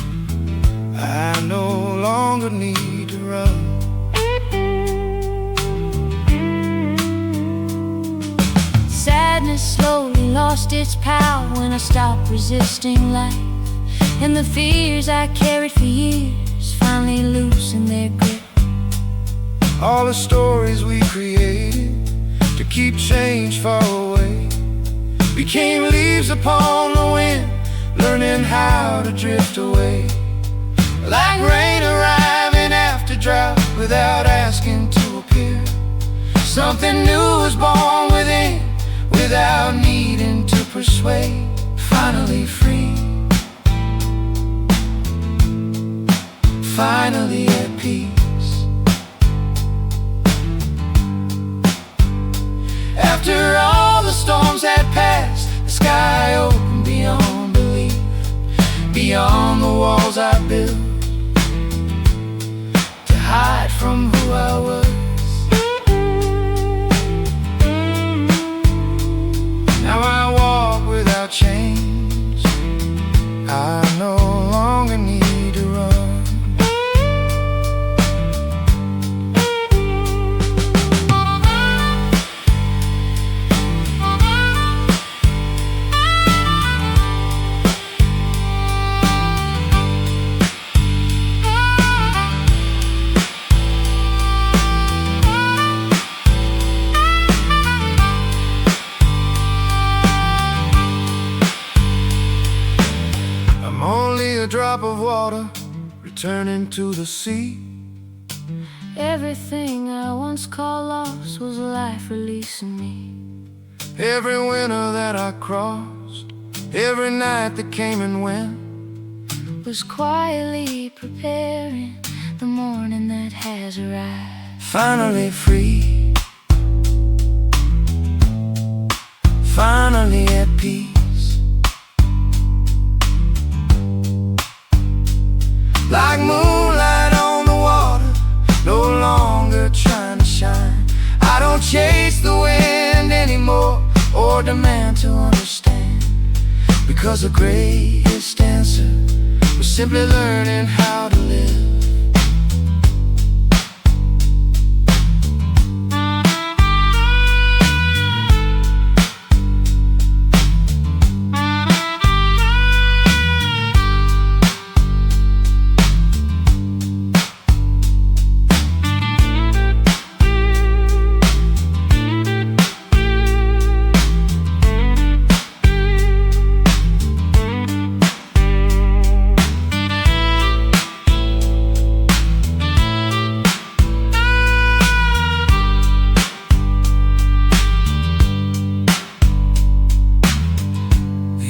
I no longer need to run. Sadness slowly lost its power when I stopped resisting life, and the fears I carried for years finally loosened their grip. All the stories we created to keep change far away became leaves upon the wind, learning how to drift away. Like rain arriving after drought without asking to appear. Something new was born within without needing to persuade. Finally free, finally at peace. After all the storms had passed, the sky opened beyond belief, beyond the walls I built to hide from who I was. Now I walk without chains, I no longer need to run. A drop of water returning to the sea. Everything I once called lost was life releasing me. Every winter that I crossed, every night that came and went, was quietly preparing the morning that has arrived. Finally free, finally at peace. Like moonlight on the water, no longer trying to shine. I don't chase the wind anymore or demand to understand, because the greatest answer was simply learning how to live.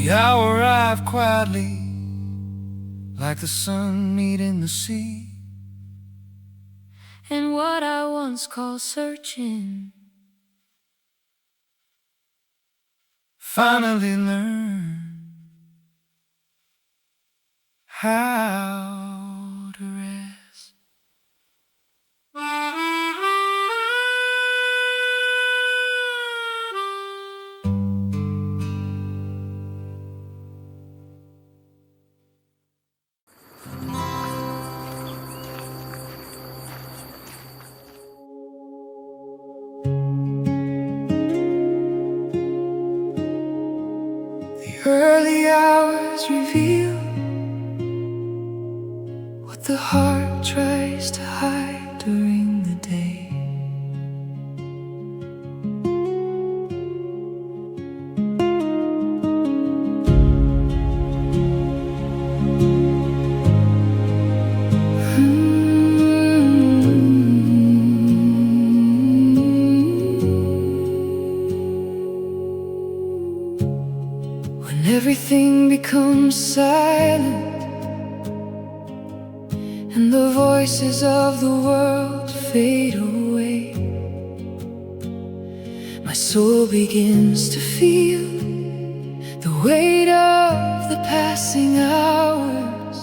The hour arrived quietly, like the sun meeting the sea. And what I once called searching finally learned how to rest. The early hours reveal what the heart tries to hide during the day. When everything becomes silent and the voices of the world fade away, my soul begins to feel the weight of the passing hours.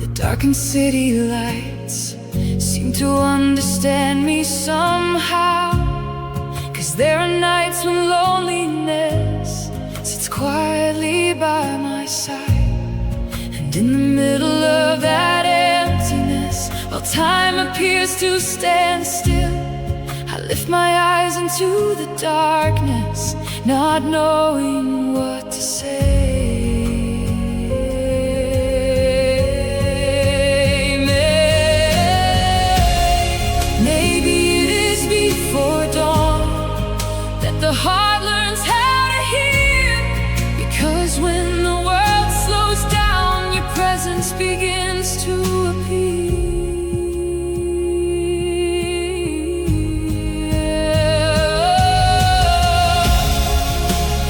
The darkened city lights seem to understand me somehow, 'cause there are nights when loneliness sits quietly by my side. And in the middle of that emptiness, while time appears to stand still, I lift my eyes into the darkness, not knowing what to say. Maybe it is before dawn that the heart learns how to hear, because when the world slows down, your presence begins to appear.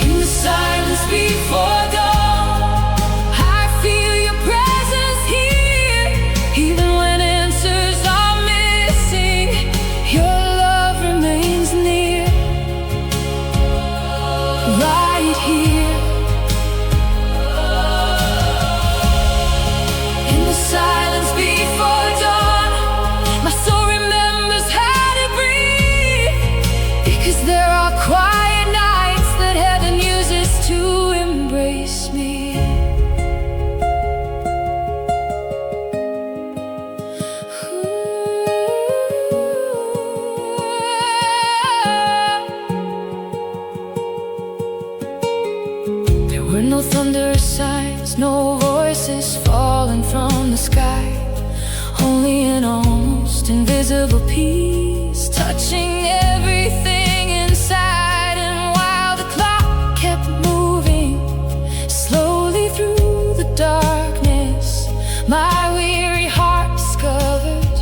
In the silence before dawn, I feel your presence here. Even when answers are missing, your love remains near. Right here. In the silence before dawn, my soul remembers how to breathe, because there are quiet nights that heaven uses to embrace me. There were no thunder signs, no voices falling from the sky, only an almost invisible peace touching everything inside. And while the clock kept moving slowly through the darkness, my weary heart discovered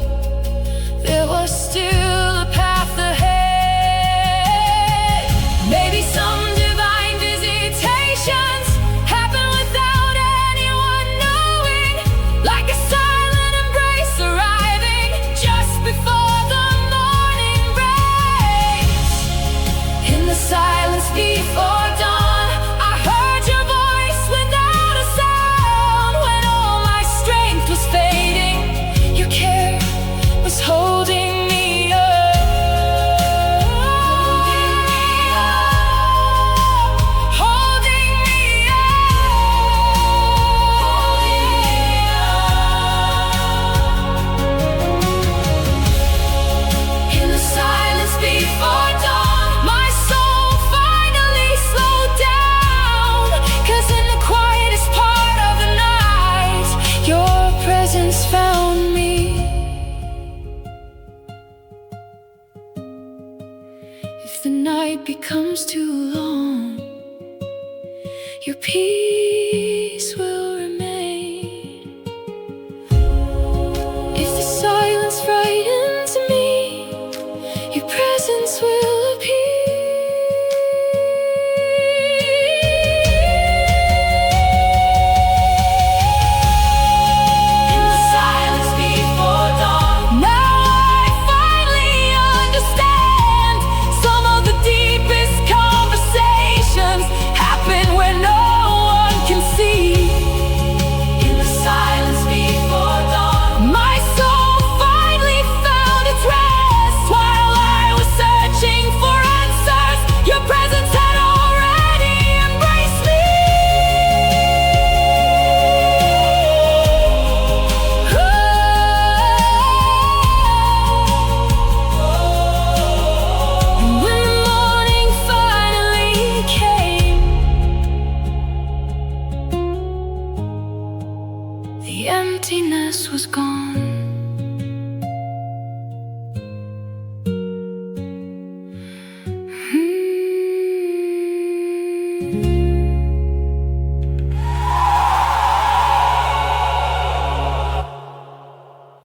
there was still a path ahead. Maybe some divine visitations happen without anyone knowing, like a silent embrace arriving just before the morning breaks. In the silence before dawn, I heard your voice without a sound. When all my strength was fading, your care was holding me up. Holding me up. In the silence before dawn, my soul finally slowed down, 'cause in the quietest part of the night, your presence found me. If the night becomes too long, your peace will remain. If the silence frightens me, your presence will appear. emptiness was gone.